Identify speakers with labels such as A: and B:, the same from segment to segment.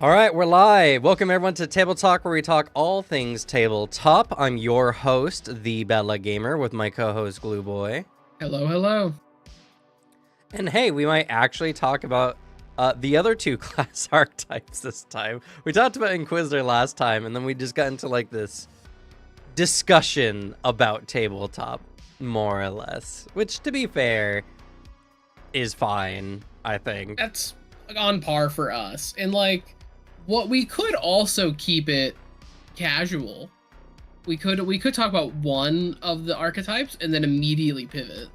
A: All right, we're live. Welcome everyone to Tabletalk, where we talk all things tabletop. I'm your host, the Bad Luck Gamer, with my co-host Glue Boy.
B: Hello, hello.
A: And hey, we might actually talk about the other two class archetypes this time. We talked about Inquisitor last time, and then we just got into like this discussion about tabletop, more or less. Which, to be fair, is fine, I think.
B: That's on par for us. And like, what we could also keep it casual. We could talk about one of the archetypes and then immediately pivot.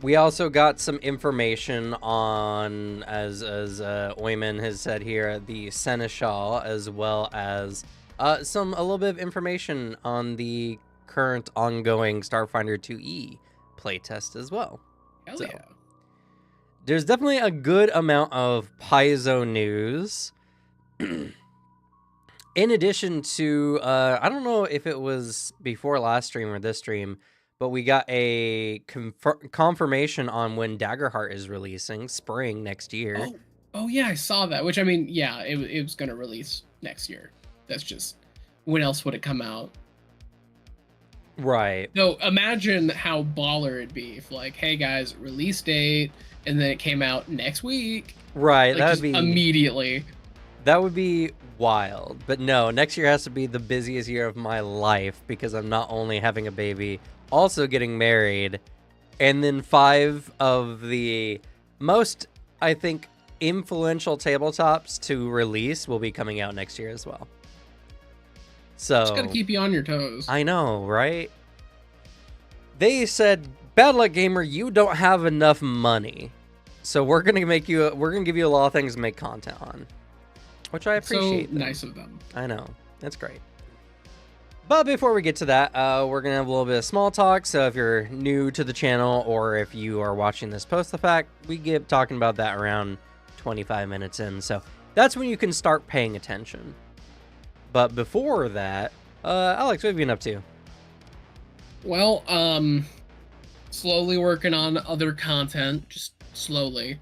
A: We also got some information on, as Oyman has said here, the Seneschal, as well as a little bit of information on the current ongoing Starfinder 2E playtest as well.
B: Hell yeah.
A: There's definitely a good amount of Paizo news. In addition to, I don't know if it was before last stream or this stream, but we got a confirmation on when Daggerheart is releasing, spring next year.
B: Oh yeah, I saw that. Which, I mean, yeah, it was going to release next year. That's just, when else would it come out?
A: Right.
B: So imagine how baller it'd be if, like, hey guys, release date, and then it came out next week.
A: Right,
B: like,
A: that would be
B: immediately.
A: That would be wild. But no, next year has to be the busiest year of my life because I'm not only having a baby, also getting married, and then 5 of the most, I think, influential tabletops to release will be coming out next year as well. So
B: just gotta keep you on your toes.
A: I know, right? They said, "Bad Luck Gamer, you don't have enough money, so we're gonna give you a lot of things to make content on," which I appreciate.
B: So nice of them.
A: I know, that's great. But before we get to that, we're gonna have a little bit of small talk. So if you're new to the channel, or if you are watching this post the fact, we get talking about that around 25 minutes in. So that's when you can start paying attention. But before that, Alex, what have you been up to?
B: Well, slowly working on other content, just slowly.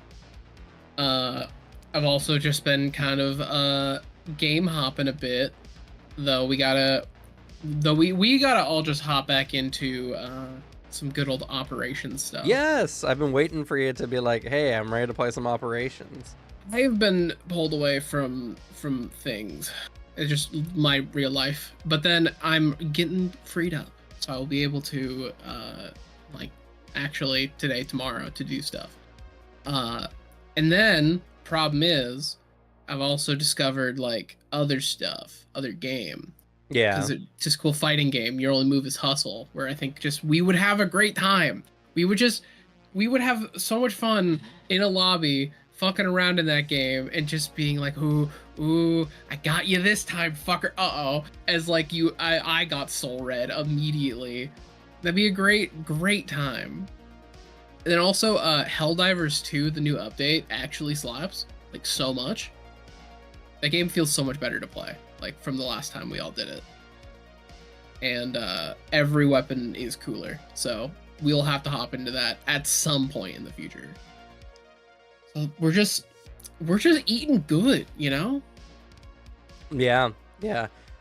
B: I've also just been kind of game hopping a bit, though we gotta all just hop back into some good old Operations stuff.
A: Yes, I've been waiting for you to be like, hey, I'm ready to play some Operations.
B: I've been pulled away from things. It's just my real life. But then I'm getting freed up, so I'll be able to like actually today, tomorrow, to do stuff. And then problem is, I've also discovered like other stuff, other game.
A: Yeah,
B: because it's just cool fighting game. Your only move is hustle, where I think just we would have a great time. We would have so much fun in a lobby fucking around in that game and just being like, ooh, I got you this time, fucker. Uh-oh. As like I got soul red immediately. That'd be a great time. And then also Helldivers 2, the new update, actually slaps like so much. That game feels so much better to play, like from the last time we all did it. And every weapon is cooler, so we'll have to hop into that at some point in the future. So we're just eating good, you know?
A: Yeah.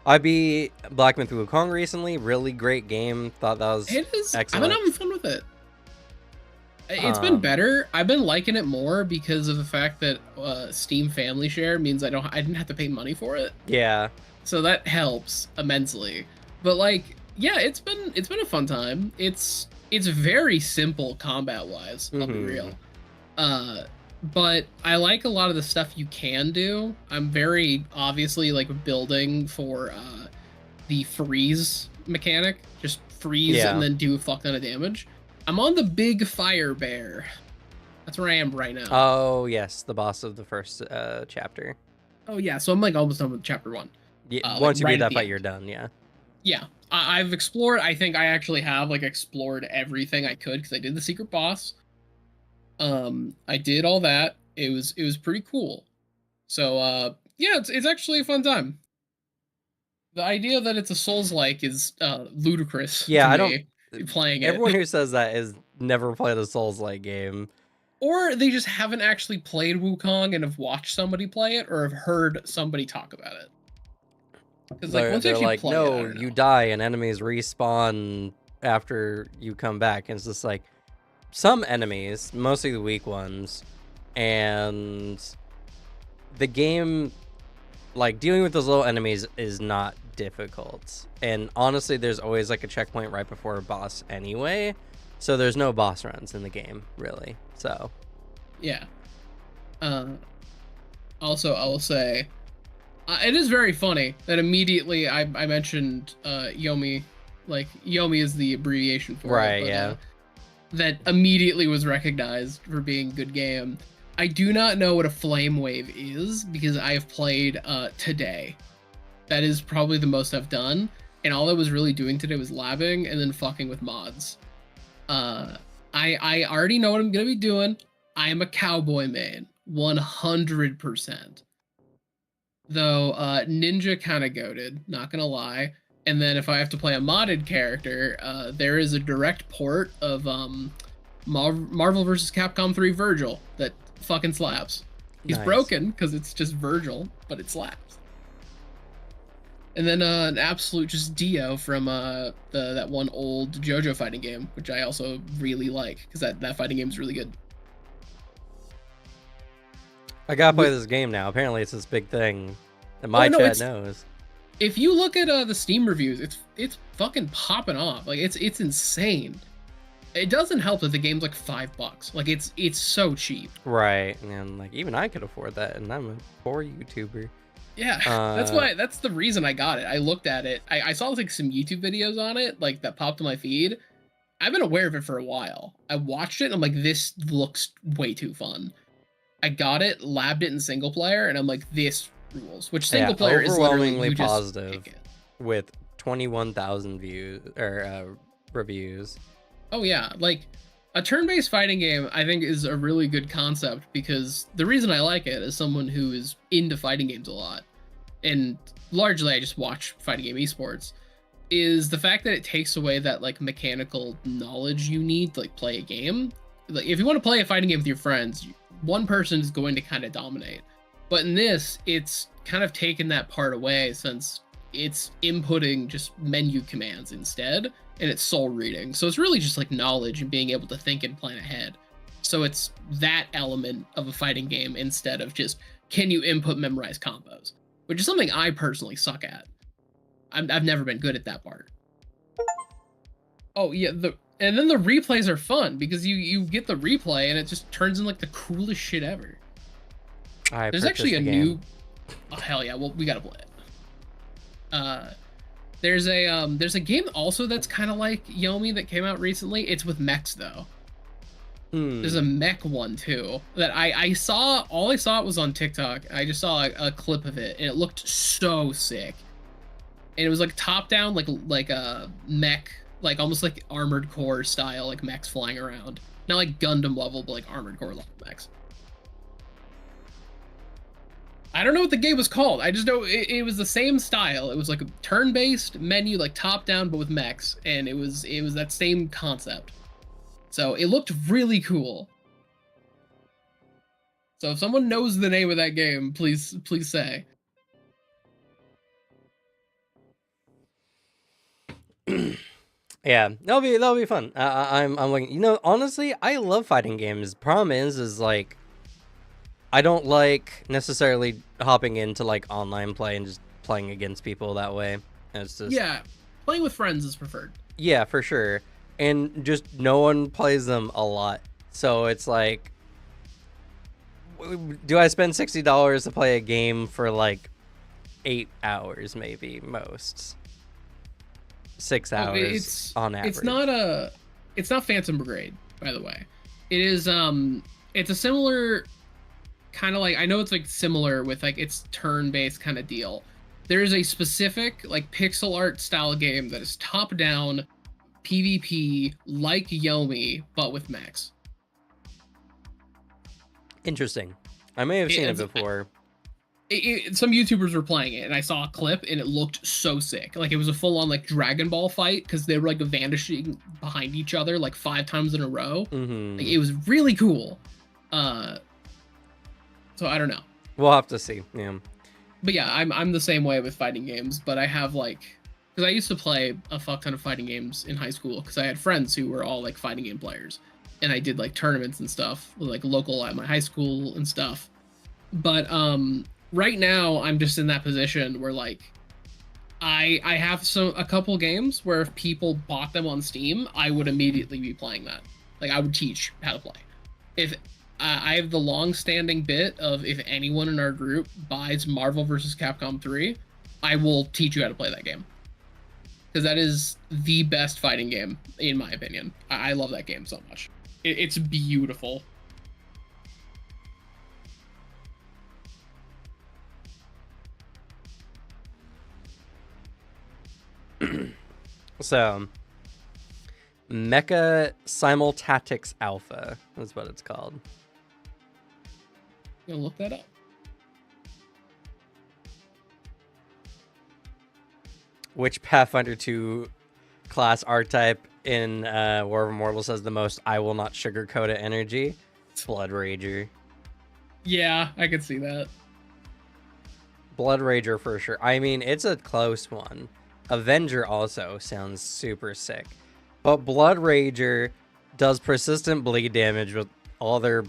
A: I beat Black Myth Wukong recently. Really great game. Thought that was excellent.
B: I've been having fun with it. It's been better. I've been liking it more because of the fact that Steam Family Share means I didn't have to pay money for it.
A: Yeah.
B: So that helps immensely. But like, yeah, it's been a fun time. It's very simple combat wise, I'll be real. But I like a lot of the stuff you can do. I'm very obviously like building for the freeze mechanic. Just freeze and then do a fuck ton of damage. I'm on the big fire bear. That's where I am right now.
A: Oh yes, the boss of the first chapter.
B: Oh yeah, so I'm like almost done with chapter 1.
A: Yeah, once you beat that fight, you're done. Yeah.
B: Yeah, I've explored. I think I actually have like explored everything I could because I did the secret boss. I did all that. It was pretty cool. So yeah, it's actually a fun time. The idea that it's a Souls-like is ludicrous.
A: Yeah,
B: to me, playing it.
A: Everyone who says that is never played a Souls-like game.
B: or they just haven't actually played Wukong and have watched somebody play it or have heard somebody talk about it. Because like once you actually play
A: no,
B: it,
A: you die and enemies respawn after you come back. And it's just like some enemies, mostly the weak ones, and the game, like dealing with those little enemies is not difficult. And honestly, there's always like a checkpoint right before a boss anyway. So there's no boss runs in the game, really. So
B: yeah. Also, I will say, it is very funny that immediately I mentioned YOMI. Like, YOMI is the abbreviation for
A: right,
B: it. But,
A: yeah.
B: that immediately was recognized for being a good game. I do not know what a flame wave is because I have played today. That is probably the most I've done. And all I was really doing today was labbing and then fucking with mods. I already know what I'm going to be doing. I am a cowboy main. 100%. Though ninja kind of goated, not gonna lie. And then if I have to play a modded character, there is a direct port of Marvel vs. Capcom 3 Virgil that fucking slaps. He's
A: Nice.
B: broken because it's just Virgil, but it slaps. And then an absolute just Dio from that one old JoJo fighting game, which I also really like because that fighting game is really good.
A: I gotta play this game now. Apparently, it's this big thing that my chat knows.
B: If you look at the Steam reviews, it's fucking popping off. Like it's insane. It doesn't help that the game's like $5. Like it's so cheap.
A: Right, and like even I could afford that, and I'm a poor YouTuber.
B: Yeah, that's the reason I got it. I looked at it. I saw like some YouTube videos on it, like that popped in my feed. I've been aware of it for a while. I watched it and I'm like, this looks way too fun. I got it, labbed it in single player, and I'm like, this rules. Which single player is
A: overwhelmingly positive with 21,000 views or reviews.
B: Oh yeah, like a turn-based fighting game I think is a really good concept because the reason I like it as someone who is into fighting games a lot, and largely I just watch fighting game esports, is the fact that it takes away that like mechanical knowledge you need to like play a game. Like if you want to play a fighting game with your friends, one person is going to kind of dominate. But in this, it's kind of taken that part away since it's inputting just menu commands instead, and it's soul reading. So it's really just like knowledge and being able to think and plan ahead. So it's that element of a fighting game instead of just, can you input memorize combos? Which is something I personally suck at. I've never been good at that part. Oh yeah, and then the replays are fun because you get the replay and it just turns in like the coolest shit ever. There's actually a new, oh hell yeah, well we gotta play it. There's a game also that's kind of like YOMI that came out recently. It's with mechs though. There's a mech one too that I saw. All I saw it was on TikTok. I just saw a clip of it and it looked so sick. And it was like top down, like a mech, like almost like Armored Core style, like mechs flying around. Not like Gundam level, but like Armored Core level mechs. I don't know what the game was called. I just know it was the same style. It was like a turn-based menu, like top down, but with mechs, and it was that same concept. So it looked really cool. So if someone knows the name of that game, please say.
A: Yeah, that'll be fun. I'm looking. You know, honestly, I love fighting games. Problem is like, I don't like necessarily hopping into like online play and just playing against people that way. It's just,
B: yeah, playing with friends is preferred.
A: Yeah, for sure. And just no one plays them a lot, so it's like, do I spend $60 to play a game for like 8 hours, maybe most? 6 hours on average.
B: It's not Phantom Brigade, by the way. It is it's a similar kind of like, I know it's like similar with like its turn-based kind of deal. There is a specific like pixel art style game that is top down PvP like YOMI but with mechs.
A: Interesting. I may have seen it before.
B: Some YouTubers were playing it and I saw a clip and it looked so sick. Like it was a full-on like Dragon Ball fight because they were like vanishing behind each other like 5 times in a row.
A: Mm-hmm.
B: Like, it was really cool. Uh, so I don't know.
A: We'll have to see. Yeah.
B: But yeah, I'm the same way with fighting games, but I have like, because I used to play a fuck ton of fighting games in high school because I had friends who were all like fighting game players, and I did like tournaments and stuff, like local at my high school and stuff. But right now I'm just in that position where like I have a couple games where if people bought them on Steam, I would immediately be playing that. Like I would teach how to play. If I have the long-standing bit of if anyone in our group buys Marvel vs. Capcom 3, I will teach you how to play that game. Because that is the best fighting game, in my opinion. I love that game so much. It's beautiful.
A: So, Mecha Simultactics Alpha is what it's called.
B: Gonna look that up.
A: Which Pathfinder 2 class archetype in War of Immortals has the most I will not sugarcoat it energy? It's Blood Rager.
B: Yeah, I could see that.
A: Blood Rager for sure. I mean, it's a close one. Avenger also sounds super sick. But Blood Rager does persistent bleed damage with all their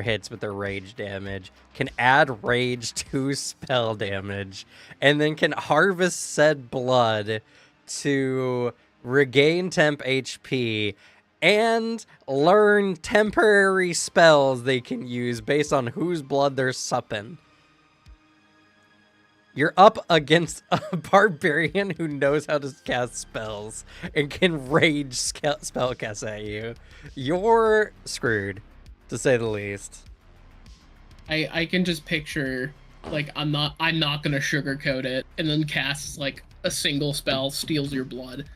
A: hits with their rage damage, can add rage to spell damage, and then can harvest said blood to regain temp HP and learn temporary spells they can use based on whose blood they're supping. You're up against a barbarian who knows how to cast spells and can rage spellcast at you. You're screwed, to say the least.
B: I can just picture, like, I'm not gonna sugarcoat it, and then casts like a single spell, steals your blood.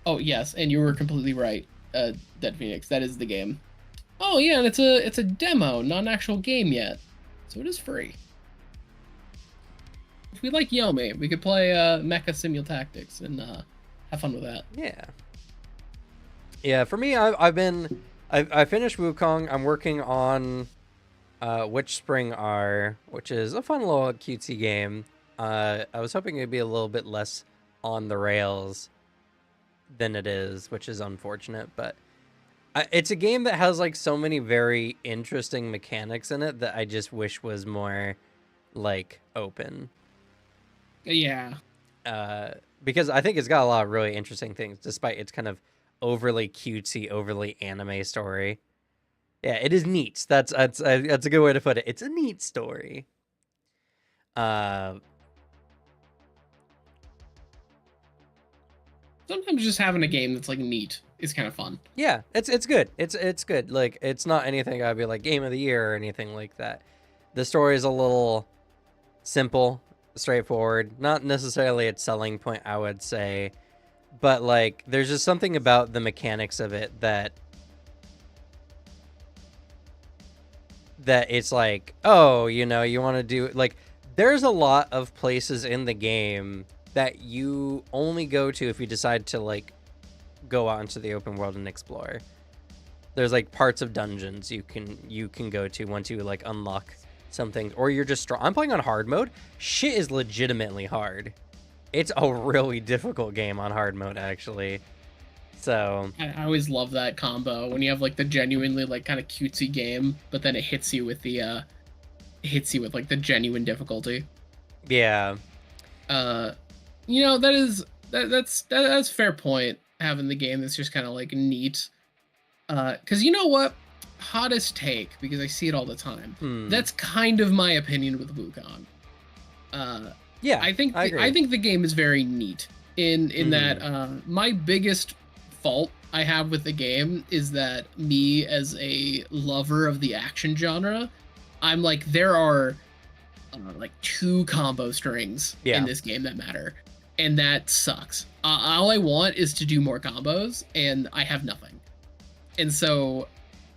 B: Oh yes, and you were completely right, Dead Phoenix. That is the game. Oh yeah, and it's a demo, not an actual game yet, so it is free. If we like YOMI, we could play Mecha Simultactics and have fun with that.
A: Yeah. Yeah, for me, I finished Wukong. I'm working on Witch Spring R, which is a fun little cutesy game. I was hoping it'd be a little bit less on the rails than it is, which is unfortunate, but it's a game that has like so many very interesting mechanics in it that I just wish was more like open.
B: Yeah.
A: Because I think it's got a lot of really interesting things, despite its kind of overly cutesy, overly anime story. Yeah, it is neat. That's a good way to put it. It's a neat story.
B: Sometimes just having a game that's like neat is kind of fun.
A: Yeah, it's good. It's good. Like, it's not anything I'd be like game of the year or anything like that. The story is a little simple, straightforward. Not necessarily its selling point, I would say, but like there's just something about the mechanics of it that it's like, oh, you know, you want to do like there's a lot of places in the game that you only go to if you decide to like go out into the open world and explore. There's like parts of dungeons you can go to once you like unlock something, or you're just strong. I'm playing on hard mode. Shit is legitimately hard. It's a really difficult game on hard mode, actually. So
B: I always love that combo when you have like the genuinely like kind of cutesy game, but then it hits you with the like the genuine difficulty.
A: Yeah.
B: You know, that's fair point, having the game that's just kind of like neat. Because you know what? Hottest take, because I see it all the time. That's kind of my opinion with Wukong.
A: Yeah,
B: I think the game is very neat in that my biggest fault I have with the game is that me as a lover of the action genre, I'm like, there are like 2 combo strings in this game that matter, and that sucks. All I want is to do more combos, and I have nothing. And so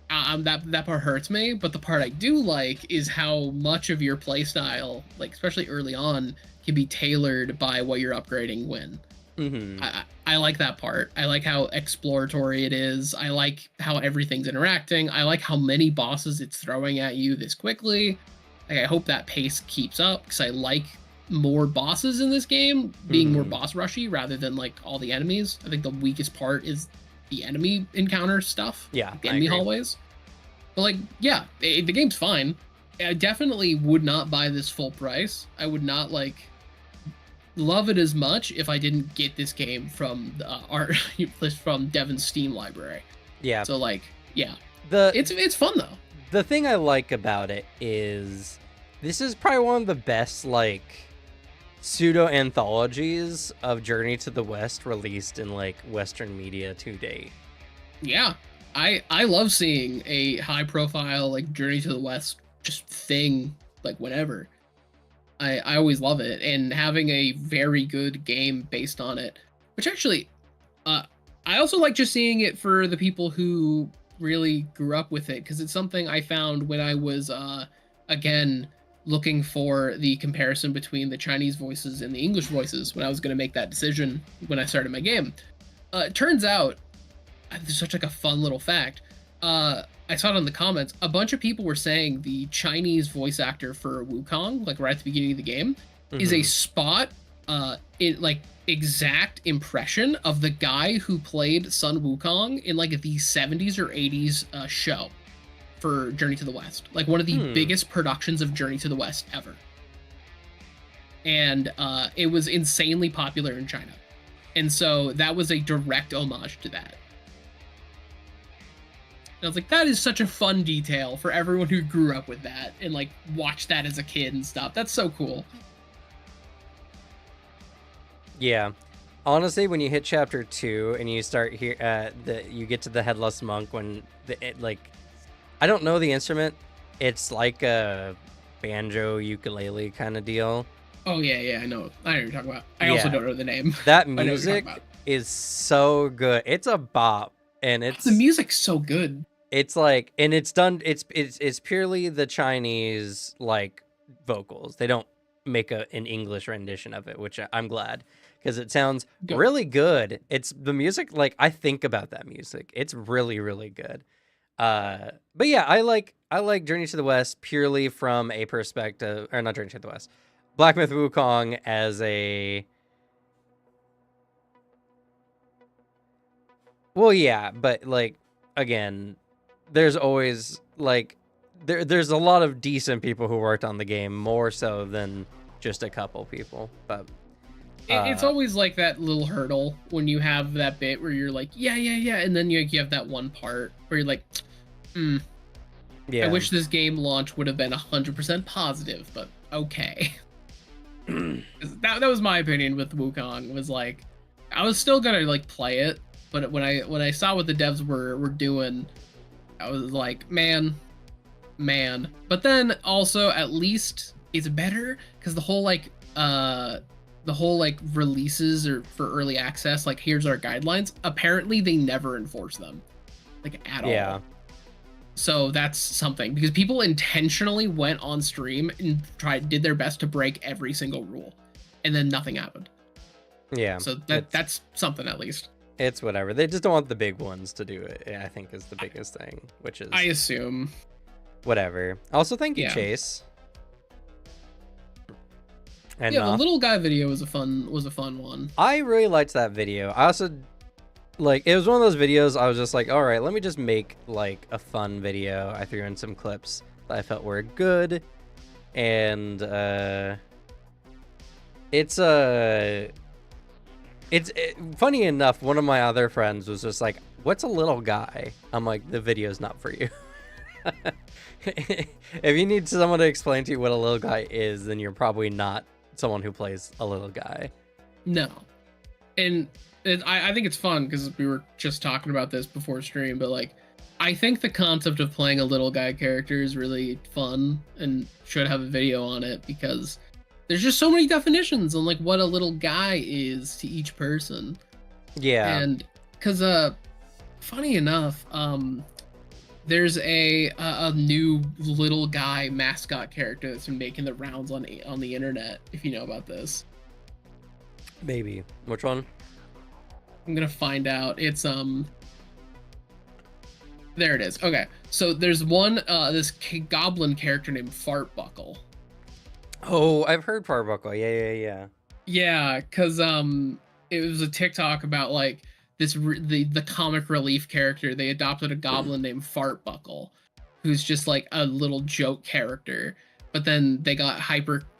B: that part hurts me, but the part I do like is how much of your playstyle, like especially early on, can be tailored by what you're upgrading when.
A: Mm-hmm.
B: I like that part. I like how exploratory it is. I like how everything's interacting. I like how many bosses it's throwing at you this quickly. Like, I hope that pace keeps up because I like more bosses in this game being more boss rushy rather than like all the enemies. I think the weakest part is the enemy encounter stuff.
A: Yeah,
B: the enemy hallways. But like, yeah, the game's fine. I definitely would not buy this full price. I would not like love it as much if I didn't get this game from from Devin's Steam library.
A: Yeah.
B: So like, yeah,
A: it's
B: fun though.
A: The thing I like about it is this is probably one of the best like pseudo anthologies of Journey to the West released in like Western media to date.
B: Yeah, I love seeing a high profile like Journey to the West just thing like whenever. I always love it, and having a very good game based on it, which actually, I also like just seeing it for the people who really grew up with it, because it's something I found when I was, again, looking for the comparison between the Chinese voices and the English voices when I was going to make that decision when I started my game. It turns out, there's such like a fun little fact, I saw it in the comments. A bunch of people were saying the Chinese voice actor for Wukong, like right at the beginning of the game, is a spot, in like exact impression of the guy who played Sun Wukong in like the 70s or 80s show for Journey to the West. Like one of the biggest productions of Journey to the West ever. And it was insanely popular in China. And so that was a direct homage to that. And I was like, that is such a fun detail for everyone who grew up with that and like watched that as a kid and stuff. That's so cool.
A: Yeah. Honestly, when you hit chapter 2 and you start here, you get to the headless monk when like, I don't know the instrument. It's like a banjo ukulele kind of deal.
B: Oh yeah, I know what you're talking about. I also don't know the name.
A: That music is so good. It's a bop. And
B: the music's so good.
A: It's like, and it's done. It's purely the Chinese like vocals. They don't make an English rendition of it, which I'm glad because it sounds really good. It's the music. Like I think about that music. It's really really good. But yeah, I like Journey to the West purely from a perspective, or not Journey to the West, Black Myth Wukong as a. Well, yeah, but like again, there's always like there's a lot of decent people who worked on the game, more so than just a couple people. But
B: it's always like that little hurdle when you have that bit where you're like, yeah, and then you have that one part where you're like, I wish this game launch would have been 100% positive, but okay. that was my opinion with Wukong. Was like, I was still gonna like play it. But when I saw what the devs were doing, I was like, man. But then also at least it's better because the whole releases or for early access, like here's our guidelines. Apparently they never enforce them, like at all. Yeah. So that's something because people intentionally went on stream and did their best to break every single rule, and then nothing happened.
A: Yeah.
B: So that's something at least.
A: It's whatever. They just don't want the big ones to do it, I think is the biggest thing, which is...
B: I assume.
A: Whatever. Also, thank you, Chase. And
B: the little guy video was a fun one.
A: I really liked that video. I also... Like, it was one of those videos I was just like, alright, let me just make, like, a fun video. I threw in some clips that I felt were good. And, It's funny enough, one of my other friends was just like, what's a little guy? I'm like, the video's not for you. If you need someone to explain to you what a little guy is, then you're probably not someone who plays a little guy.
B: No. And I think it's fun because we were just talking about this before stream, but like, I think the concept of playing a little guy character is really fun and should have a video on it because there's just so many definitions on like what a little guy is to each person.
A: Yeah.
B: And because funny enough, there's a new little guy mascot character that's been making the rounds on the internet, if you know about this.
A: Maybe. Which one?
B: I'm gonna find out. It's there it is. Okay, so there's one this goblin character named Fartbuckle.
A: Oh, I've heard Farbuckle. Yeah.
B: Yeah, cause it was a TikTok about like the comic relief character. They adopted a goblin named Fartbuckle, who's just like a little joke character. But then they got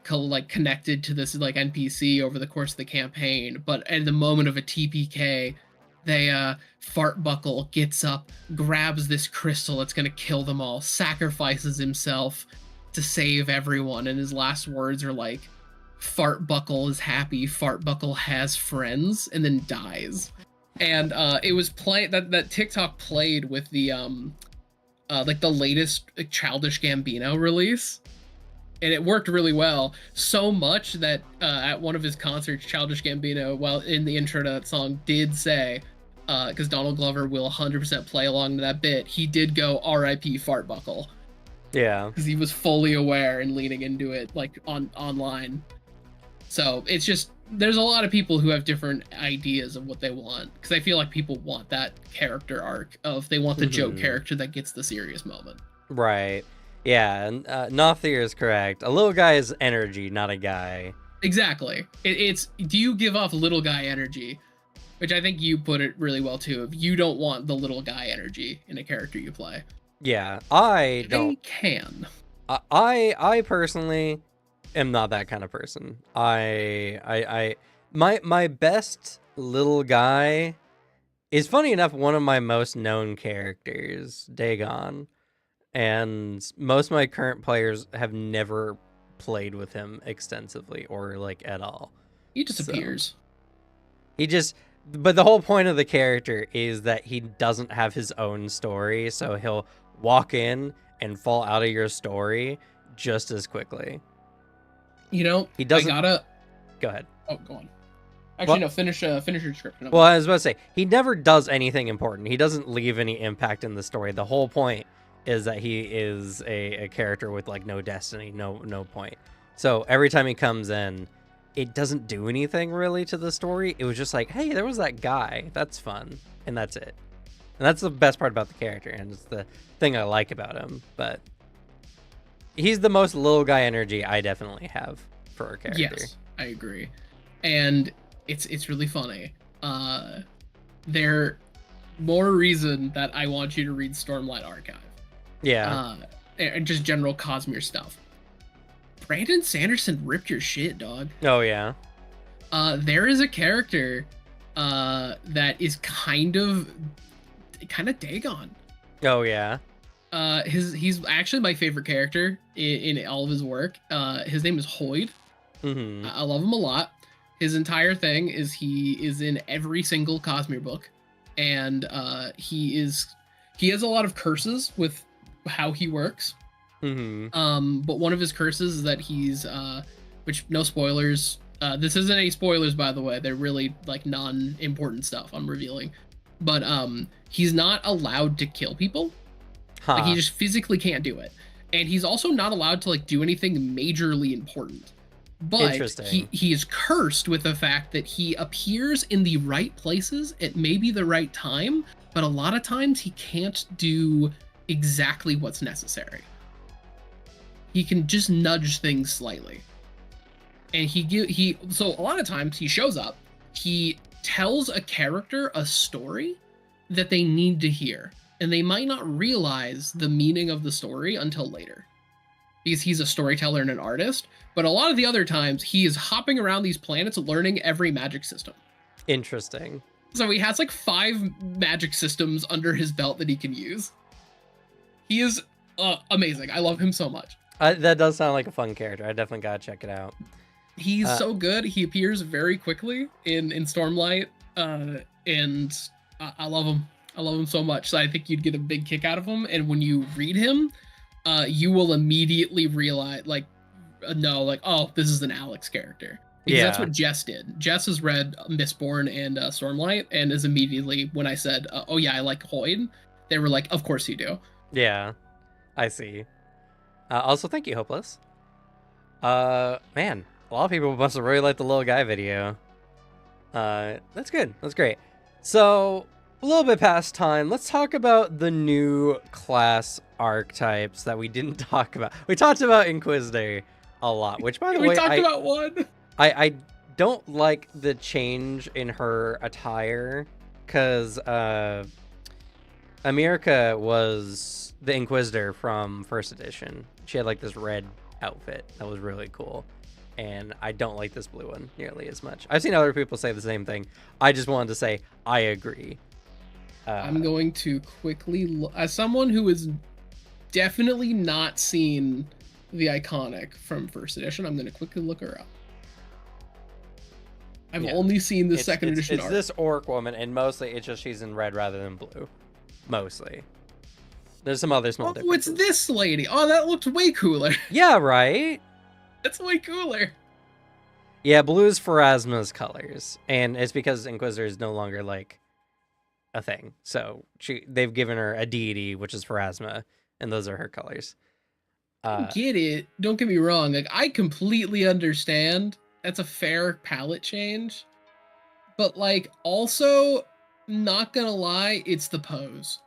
B: like connected to this like NPC over the course of the campaign. But at the moment of a TPK, they Fartbuckle gets up, grabs this crystal that's gonna kill them all, sacrifices himself to save everyone, and his last words are like, Fartbuckle is happy, Fartbuckle has friends, and then dies. And it was that TikTok played with the like the latest Childish Gambino release, and it worked really well. So much that at one of his concerts, Childish Gambino, while in the intro to that song, did say, because Donald Glover will 100% play along to that bit, he did go R.I.P. Fartbuckle.
A: Yeah.
B: Because he was fully aware and leaning into it like online. So it's just, there's a lot of people who have different ideas of what they want. Because I feel like people want that character arc of they want the joke character that gets the serious moment.
A: Right. Yeah, and Nothir is correct. A little guy is energy, not a guy.
B: Exactly. It's do you give off little guy energy? Which I think you put it really well too. If you don't want the little guy energy in a character you play.
A: Yeah, I don't.
B: They can.
A: I personally am not that kind of person. My best little guy is, funny enough, one of my most known characters, Dagon. And most of my current players have never played with him extensively or like at all.
B: He disappears.
A: But the whole point of the character is that he doesn't have his own story, so he'll walk in and fall out of your story just as quickly.
B: You know,
A: he doesn't.
B: Go
A: ahead.
B: Oh, go on. Actually, no. Finish your description.
A: Well, I was about to say, he never does anything important. He doesn't leave any impact in the story. The whole point is that he is a character with like no destiny, no point. So every time he comes in, it doesn't do anything really to the story. It was just like, hey, there was that guy. That's fun. And that's it. And that's the best part about the character. And it's the thing I like about him. But he's the most little guy energy I definitely have for a character.
B: Yes, I agree. And it's really funny. There more reason that I want you to read Stormlight Archive.
A: Yeah.
B: And just general Cosmere stuff. Brandon Sanderson ripped your shit, dog.
A: Oh, yeah.
B: There is a character that is kind of Dagon.
A: Oh, yeah.
B: He's actually my favorite character in all of his work. His name is Hoyd.
A: Mm-hmm.
B: I love him a lot. His entire thing is he is in every single Cosmere book, and he has a lot of curses with how he works.
A: Mm-hmm.
B: But one of his curses is that he's which, no spoilers, this isn't any spoilers, by the way, they're really like non-important stuff I'm revealing, but he's not allowed to kill people. Like, he just physically can't do it, and he's also not allowed to like do anything majorly important. But he is cursed with the fact that he appears in the right places at maybe the right time, but a lot of times he can't do exactly what's necessary. He can just nudge things slightly. And so a lot of times he shows up, he tells a character a story that they need to hear, and they might not realize the meaning of the story until later. Because he's a storyteller and an artist, but a lot of the other times he is hopping around these planets learning every magic system.
A: Interesting.
B: So he has like 5 magic systems under his belt that he can use. He is amazing. I love him so much.
A: That does sound like a fun character. I definitely gotta check it out.
B: He's so good. He appears very quickly in Stormlight, and I love him. I love him so much. So I think you'd get a big kick out of him. And when you read him, you will immediately realize, oh, this is an Alex character. Because that's what Jess did. Jess has read Mistborn and Stormlight, and is immediately, when I said, oh yeah, I like Hoyd, they were like, of course you do.
A: Yeah, I see. Also, thank you, Hopeless. Man, a lot of people must have really liked the little guy video. That's good. That's great. So, a little bit past time. Let's talk about the new class archetypes that we didn't talk about. We talked about Inquisitor a lot, which, by the
B: We
A: way,
B: talked about one.
A: I don't like the change in her attire, because America was the Inquisitor from first edition. She had like this red outfit that was really cool, and I don't like this blue one nearly as much. I've seen other people say the same thing. I just wanted to say I agree.
B: I'm going to quickly, as someone who has definitely not seen the iconic from first edition, I'm going to quickly look her up. I've only seen the second edition
A: It's
B: art.
A: this orc woman, and mostly it's just she's in red rather than blue. Mostly. There's some other small differences.
B: It's this lady. Oh, that looks way cooler.
A: Yeah, right?
B: That's way cooler.
A: Yeah, blue is Pharasma's colors, and it's because Inquisitor is no longer like a thing. So they've given her a deity, which is Pharasma, and those are her colors.
B: I get it. Don't get me wrong. Like, I completely understand. That's a fair palette change. But like, also, not gonna lie, it's the pose.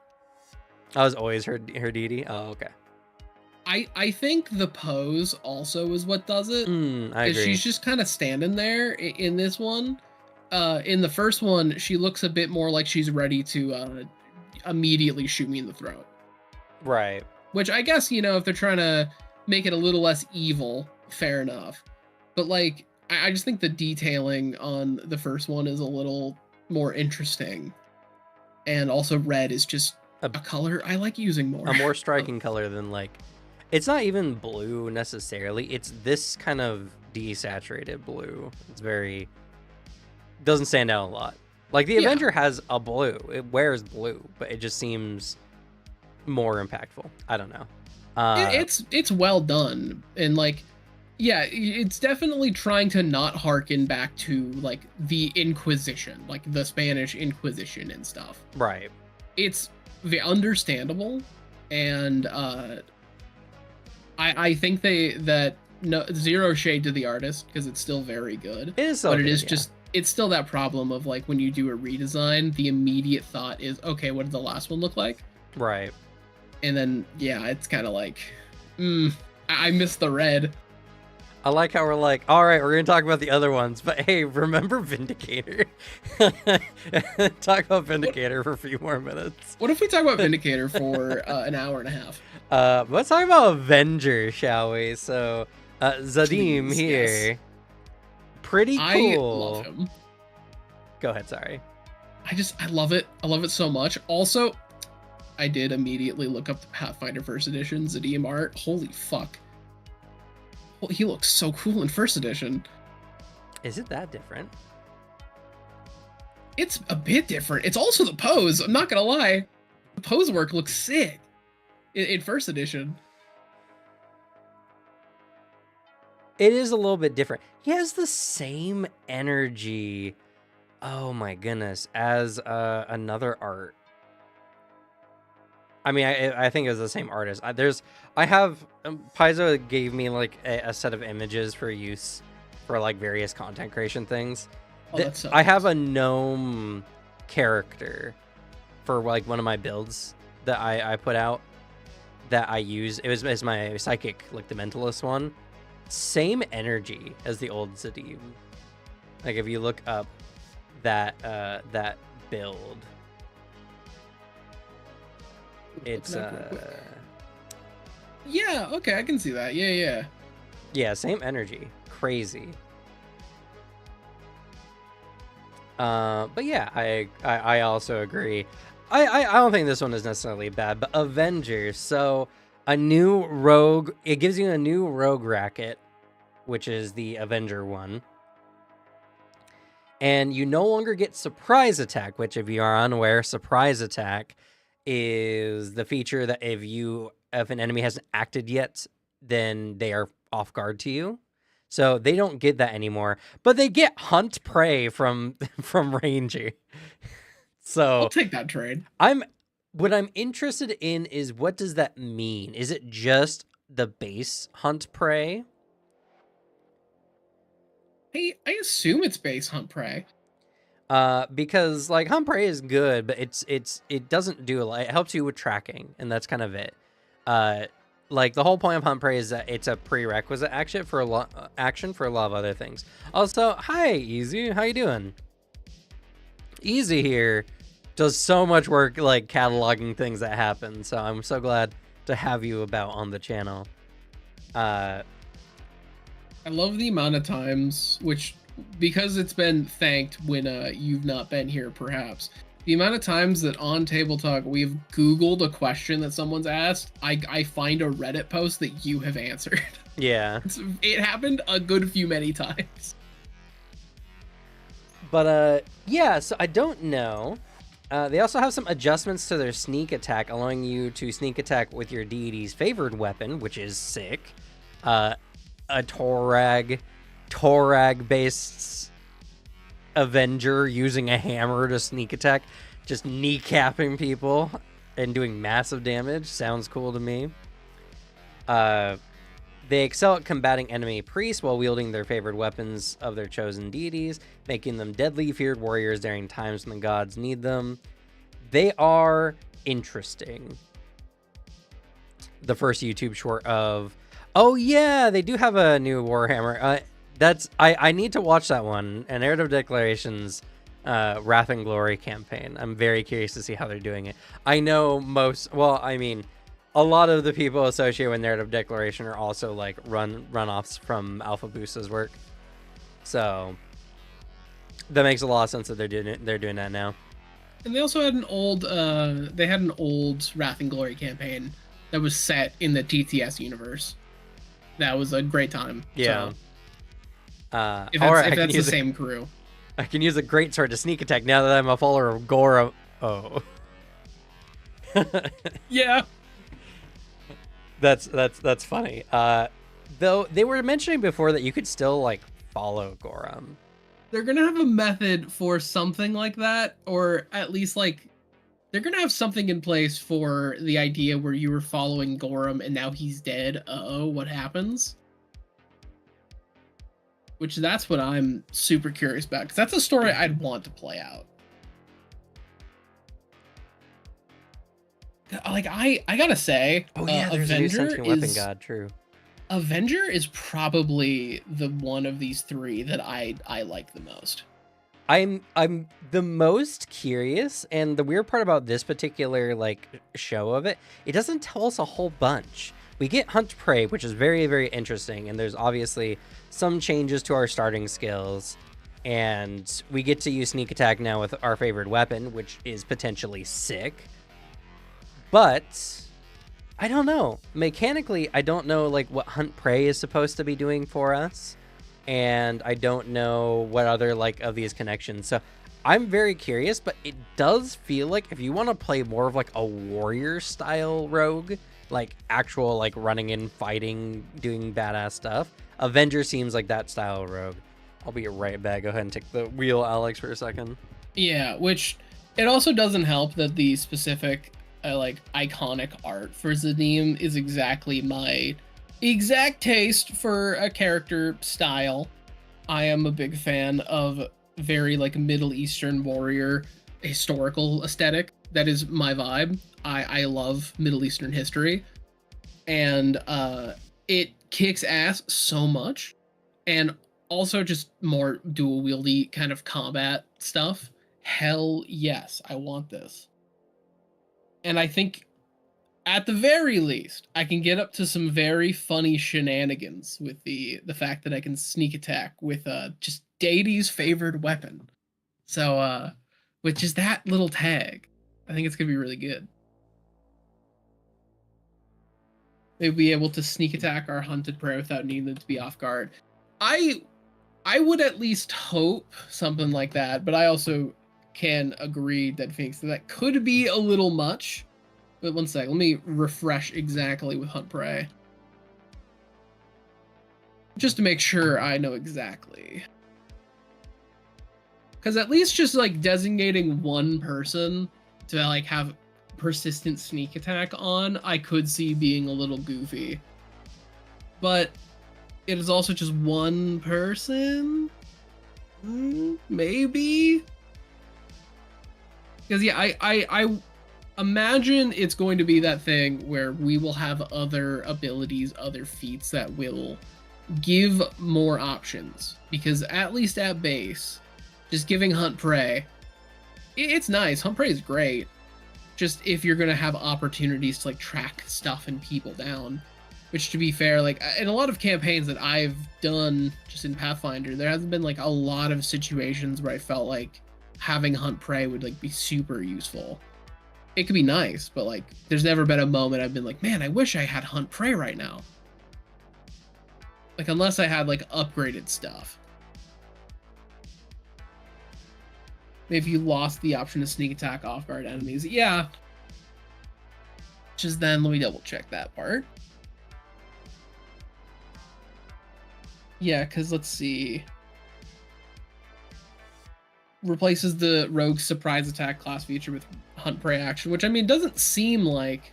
A: I was always her deity. Oh, okay.
B: I think the pose also is what does it.
A: I agree.
B: She's just kind of standing there in this one. In the first one, she looks a bit more like she's ready to immediately shoot me in the throat.
A: Right.
B: Which I guess, you know, if they're trying to make it a little less evil, fair enough. But like, I just think the detailing on the first one is a little more interesting. And also red is just a color I like using more.
A: A more striking color than like, it's not even blue necessarily. It's this kind of desaturated blue. It's very, doesn't stand out a lot. Like the Avenger has a blue. It wears blue, but it just seems more impactful. I don't know.
B: It's well done, and like, yeah, it's definitely trying to not harken back to like the Inquisition, like the Spanish Inquisition and stuff.
A: Right.
B: It's understandable, and I think no, zero shade to the artist, because it's still very good.
A: It is so
B: but
A: good,
B: it is just, it's still that problem of like, when you do a redesign, the immediate thought is, okay, what did the last one look like?
A: Right.
B: And then, yeah, it's kind of like, I miss the red.
A: I like how we're like, all right, we're going to talk about the other ones, but hey, remember Vindicator? Talk about Vindicator for a few more minutes.
B: What if we talk about Vindicator for an hour and a half?
A: Let's talk about Avenger, shall we? So, Zadim
B: Please,
A: here.
B: yes.
A: Pretty cool.
B: I love him.
A: Go ahead, sorry.
B: I love it. I love it so much. Also, I did immediately look up the Pathfinder first edition Zadim art. Holy fuck. Well, he looks so cool in first edition.
A: Is it that different?
B: It's a bit different. It's also the pose. I'm not gonna lie. The pose work looks sick in first edition.
A: It is a little bit different. He has the same energy, oh my goodness, as another art. I mean, I think it was the same artist. I have Paizo gave me like a set of images for use for like various content creation things. I have a gnome character for like one of my builds that I put out that I use. It's my psychic, like the mentalist one. Same energy as the old Zadim. Like if you look up that that build. It's
B: yeah, okay, I can see that. Yeah,
A: same energy. Crazy. But yeah, I also agree. I don't think this one is necessarily bad, but Avenger, so a new rogue, it gives you a new rogue racket, which is the Avenger one. And you no longer get surprise attack, which if you are unaware, surprise attack is the feature that if an enemy hasn't acted yet, then they are off guard to you. So they don't get that anymore, but they get hunt prey from Ranger. So
B: I'll take that trade.
A: What I'm interested in is, what does that mean? Is it just the base hunt prey?
B: Hey, I assume it's base hunt prey.
A: Because like Hunt Prey is good, but it doesn't do a lot. It helps you with tracking, and that's kind of it. Like the whole point of Hunt Prey is that it's a prerequisite action for a lot of other things. Also, hi Easy, how you doing? Easy here does so much work like cataloging things that happen, so I'm so glad to have you about on the channel.
B: I love the amount of times, which, because it's been thanked when you've not been here, perhaps, the amount of times that on TableTalk we've Googled a question that someone's asked, I find a Reddit post that you have answered.
A: Yeah.
B: It happened a good few many times.
A: But yeah, so I don't know. They also have some adjustments to their sneak attack, allowing you to sneak attack with your deity's favored weapon, which is sick. A Torag-based Avenger using a hammer to sneak attack, just kneecapping people and doing massive damage. Sounds cool to me. They excel at combating enemy priests while wielding their favored weapons of their chosen deities, making them deadly feared warriors during times when the gods need them. They are interesting. The first YouTube short of, oh yeah, they do have a new Warhammer. I need to watch that one. An Narrative Declarations Wrath and Glory campaign. I'm very curious to see how they're doing it. I know a lot of the people associated with Narrative Declaration are also like runoffs from Alpha Boosta's work. So that makes a lot of sense that they're doing that now.
B: And they also had an old Wrath and Glory campaign that was set in the TTS universe. That was a great time.
A: Yeah.
B: So, if that's the same crew.
A: I can use a greatsword to sneak attack now that I'm a follower of Gora. Oh.
B: Yeah.
A: That's funny. Though they were mentioning before that you could still like follow Gorum.
B: They're gonna have a method for something like that, or at least like they're gonna have something in place for the idea where you were following Gorum and now he's dead. Uh-oh, what happens? Which that's what I'm super curious about, because that's a story I'd want to play out. Like I gotta say,
A: oh yeah, there's
B: Avenger
A: a new sentient weapon god. True.
B: Avenger is probably the one of these three that I like the most.
A: I'm the most curious, and the weird part about this particular like show of it doesn't tell us a whole bunch. We get Hunt Prey, which is very, very interesting, and there's obviously some changes to our starting skills, and we get to use sneak attack now with our favorite weapon, which is potentially sick. But I don't know. Mechanically, I don't know like what Hunt Prey is supposed to be doing for us, and I don't know what other like of these connections. So I'm very curious, but it does feel like if you want to play more of like a warrior style rogue, like actual like running in, fighting, doing badass stuff, Avenger seems like that style of rogue. I'll be right back. Go ahead and take the wheel, Alex, for a second.
B: Yeah, which it also doesn't help that the specific like iconic art for Zadim is exactly my exact taste for a character style. I am a big fan of very like Middle Eastern warrior historical aesthetic. That is my vibe. I love Middle Eastern history, and it kicks ass so much, and also just more dual wieldy kind of combat stuff. Hell yes, I want this. And I think at the very least, I can get up to some very funny shenanigans with the fact that I can sneak attack with just Deity's favored weapon. So with just that little tag, I think it's gonna be really good. They'll be able to sneak attack our hunted prey without needing them to be off guard. I would at least hope something like that, but I also can agree that that could be a little much. But one sec, let me refresh exactly with Hunt Prey, just to make sure I know exactly. Because at least just like designating one person to like have persistent sneak attack on, I could see being a little goofy. But it is also just one person? Maybe? Because yeah, I imagine it's going to be that thing where we will have other abilities, other feats that will give more options. Because at least at base, just giving Hunt Prey, it's nice. Hunt Prey is great. Just if you're gonna have opportunities to like track stuff and people down. Which, to be fair, like in a lot of campaigns that I've done just in Pathfinder, there hasn't been like a lot of situations where I felt like having Hunt Prey would like be super useful. It could be nice, but like there's never been a moment I've been like, man, I wish I had Hunt Prey right now. Like unless I had like upgraded stuff. If you lost the option to sneak attack off guard enemies, yeah. Just then, let me double check that part. Yeah, because let's see. Replaces the rogue surprise attack class feature with Hunt Prey action, which I mean doesn't seem like.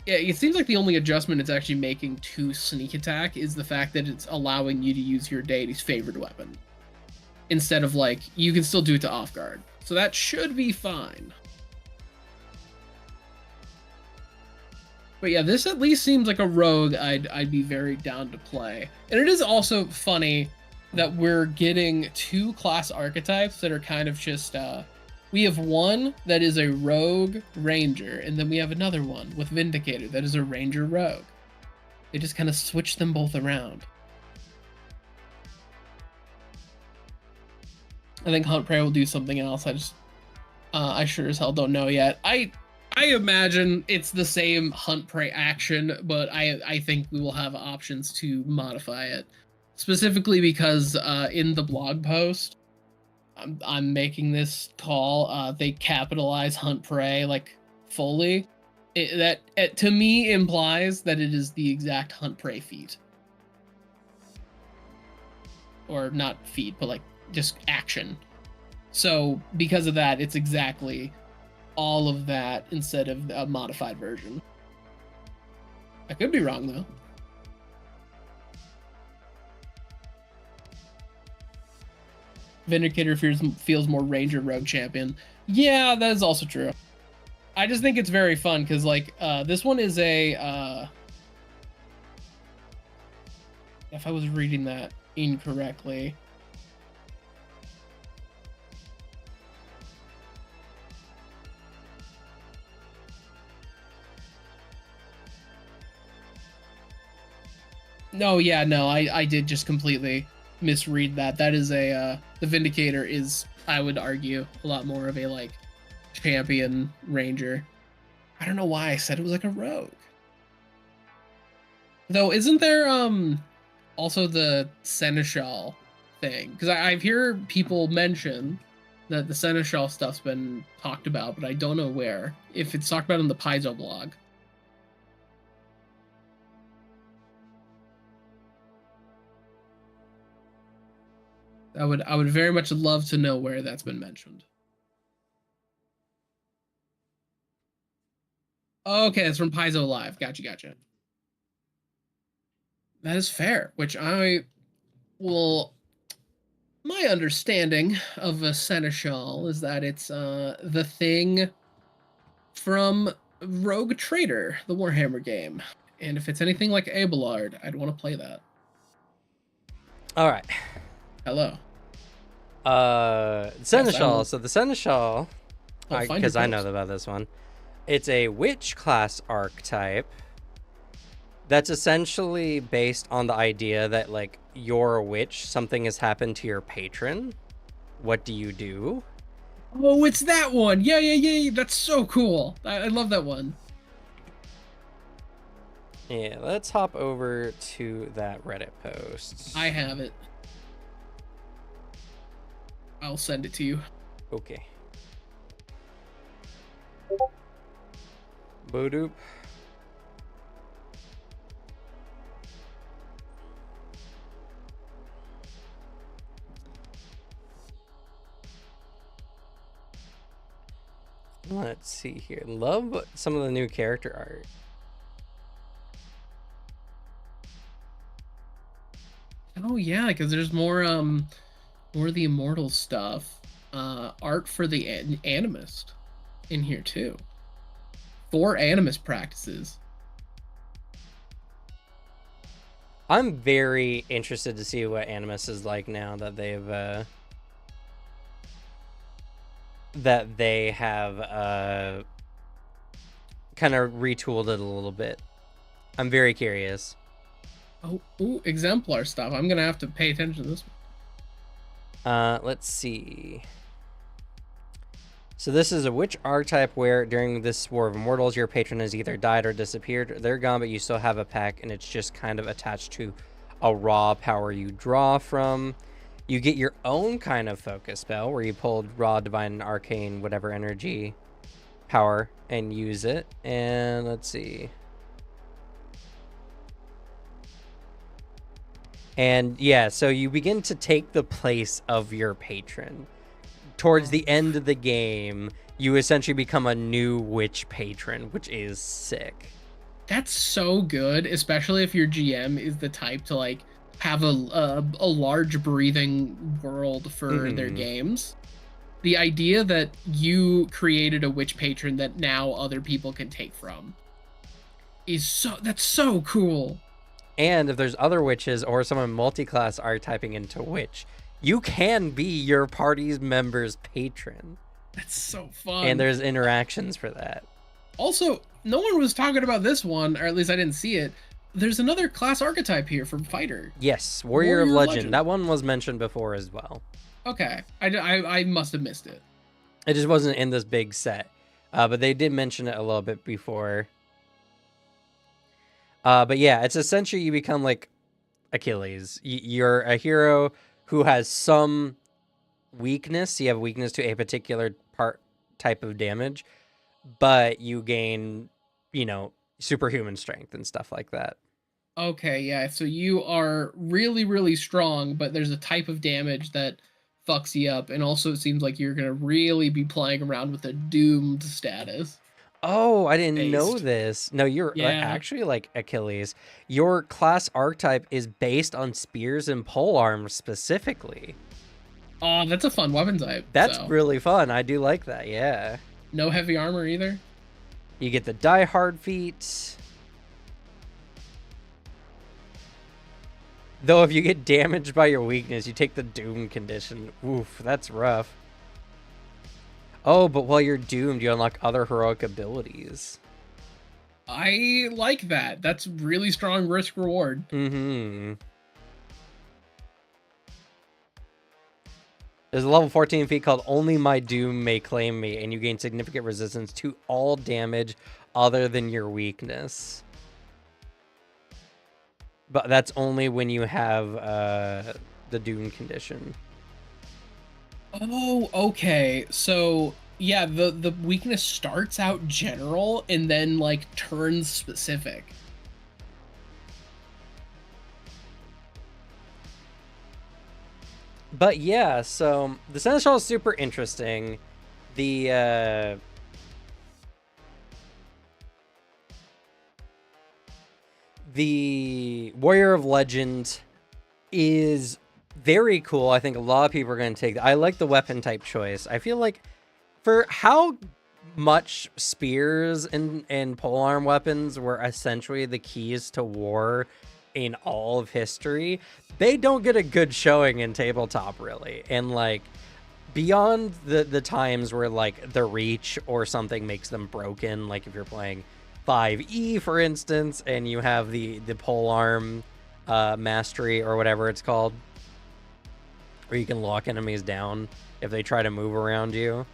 B: Yeah, it seems like the only adjustment it's actually making to sneak attack is the fact that it's allowing you to use your deity's favorite weapon. Instead of like, you can still do it to off guard. So that should be fine. But yeah, this at least seems like a rogue I'd be very down to play. And it is also funny that we're getting 2 class archetypes that are kind of just, we have one that is a rogue ranger, and then we have another one with Vindicator that is a ranger rogue. They just kind of switch them both around. I think Hunt Prey will do something else. I sure as hell don't know yet. I imagine it's the same Hunt Prey action, but I think we will have options to modify it. Specifically because in the blog post, I'm making this call, they capitalize Hunt Prey like fully. That to me implies that it is the exact Hunt Prey feat. Or not feat, but like just action. So because of that, it's exactly all of that instead of a modified version. I could be wrong though. Vindicator feels more ranger rogue champion. Yeah, that is also true. I just think it's very fun because like this one is a if I was reading that incorrectly. No, yeah, no, I did just completely misread that. That is a the Vindicator is, I would argue, a lot more of a like champion ranger. I don't know why I said it was like a rogue. Though isn't there also the Seneschal thing? Because I've heard people mention that the Seneschal stuff's been talked about, but I don't know where. If it's talked about in the Paizo blog. I would very much love to know where that's been mentioned. Okay, it's from Paizo Live. Gotcha. That is fair, which I will. My understanding of a Seneschal is that it's the thing from Rogue Trader, the Warhammer game. And if it's anything like Abelard, I'd want to play that.
A: All right.
B: Hello.
A: Seneschal.
B: Yes,
A: so the Seneschal, because I know about this one. It's a witch class archetype that's essentially based on the idea that like you're a witch, something has happened to your patron. What do you do?
B: Oh, it's that one. Yeah. That's so cool. I love that one.
A: Yeah, let's hop over to that Reddit post.
B: I have it. I'll send it to you.
A: Okay. Bodoop. Let's see here. Love some of the new character art.
B: Oh yeah, because there's more of the immortal stuff. art for the animist in here too. 4 animist practices.
A: I'm very interested to see what Animus is like now that they've kind of retooled it a little bit. I'm very curious.
B: Oh, ooh, exemplar stuff. I'm gonna have to pay attention to this one.
A: Let's see. So this is a witch archetype where during this War of Immortals, your patron has either died or disappeared. They're gone, but you still have a pack, and it's just kind of attached to a raw power you draw from. You get your own kind of focus spell where you pull raw, divine, arcane, whatever energy power and use it. And let's see. And yeah, so you begin to take the place of your patron. Towards the end of the game, you essentially become a new witch patron, which is sick.
B: That's so good, especially if your GM is the type to like have a large breathing world for their games. The idea that you created a witch patron that now other people can take from that's so cool.
A: And if there's other witches or someone multi-class archetyping into witch, you can be your party's member's patron.
B: That's so fun.
A: And there's interactions for that.
B: Also, no one was talking about this one, or at least I didn't see it. There's another class archetype here from Fighter.
A: Yes, Warrior of Legend. That one was mentioned before as well.
B: Okay, I must have missed it.
A: It just wasn't in this big set. But they did mention it a little bit before. But yeah, it's essentially you become like Achilles. You're a hero who has some weakness. You have weakness to a particular type of damage, but you gain, superhuman strength and stuff like that.
B: Okay, yeah. So you are really, really strong, but there's a type of damage that fucks you up, and also it seems like you're gonna really be playing around with a doomed status.
A: Oh, I didn't know this. No, you're actually like Achilles. Your class archetype is based on spears and polearms specifically.
B: Oh, that's a fun weapon type.
A: That's really fun. I do like that, yeah.
B: No heavy armor either?
A: You get the Die Hard feat. Though if you get damaged by your weakness, you take the Doom condition. Oof, that's rough. Oh, but while you're doomed, you unlock other heroic abilities.
B: I like that. That's really strong risk reward.
A: Mm-hmm. There's a level 14 feat called Only My Doom May Claim Me, and you gain significant resistance to all damage other than your weakness. But that's only when you have the Doom condition.
B: Oh, okay. So, yeah, the weakness starts out general and then, like, turns specific.
A: But yeah, so the Seneschal is super interesting. The Warrior of Legend is very cool. I think a lot of people are going to take that. I like the weapon type choice. I feel like for how much spears and polearm weapons were essentially the keys to war in all of history, they don't get a good showing in tabletop, really. And like beyond the times where like the reach or something makes them broken, like if you're playing 5e for instance and you have the polearm mastery or whatever it's called, where you can lock enemies down if they try to move around you.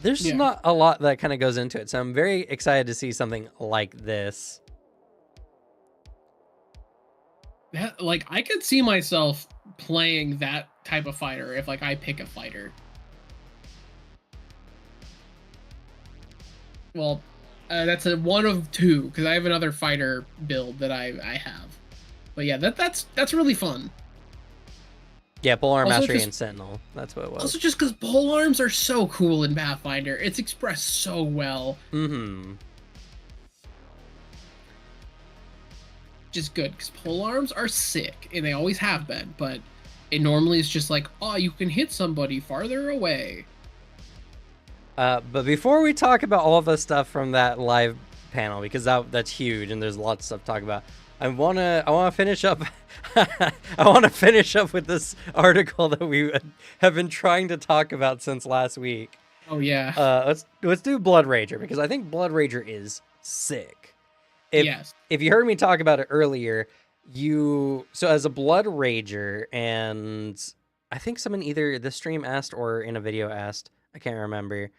A: There's not a lot that kind of goes into it, so I'm very excited to see something like this.
B: Like, I could see myself playing that type of fighter if, like, I pick a fighter. Well, that's a one of two, because I have another fighter build that I have. But yeah, that's really fun.
A: Yeah, polearm mastery and sentinel. That's what it was.
B: Also, just because polearms are so cool in Pathfinder, it's expressed so well.
A: Mm-hmm.
B: Just good, because polearms are sick, and they always have been. But It normally is just like, oh, you can hit somebody farther away.
A: But before we talk about all the stuff from that live panel, because that's huge and there's lots of stuff to talk about, I wanna finish up. I want to finish up with this article that we have been trying to talk about since last week.
B: Oh yeah.
A: Let's do Blood Rager, because I think Blood Rager is sick.
B: Yes.
A: If you heard me talk about it earlier, so as a Blood Rager, and I think someone either the stream asked or in a video asked, I can't remember,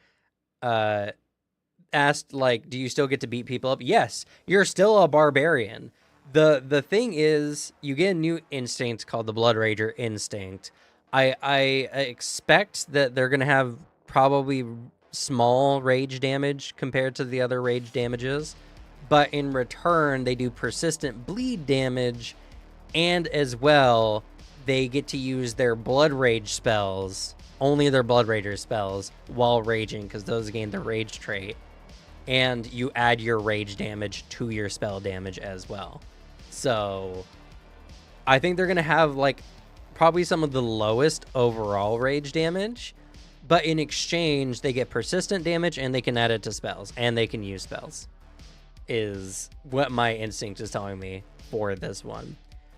A: asked like, do you still get to beat people up? Yes, you're still a barbarian. The thing is, you get a new instinct called the Blood Rager instinct. I expect that they're gonna have probably small rage damage compared to the other rage damages, but in return they do persistent bleed damage, and as well they get to use their Blood Rage spells, only their Blood Rager spells, while raging, because those gain the rage trait, and you add your rage damage to your spell damage as well. So I think they're going to have like probably some of the lowest overall rage damage, but in exchange they get persistent damage and they can add it to spells and they can use spells, is what my instinct is telling me for this one.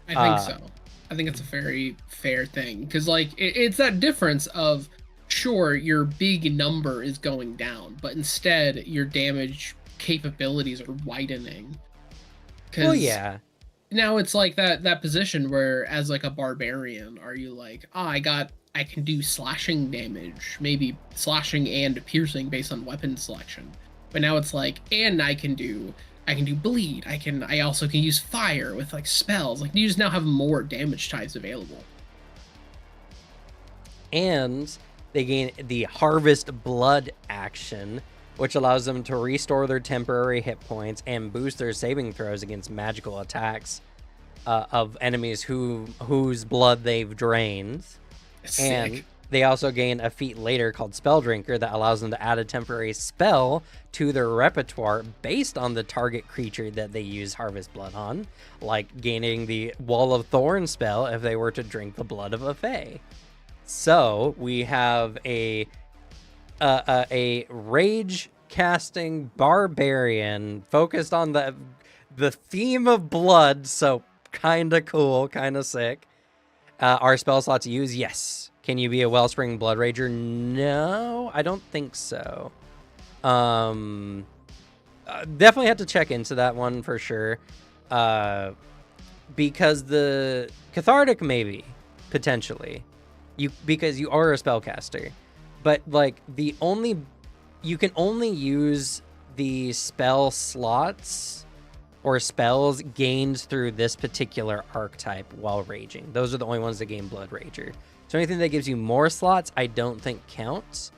B: I think so. I think it's a very fair thing, because like it's that difference of, sure, your big number is going down, but instead your damage capabilities are widening.
A: Well, yeah.
B: Now it's like that position where, as like a barbarian, are you like, I can do slashing damage, maybe slashing and piercing based on weapon selection. But now it's like, and I can do bleed. I also can use fire with like spells. Like, you just now have more damage types available.
A: And they gain the Harvest Blood action, which allows them to restore their temporary hit points and boost their saving throws against magical attacks of enemies whose blood they've drained.
B: Sick.
A: And they also gain a feat later called Spell Drinker that allows them to add a temporary spell to their repertoire based on the target creature that they use Harvest Blood on, like gaining the Wall of Thorn spell if they were to drink the blood of a fae. So we have a rage casting barbarian focused on the theme of blood, so kind of cool, kind of sick. Are spell slots used? Yes. Can you be a Wellspring Blood Rager? No, I don't think so. Definitely have to check into that one for sure. Because the Cathartic, maybe, potentially. Because you are a spellcaster. But like you can only use the spell slots or spells gained through this particular archetype while raging. Those are the only ones that gain Blood Rager. So anything that gives you more slots, I don't think counts,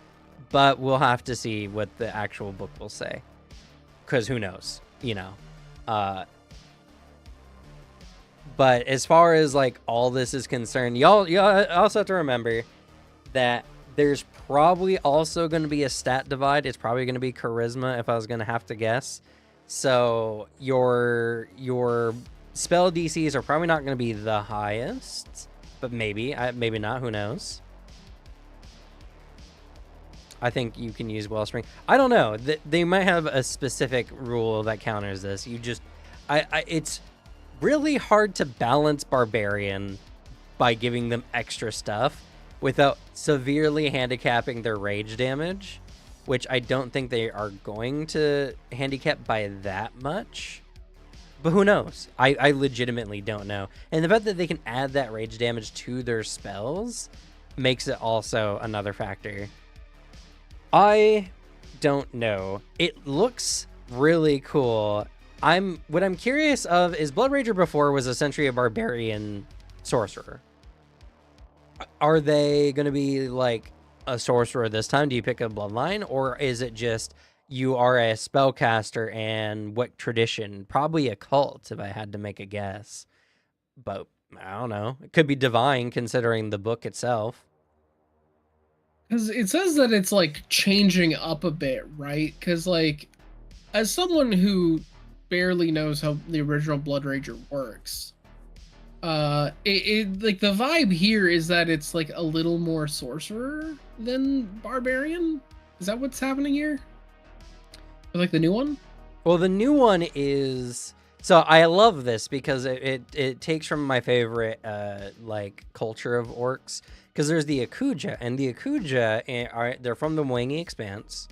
A: but we'll have to see what the actual book will say, because who knows, you know. But as far as like all this is concerned, y'all also have to remember that there's probably also going to be a stat divide. It's probably going to be charisma if I was going to have to guess. So your spell DCs are probably not going to be the highest, but maybe not. Who knows? I think you can use Wellspring. I don't know. They might have a specific rule that counters this. It's really hard to balance Barbarian by giving them extra stuff without severely handicapping their rage damage, which I don't think they are going to handicap by that much. But who knows? I legitimately don't know. And the fact that they can add that rage damage to their spells makes it also another factor. I don't know. It looks really cool. What I'm curious of is Blood Rager before was essentially a barbarian sorcerer. Are they going to be like a sorcerer this time? Do you pick a bloodline, or is it just you are a spellcaster and what tradition? Probably a cult, if I had to make a guess. But I don't know. It could be divine considering the book itself.
B: Because it says that it's like changing up a bit, right? Because like, as someone who barely knows how the original Blood Rager works, Like the vibe here is that it's like a little more sorcerer than barbarian. Is that what's happening here? Like the new one?
A: Well, the new one is, so I love this because it takes from my favorite like culture of orcs, because there's the Akuja, and the Akuja they're from the Mwangi Expanse,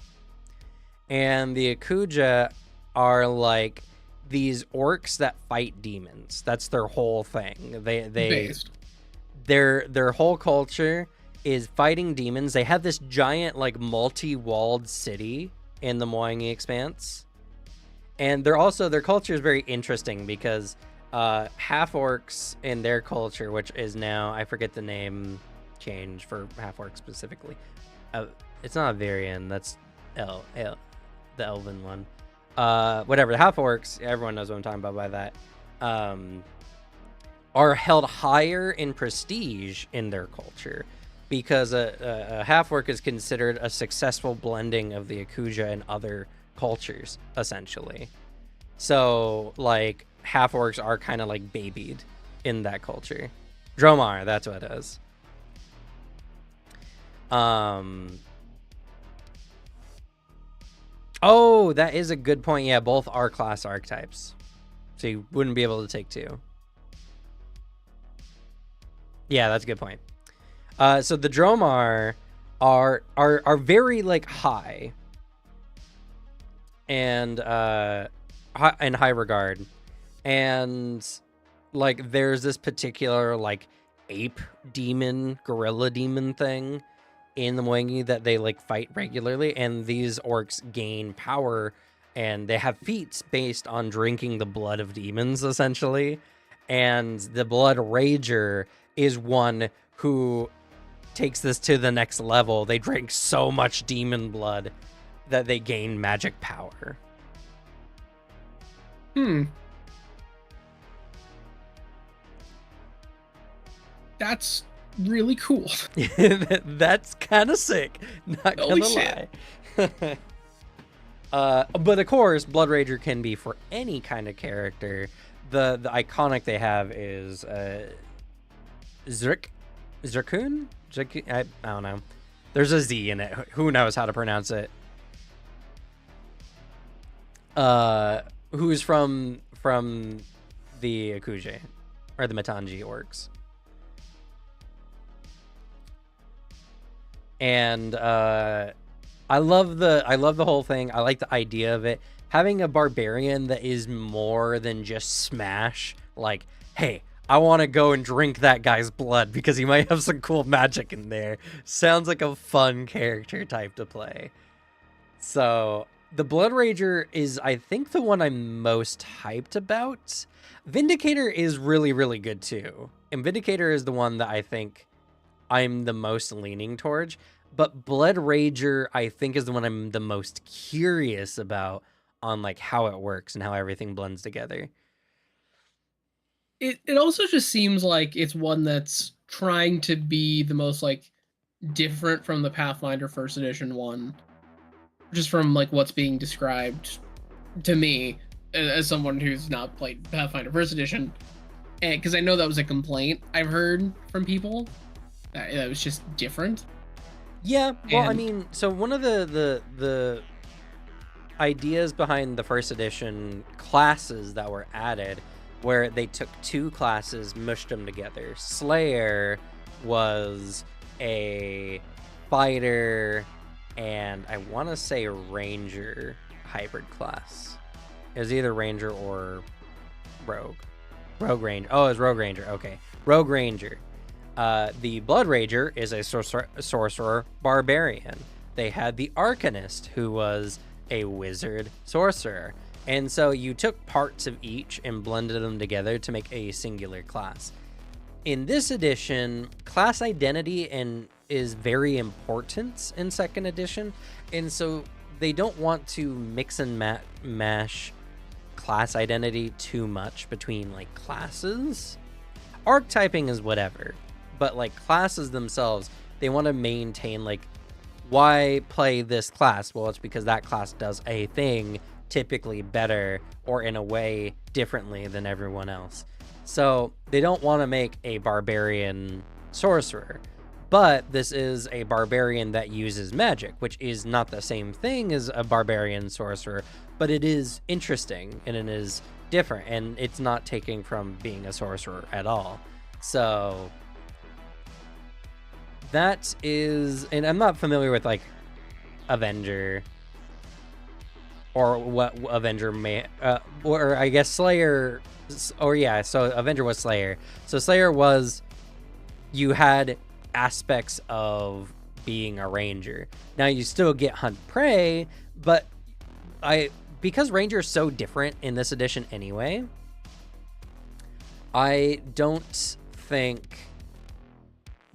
A: and the Akuja are like these orcs that fight demons. That's their whole thing. Their whole culture is fighting demons. They have this giant like multi-walled city in the Mwangi Expanse. And their culture is very interesting because half orcs in their culture, which is now, I forget the name change for half orcs specifically. It's not Varian, that's the elven one. Whatever, the half orcs, everyone knows what I'm talking about by that, are held higher in prestige in their culture because a half orc is considered a successful blending of the Akuja and other cultures, essentially. So like half orcs are kind of like babied in that culture. Dromar, that's what it is. Oh, that is a good point. Yeah, both are class archetypes, so you wouldn't be able to take two. Yeah, that's a good point. So the Dromar are very like high and in high regard, and like there's this particular like ape demon, gorilla demon thing in the Mwangi that they like fight regularly, and these orcs gain power and they have feats based on drinking the blood of demons, essentially. And the Blood Rager is one who takes this to the next level. They drink so much demon blood that they gain magic power.
B: That's really cool.
A: That's kind of sick, not gonna lie. But of course, Blood Rager can be for any kind of character. The iconic they have is Zirkun? I don't know. There's a Z in it. Who knows how to pronounce it? Who's from the Akuja or the Matangi orcs. And I love the whole thing. I like the idea of it. Having a barbarian that is more than just smash, like, hey, I want to go and drink that guy's blood because he might have some cool magic in there. Sounds like a fun character type to play. So the Blood Rager is, I think, the one I'm most hyped about. Vindicator is really, really good too. And Vindicator is the one that I think I'm the most leaning towards. But Blood Rager, I think, is the one I'm the most curious about on like how it works and how everything blends together.
B: It also just seems like it's one that's trying to be the most like different from the Pathfinder first edition one, just from like what's being described to me as someone who's not played Pathfinder first edition, and because I know that was a complaint I've heard from people that it was just different.
A: Yeah, well, I mean, so one of the ideas behind the first edition classes that were added, where they took two classes, mushed them together. Slayer was a fighter and I want to say ranger hybrid class. It was either ranger or rogue. Rogue ranger. Oh, it was rogue ranger. Okay, rogue ranger. The Blood Rager is a sorcerer barbarian. They had the Arcanist, who was a wizard sorcerer. And so you took parts of each and blended them together to make a singular class. In this edition, class identity is very important in second edition. And so they don't want to mix and mash class identity too much between like classes. Archetyping is whatever. But like classes themselves, they want to maintain like, why play this class? Well, it's because that class does a thing typically better or in a way differently than everyone else. So they don't want to make a barbarian sorcerer, but this is a barbarian that uses magic, which is not the same thing as a barbarian sorcerer, but it is interesting and it is different, and it's not taking from being a sorcerer at all. So that is, and I'm not familiar with like Avenger or what Avenger may, or I guess Slayer, or yeah, so Avenger was Slayer. So Slayer was, you had aspects of being a ranger. Now you still get hunt prey, but because ranger is so different in this edition anyway, I don't think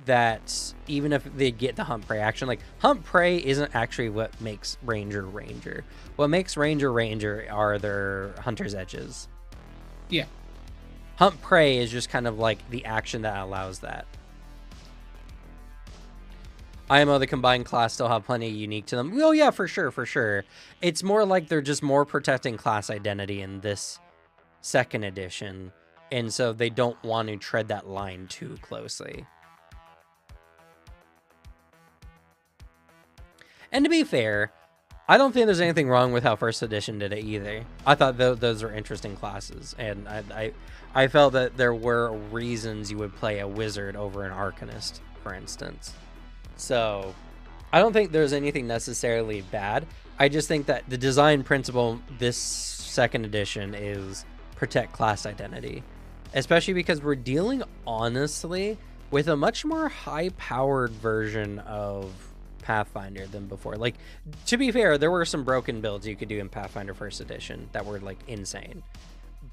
A: that even if they get the hunt prey action, like hunt prey isn't actually what makes ranger. What makes ranger are their hunter's edges.
B: Yeah.
A: Hunt prey is just kind of like the action that allows that. IMO, the combined class, still have plenty unique to them. Oh yeah, for sure. It's more like they're just more protecting class identity in this second edition, and so they don't want to tread that line too closely. And to be fair, I don't think there's anything wrong with how first edition did it either. I thought those were interesting classes, and I felt that there were reasons you would play a wizard over an arcanist, for instance. So I don't think there's anything necessarily bad. I just think that the design principle this second edition is protect class identity, especially because we're dealing honestly with a much more high-powered version of Pathfinder than before. Like, to be fair, there were some broken builds you could do in Pathfinder first edition that were like insane,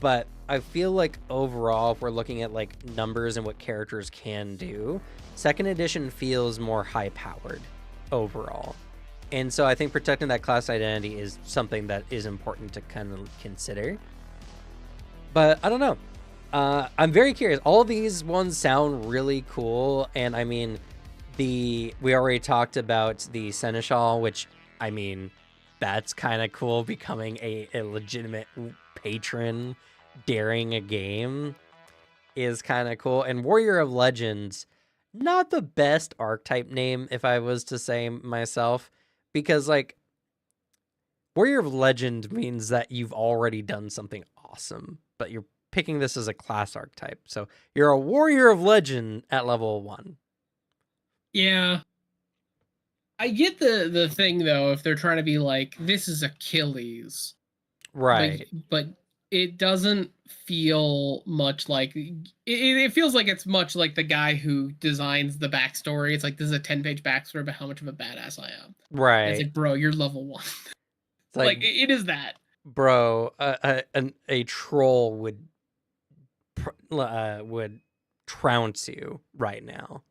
A: but I feel like overall, if we're looking at like numbers and what characters can do, second edition feels more high powered overall. And so I think protecting that class identity is something that is important to kind of consider. But I don't know. I'm very curious. All these ones sound really cool. And I mean, we already talked about the Seneschal, which, I mean, that's kind of cool, becoming a legitimate patron during a game is kind of cool. And Warrior of Legends, not the best archetype name, if I was to say myself, because like Warrior of Legend means that you've already done something awesome, but you're picking this as a class archetype. So you're a Warrior of Legend at level 1.
B: Yeah. I get the thing though, if they're trying to be like, this is Achilles.
A: Right.
B: But it doesn't feel much like it feels like it's much like the guy who designs the backstory. It's like, this is a 10-page backstory about how much of a badass I am.
A: Right.
B: And it's like, bro, you're level 1. It's like it is that.
A: Bro, a troll would trounce you right now.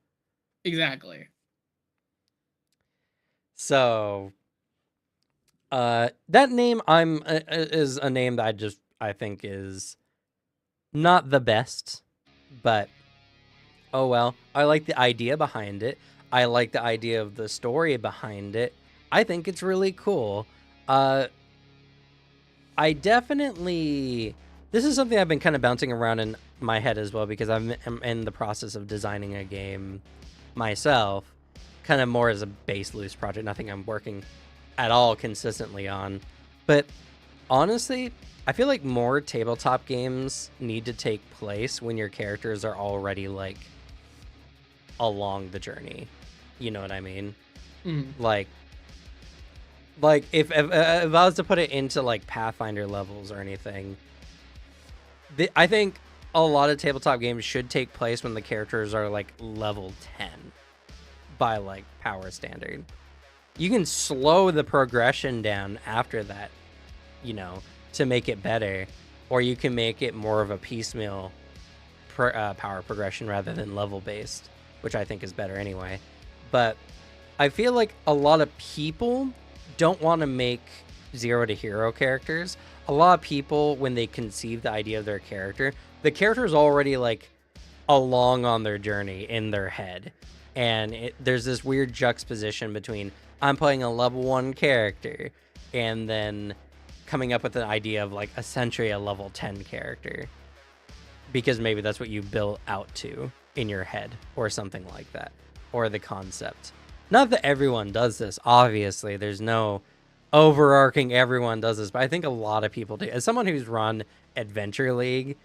B: Exactly.
A: So that name is a name that I think is not the best, but oh well. I like the idea behind it. I like the idea of the story behind it. I think it's really cool. I definitely, this is something I've been kind of bouncing around in my head as well, because I'm in the process of designing a game myself, kind of more as a base loose project, nothing I'm working at all consistently on. But honestly, I feel like more tabletop games need to take place when your characters are already like along the journey. You know what I mean?
B: Mm-hmm.
A: Like if I was to put it into like Pathfinder levels or anything, I think a lot of tabletop games should take place when the characters are like level 10 by like power standard. You can slow the progression down after that, you know, to make it better, or you can make it more of a piecemeal power progression rather than level based, which I think is better anyway. But I feel like a lot of people don't want to make 0 to hero characters. A lot of people, when they conceive the idea of their character, the character's already like along on their journey in their head, and there's this weird juxtaposition between I'm playing a level 1 character and then coming up with an idea of like essentially a level 10 character. because maybe that's what you built out to in your head or something like that, or the concept. Not that everyone does this, obviously. There's no overarching everyone does this, but I think a lot of people do. As someone who's run Adventure League,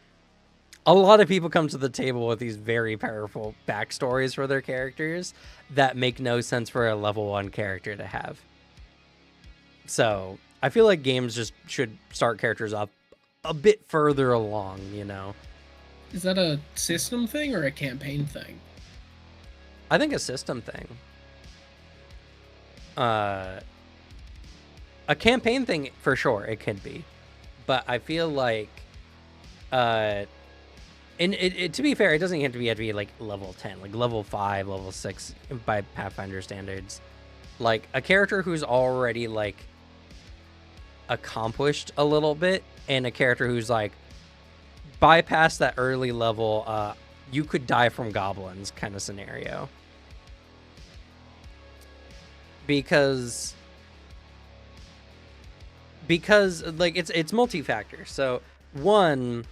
A: a lot of people come to the table with these very powerful backstories for their characters that make no sense for a level 1 character to have. So I feel like games just should start characters up a bit further along, you know?
B: Is that a system thing or a campaign thing?
A: I think a system thing. A campaign thing, for sure, it could be. But I feel like... and to be fair, it doesn't have to be like level 10, like level 5, level 6 by Pathfinder standards. Like a character who's already like accomplished a little bit, and a character who's like bypass that early level, you could die from goblins kind of scenario. Because like it's multi-factor. So one,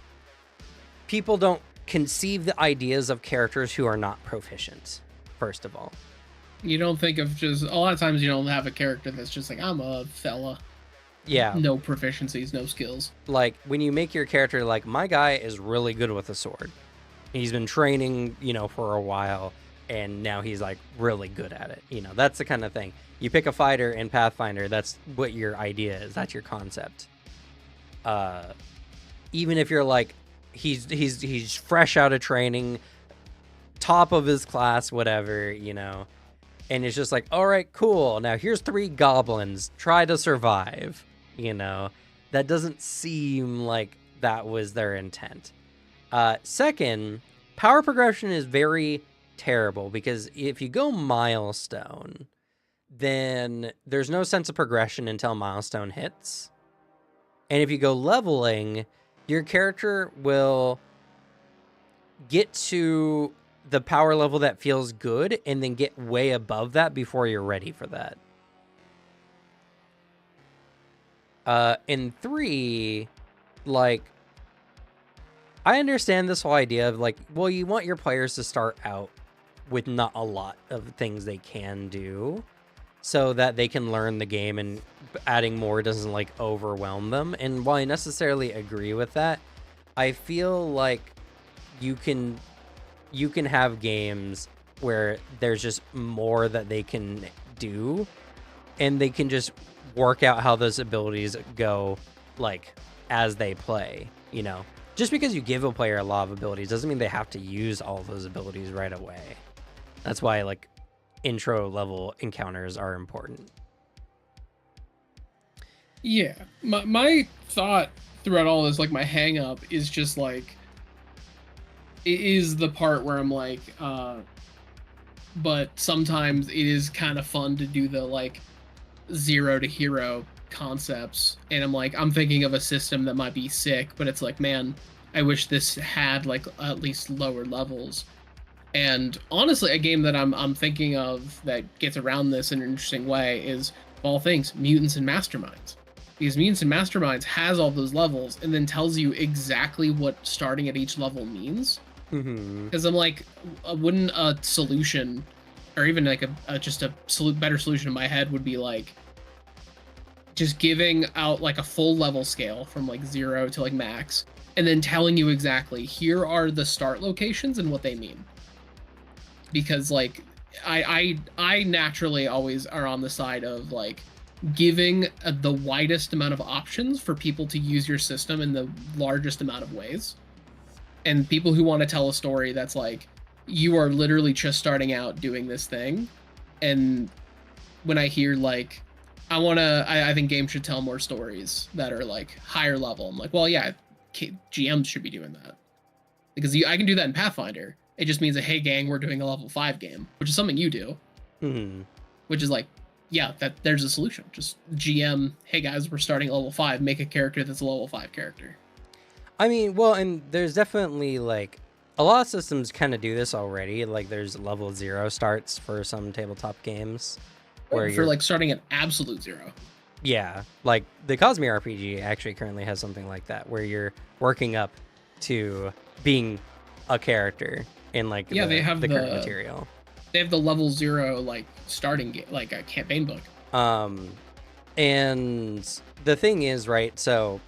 A: people don't conceive the ideas of characters who are not proficient, first of all.
B: You don't think of just... A lot of times you don't have a character that's just like, I'm a fella.
A: Yeah.
B: No proficiencies, no skills.
A: Like, when you make your character like, my guy is really good with a sword. He's been training, you know, for a while, and now he's like really good at it. You know, that's the kind of thing. You pick a fighter in Pathfinder, that's what your idea is. That's your concept. Even if you're like, he's fresh out of training, top of his class, whatever, you know, and it's just like, all right, cool. Now here's 3 goblins. Try to survive, you know. That doesn't seem like that was their intent. Second, power progression is very terrible because if you go milestone, then there's no sense of progression until milestone hits. And if you go leveling, your character will get to the power level that feels good and then get way above that before you're ready for that. In 3, like, I understand this whole idea of like, well, you want your players to start out with not a lot of things they can do so that they can learn the game and adding more doesn't like overwhelm them. And while I necessarily agree with that, I feel like you can have games where there's just more that they can do and they can just work out how those abilities go like as they play, you know. Just because you give a player a lot of abilities doesn't mean they have to use all those abilities right away. That's why like intro level encounters are important.
B: Yeah, my thought throughout all this, like my hang up is just like, it is the part where I'm like, but sometimes it is kind of fun to do the like 0 to hero concepts, and I'm thinking of a system that might be sick, but it's like, man, I wish this had like at least lower levels. And honestly, a game that I'm thinking of that gets around this in an interesting way is, of all things, Mutants and Masterminds. Because Mutants and Masterminds has all those levels and then tells you exactly what starting at each level means. Because I'm like, wouldn't a solution, or even like just a better solution in my head would be like, just giving out like a full level scale from like 0 to like max, and then telling you exactly, here are the start locations and what they mean. Because like I naturally always are on the side of like giving the widest amount of options for people to use your system in the largest amount of ways. And people who want to tell a story that's like, you are literally just starting out doing this thing. And when I hear like, I think games should tell more stories that are like higher level, I'm like, well, yeah, GMs should be doing that. Because I can do that in Pathfinder. It just means that, hey, gang, we're doing a level 5 game, which is something you do. Which is like, yeah, there's a solution. Just GM, hey, guys, we're starting level 5. Make a character that's a level 5 character.
A: I mean, well, and there's definitely like a lot of systems kind of do this already. Like there's level 0 starts for some tabletop games.
B: Where for like starting at absolute 0.
A: Yeah, like the Cosmere RPG actually currently has something like that, where you're working up to being a character in like
B: they have
A: the current material.
B: They have the level 0 like starting like a campaign book.
A: And the thing is, right, so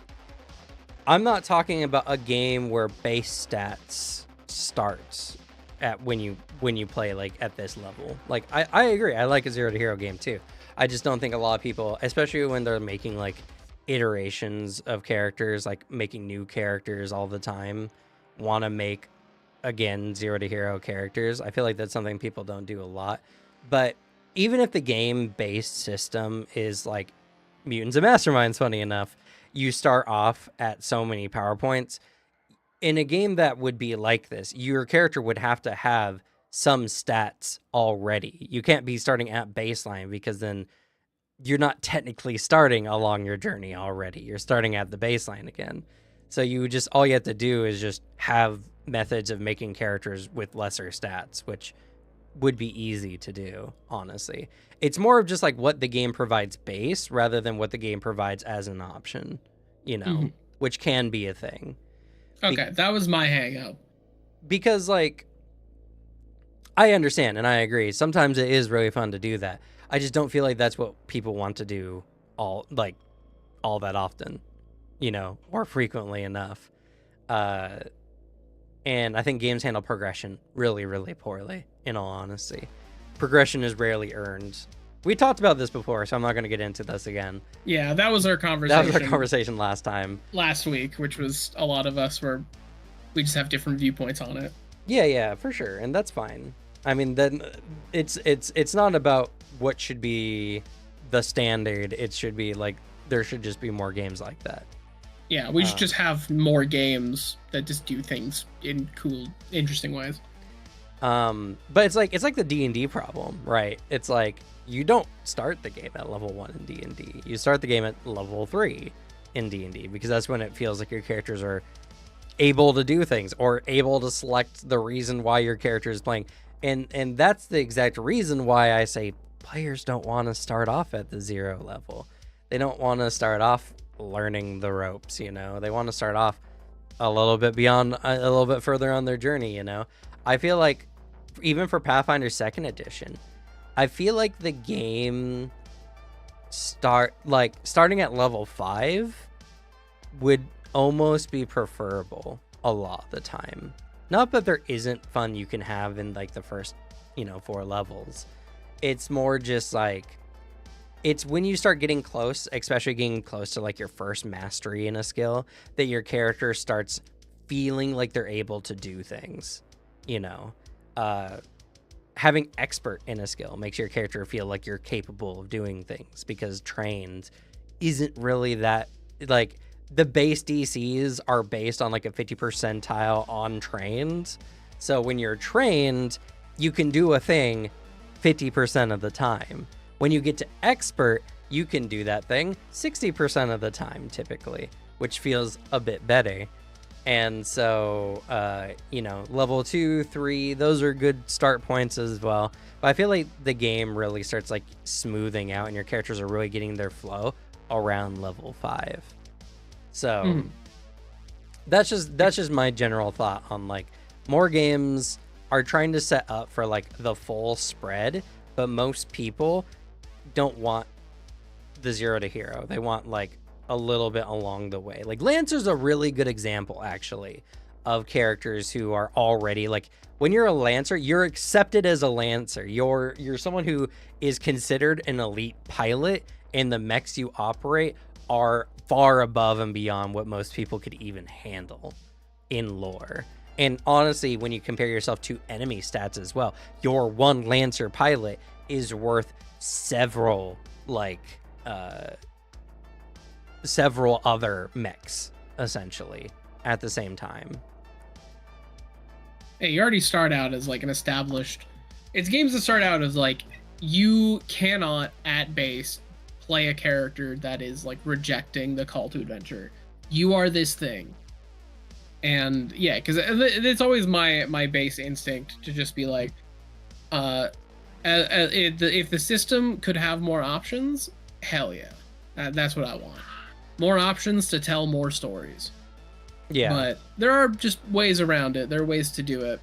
A: I'm not talking about a game where base stats starts at when you play like at this level. Like I agree, I like a 0 to hero game too. I just don't think a lot of people, especially when they're making like iterations of characters, like making new characters all the time, want to make again 0 to hero characters. I feel like that's something people don't do a lot. But even if the game based system is like Mutants and Masterminds, funny enough, you start off at so many PowerPoints. In a game that would be like this, your character would have to have some stats already. You can't be starting at baseline, because then you're not technically starting along your journey already. You're starting at the baseline again. So you just, all you have to do is just have methods of making characters with lesser stats, which would be easy to do, honestly. It's more of just like what the game provides base rather than what the game provides as an option, you know, which can be a thing.
B: Okay, that was my hang up.
A: Because like, I understand and I agree. Sometimes it is really fun to do that. I just don't feel like that's what people want to do all that often, you know, or frequently enough. And I think games handle progression really, really poorly, in all honesty. Progression is rarely earned. We talked about this before, so I'm not going to get into this again.
B: Yeah, that was our conversation.
A: That was our conversation last time.
B: Last week, which was a lot of us we just have different viewpoints on it.
A: Yeah, for sure, and that's fine. I mean, then it's not about what should be the standard. It should be like there should just be more games like that.
B: Yeah, we should just have more games that just do things in cool, interesting ways.
A: But it's like the D&D problem, right? It's like you don't start the game at level 1 in D&D. You start the game at level 3 in D&D, because that's when it feels like your characters are able to do things or able to select the reason why your character is playing. And that's the exact reason why I say players don't want to start off at the 0 level. They don't want to start off learning the ropes, you know. They want to start off a little bit further on their journey, you know. I feel like even for Pathfinder 2nd edition, I feel like the game starting at level 5 would almost be preferable a lot of the time. Not that there isn't fun you can have in like the first, 4 levels. It's more just like, it's when you start getting close, especially getting close to like your first mastery in a skill, that your character starts feeling like they're able to do things, having expert in a skill makes your character feel like you're capable of doing things, because trained isn't really that, like, the base DCs are based on like a 50 percentile on trained. So when you're trained, you can do a thing 50% of the time. When you get to expert, you can do that thing 60% of the time typically, which feels a bit better. And so, level 2, 3, those are good start points as well. But I feel like the game really starts like smoothing out and your characters are really getting their flow around level 5. So that's just my general thought on like, more games are trying to set up for like the full spread, but most people don't want the 0 to hero. They want like a little bit along the way. Like Lancer's a really good example actually of characters who are already like, when you're a Lancer, you're accepted as a Lancer. You're someone who is considered an elite pilot, and the mechs you operate are far above and beyond what most people could even handle in lore. And honestly, when you compare yourself to enemy stats as well, your one Lancer pilot is worth several other mechs essentially at the same time.
B: Hey, you already start out as like an established, it's games that start out as like, you cannot at base play a character that is like rejecting the call to adventure. You are this thing. And yeah, because it's always my base instinct to just be like, if the system could have more options, hell yeah, that's what I want. More options to tell more stories.
A: Yeah.
B: But there are just ways around it. There are ways to do it.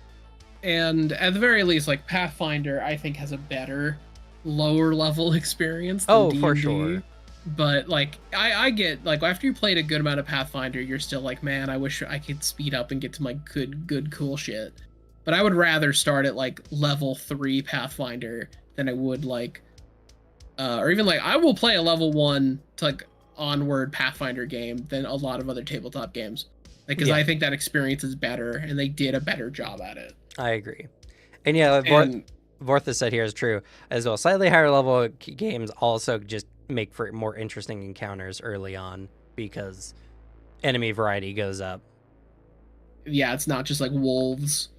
B: And at the very least, like Pathfinder, I think has a better lower level experience than D&D.
A: For sure.
B: But like I get like after you played a good amount of Pathfinder, you're still like, man, I wish I could speed up and get to my good cool shit. But I would rather start at like level 3 Pathfinder than I would like or even like I will play a level 1 to like onward Pathfinder game than a lot of other tabletop games. Like because I think that experience is better and they did a better job at it.
A: I agree. And yeah, Vorthus said here is true as well. Slightly higher level games also just make for more interesting encounters early on because enemy variety goes up.
B: Yeah, it's not just like wolves.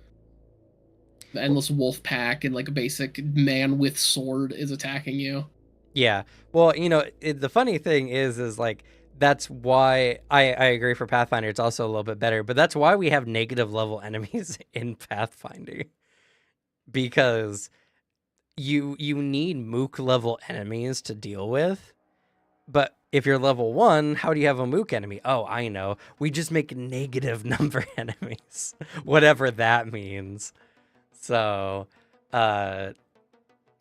B: The endless wolf pack and like a basic man with sword is attacking you.
A: Yeah. Well, the funny thing is like that's why I agree for Pathfinder. It's also a little bit better, but that's why we have negative level enemies in Pathfinder, because you need mook level enemies to deal with. But if you're level 1, how do you have a mook enemy? Oh, I know. We just make negative number enemies, whatever that means. So,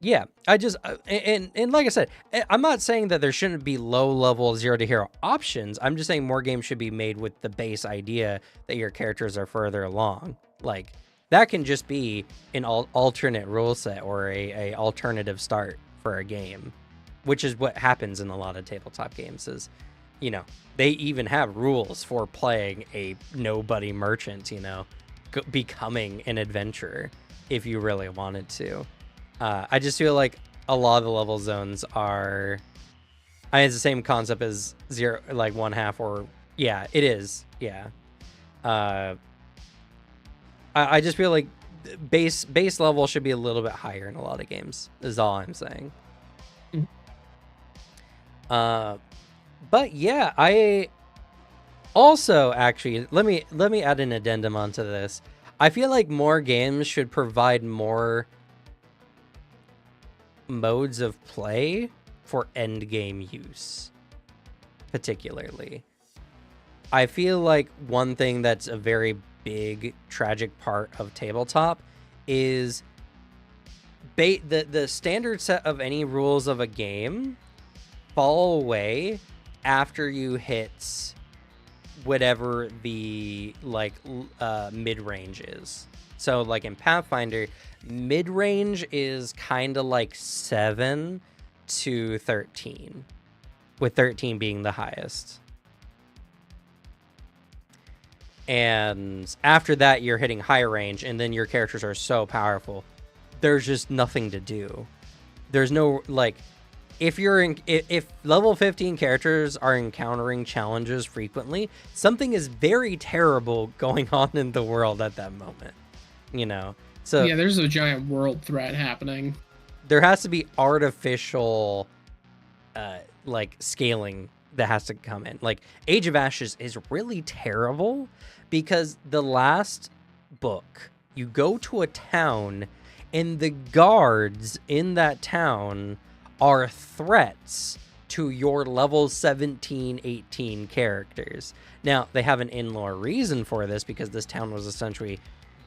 A: yeah, I just and like I said, I'm not saying that there shouldn't be low level 0 to hero options. I'm just saying more games should be made with the base idea that your characters are further along. Like that can just be an alternate rule set or a alternative start for a game, which is what happens in a lot of tabletop games. Is they even have rules for playing a nobody merchant. Becoming an adventurer if you really wanted to. I just feel like a lot of the level zones are, it's the same concept as 0, like 1/2, or yeah, it is. Yeah. I just feel like base level should be a little bit higher in a lot of games, is all I'm saying. But yeah, I also actually, let me add an addendum onto this. I feel like more games should provide more modes of play for endgame use, particularly. I feel like one thing that's a very big tragic part of tabletop is the standard set of any rules of a game fall away after you hit whatever the mid-range is. So like in Pathfinder, mid-range is kind of like 7 to 13, with 13 being the highest. And after that, you're hitting higher range, and then your characters are so powerful. There's just nothing to do. There's no, like, if level 15 characters are encountering challenges frequently, something is very terrible going on in the world at that moment. So
B: yeah, there's a giant world threat happening.
A: There has to be artificial scaling that has to come in. Like Age of Ashes is really terrible because the last book, you go to a town and the guards in that town are threats to your level 17, 18 characters. Now, they have an in-lore reason for this because this town was essentially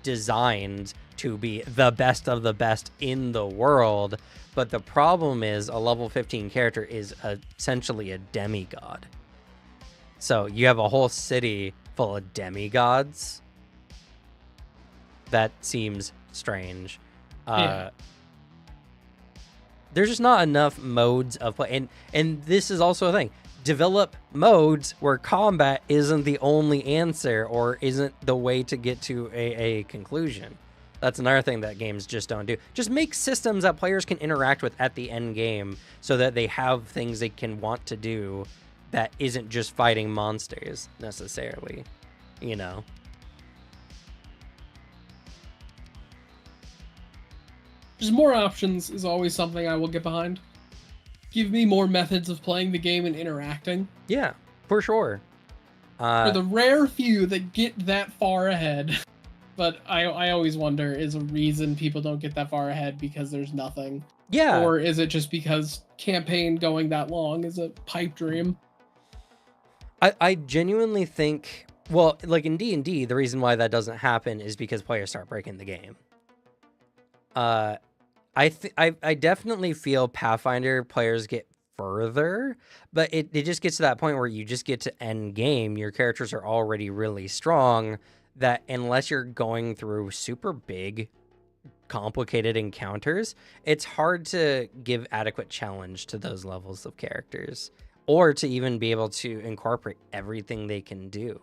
A: designed to be the best of the best in the world, but the problem is a level 15 character is essentially a demigod. So you have a whole city full of demigods. That seems strange.
B: Yeah.
A: There's just not enough modes of play, and this is also a thing. Develop modes where combat isn't the only answer or isn't the way to get to a conclusion. That's another thing that games just don't do. Just make systems that players can interact with at the end game so that they have things they can want to do that isn't just fighting monsters necessarily,
B: Just more options is always something I will get behind. Give me more methods of playing the game and interacting.
A: Yeah, for sure.
B: For the rare few that get that far ahead. But I always wonder, is a reason people don't get that far ahead because there's nothing?
A: Yeah.
B: Or is it just because campaign going that long is a pipe dream?
A: I genuinely think Well, like in D&D, the reason why that doesn't happen is because players start breaking the game. I definitely feel Pathfinder players get further, but it just gets to that point where you just get to end game. Your characters are already really strong, that unless you're going through super big, complicated encounters, it's hard to give adequate challenge to those levels of characters, or to even be able to incorporate everything they can do.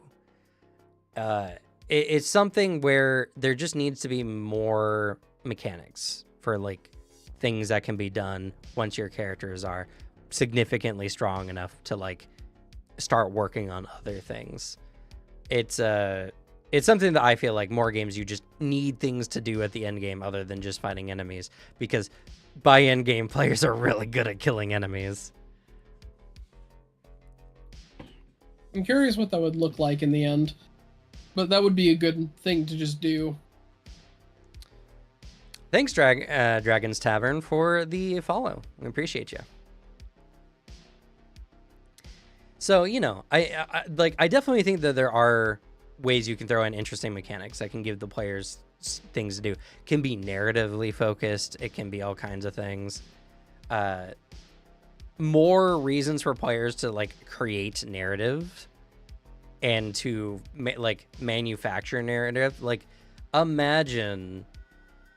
A: It's something where there just needs to be more mechanics for like things that can be done once your characters are significantly strong enough to like start working on other things. It's something that I feel like more games you just need things to do at the end game other than just fighting enemies, because by end game players are really good at killing enemies.
B: I'm curious what that would look like in the end, but that would be a good thing to just do.
A: Thanks, Dragon's Tavern, for the follow. I appreciate you. So, you know, I definitely think that there are ways you can throw in interesting mechanics that can give the players things to do. It can be narratively focused. It can be all kinds of things. More reasons for players to like create narrative and to like manufacture narrative. Like, imagine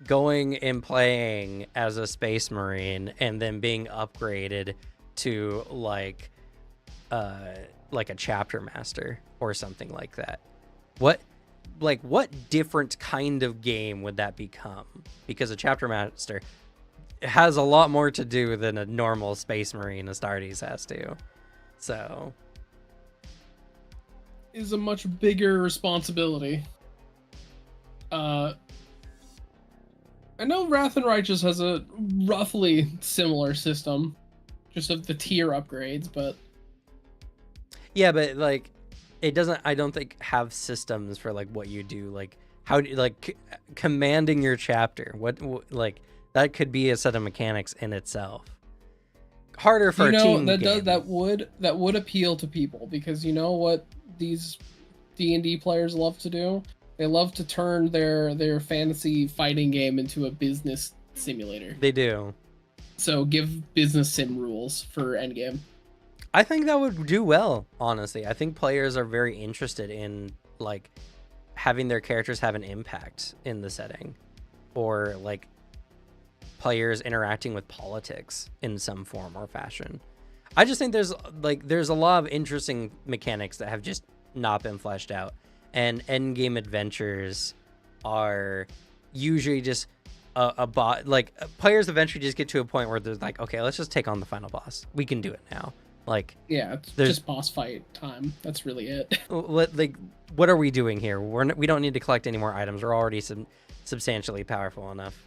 A: going and playing as a space marine and then being upgraded to like a chapter master or something like that. What different kind of game would that become? Because a chapter master has a lot more to do than a normal space marine Astartes has to. So
B: is a much bigger responsibility. I know Wrath and Righteous has a roughly similar system, just of the tier upgrades, but
A: yeah, but like it doesn't, I don't think, have systems for like what you do, like how do like commanding your chapter. What like that could be a set of mechanics in itself. Harder for a team game.
B: That would appeal to people, because you know what these D&D players love to do? They love to turn their fantasy fighting game into a business simulator.
A: They do.
B: So give business sim rules for Endgame.
A: I think that would do well, honestly. I think players are very interested in like having their characters have an impact in the setting, or like players interacting with politics in some form or fashion. I just think there's a lot of interesting mechanics that have just not been fleshed out, and endgame adventures are usually just a bot. Like players eventually just get to a point where they're like, okay, let's just take on the final boss. We can do it now. Like,
B: yeah, it's just boss fight time. That's really it.
A: Like, what are we doing here? We don't need to collect any more items. We're already substantially powerful enough.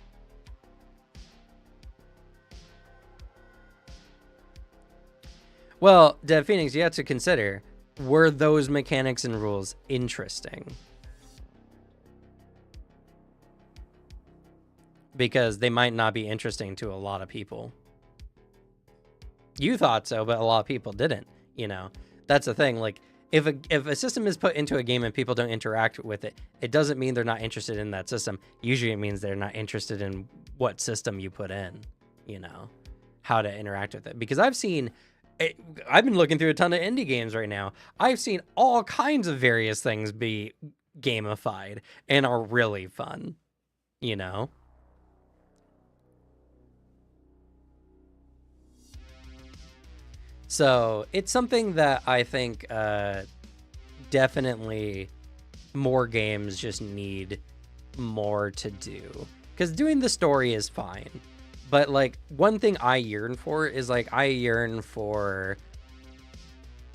A: Well, Dev Phoenix, you have to consider, were those mechanics and rules interesting? Because they might not be interesting to a lot of people. You thought so, but a lot of people didn't, you know? That's the thing. Like, if a system is put into a game and people don't interact with it, it doesn't mean they're not interested in that system. Usually it means they're not interested in what system you put in, you know, how to interact with it. Because I've been looking through a ton of indie games right now. I've seen all kinds of various things be gamified and are really fun, you know? So it's something that I think definitely more games just need more to do. Because doing the story is fine. But like one thing I yearn for is like I yearn for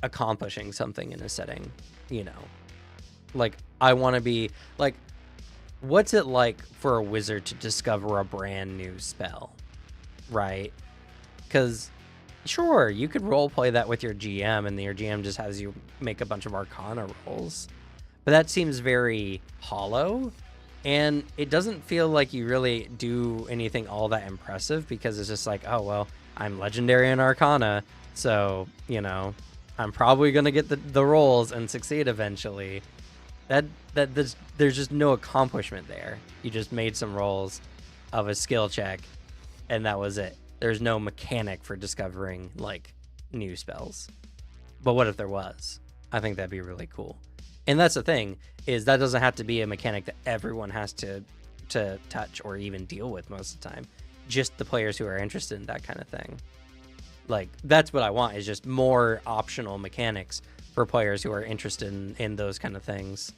A: accomplishing something in a setting, you know? Like I want to be like, what's it like for a wizard to discover a brand new spell, right? Because sure, you could role play that with your GM, and your GM just has you make a bunch of Arcana rolls. But that seems very hollow, and it doesn't feel like you really do anything all that impressive, because it's just like, oh, well, I'm legendary in Arcana, so, you know, I'm probably going to get the rolls and succeed eventually. There's just no accomplishment there. You just made some rolls of a skill check, and that was it. There's no mechanic for discovering like new spells. But what if there was? I think that'd be really cool. And that's the thing, is that doesn't have to be a mechanic that everyone has to touch or even deal with most of the time. Just the players who are interested in that kind of thing. Like, that's what I want, is just more optional mechanics for players who are interested in those kind of things.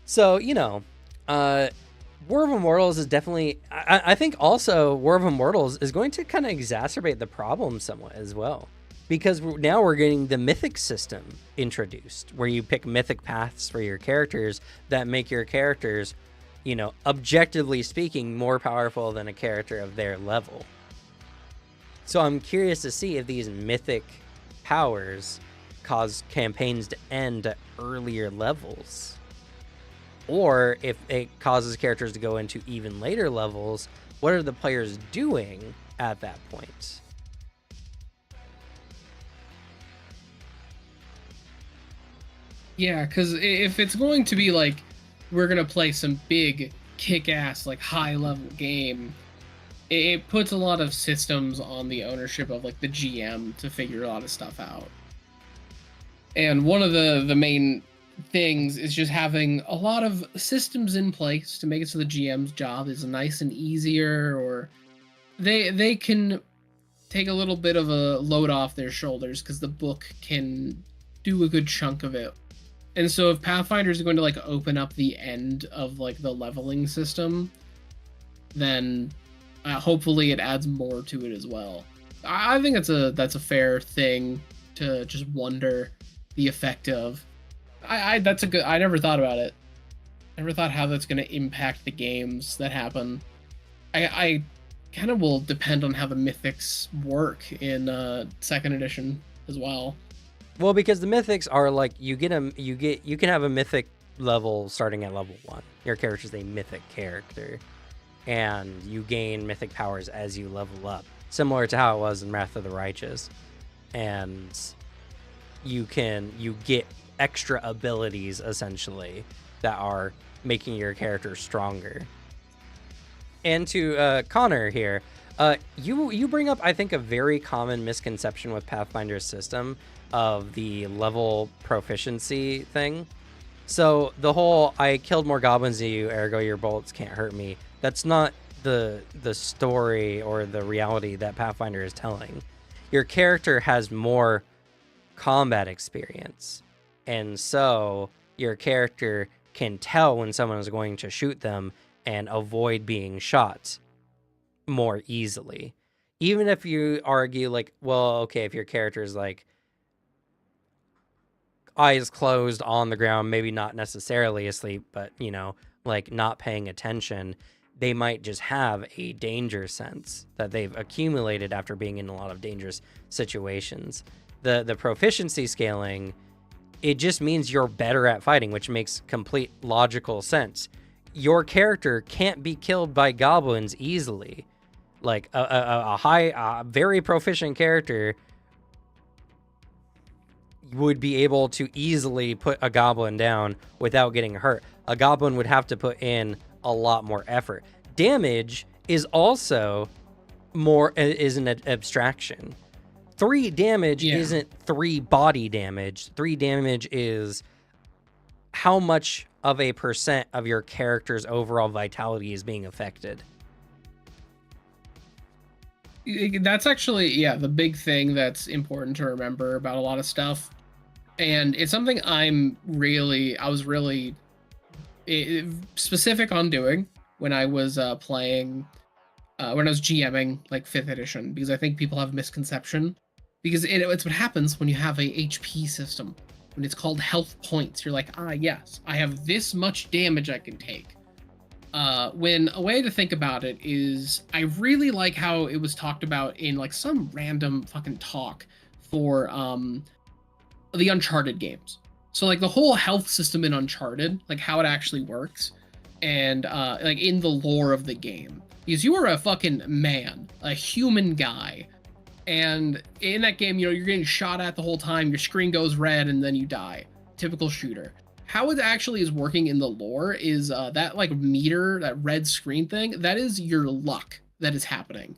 A: So, you know, War of Immortals is definitely... I think also War of Immortals is going to kind of exacerbate the problem somewhat as well. Because now we're getting the Mythic system introduced, where you pick Mythic paths for your characters that make your characters, you know, objectively speaking, more powerful than a character of their level. So I'm curious to see if these Mythic powers cause campaigns to end at earlier levels. Or if it causes characters to go into even later levels, what are the players doing at that point?
B: Yeah, because if it's going to be like, we're going to play some big, kick-ass, like, high-level game, it puts a lot of systems on the ownership of, like, the GM to figure a lot of stuff out. And one of the main things is just having a lot of systems in place to make it so the GM's job is nice and easier, or they can take a little bit of a load off their shoulders because the book can do a good chunk of it. And so if Pathfinder is going to like open up the end of like the leveling system, then hopefully it adds more to it as well. I think that's a fair thing to just wonder the effect of. That's a good. I never thought about it. I never thought how that's going to impact the games that happen. I kind of will depend on how the mythics work in second edition as well.
A: Well, because the mythics are like you can have a mythic level starting at level 1. Your character's a mythic character, and you gain mythic powers as you level up, similar to how it was in Wrath of the Righteous. And you get extra abilities essentially that are making your character stronger. And to Connor here, you bring up, I think, a very common misconception with Pathfinder's system of the level proficiency thing. So the whole I killed more goblins than you, ergo your bolts can't hurt me, that's not the story or the reality that Pathfinder is telling. Your character has more combat experience, and so your character can tell when someone is going to shoot them and avoid being shot more easily. Even if you argue like, well, okay, if your character is like eyes closed on the ground, maybe not necessarily asleep, but, you know, like not paying attention, they might just have a danger sense that they've accumulated after being in a lot of dangerous situations. The proficiency scaling, it just means you're better at fighting, which makes complete logical sense. Your character can't be killed by goblins easily. Like a very proficient character would be able to easily put a goblin down without getting hurt. A goblin would have to put in a lot more effort. Damage is also is an abstraction. 3 damage isn't 3 body damage. 3 damage is how much of a percent of your character's overall vitality is being affected.
B: That's actually, the big thing that's important to remember about a lot of stuff. And it's something I was really specific on doing when I was playing, when I was GMing like 5th edition, because I think people have a misconception. Because it's what happens when you have a HP system. When it's called health points, you're like, yes, I have this much damage I can take. When a way to think about it is, I really like how it was talked about in like some random fucking talk for the Uncharted games. So like the whole health system in Uncharted, like how it actually works, and like in the lore of the game, because you are a fucking man, a human guy, And in that game, you're getting shot at the whole time. Your screen goes red and then you die. Typical shooter. How it actually is working in the lore is that like meter, that red screen thing, that is your luck that is happening.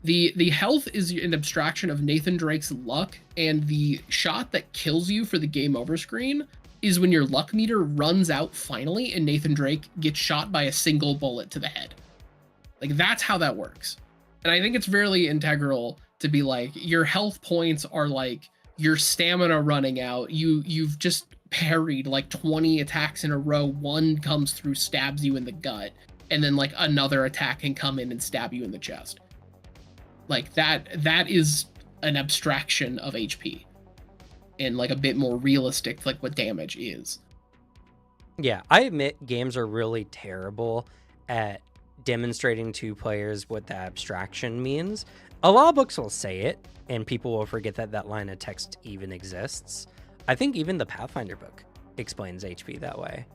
B: The health is an abstraction of Nathan Drake's luck, and the shot that kills you for the game over screen is when your luck meter runs out finally and Nathan Drake gets shot by a single bullet to the head. Like, that's how that works. And I think it's really integral to be like, your health points are like your stamina running out. You've just parried like 20 attacks in a row. One comes through, stabs you in the gut, and then like another attack can come in and stab you in the chest. Like that is an abstraction of HP and like a bit more realistic, like what damage is.
A: Yeah, I admit games are really terrible at demonstrating to players what the abstraction means. A lot of books will say it, and people will forget that that line of text even exists. I think even the Pathfinder book explains HP that way.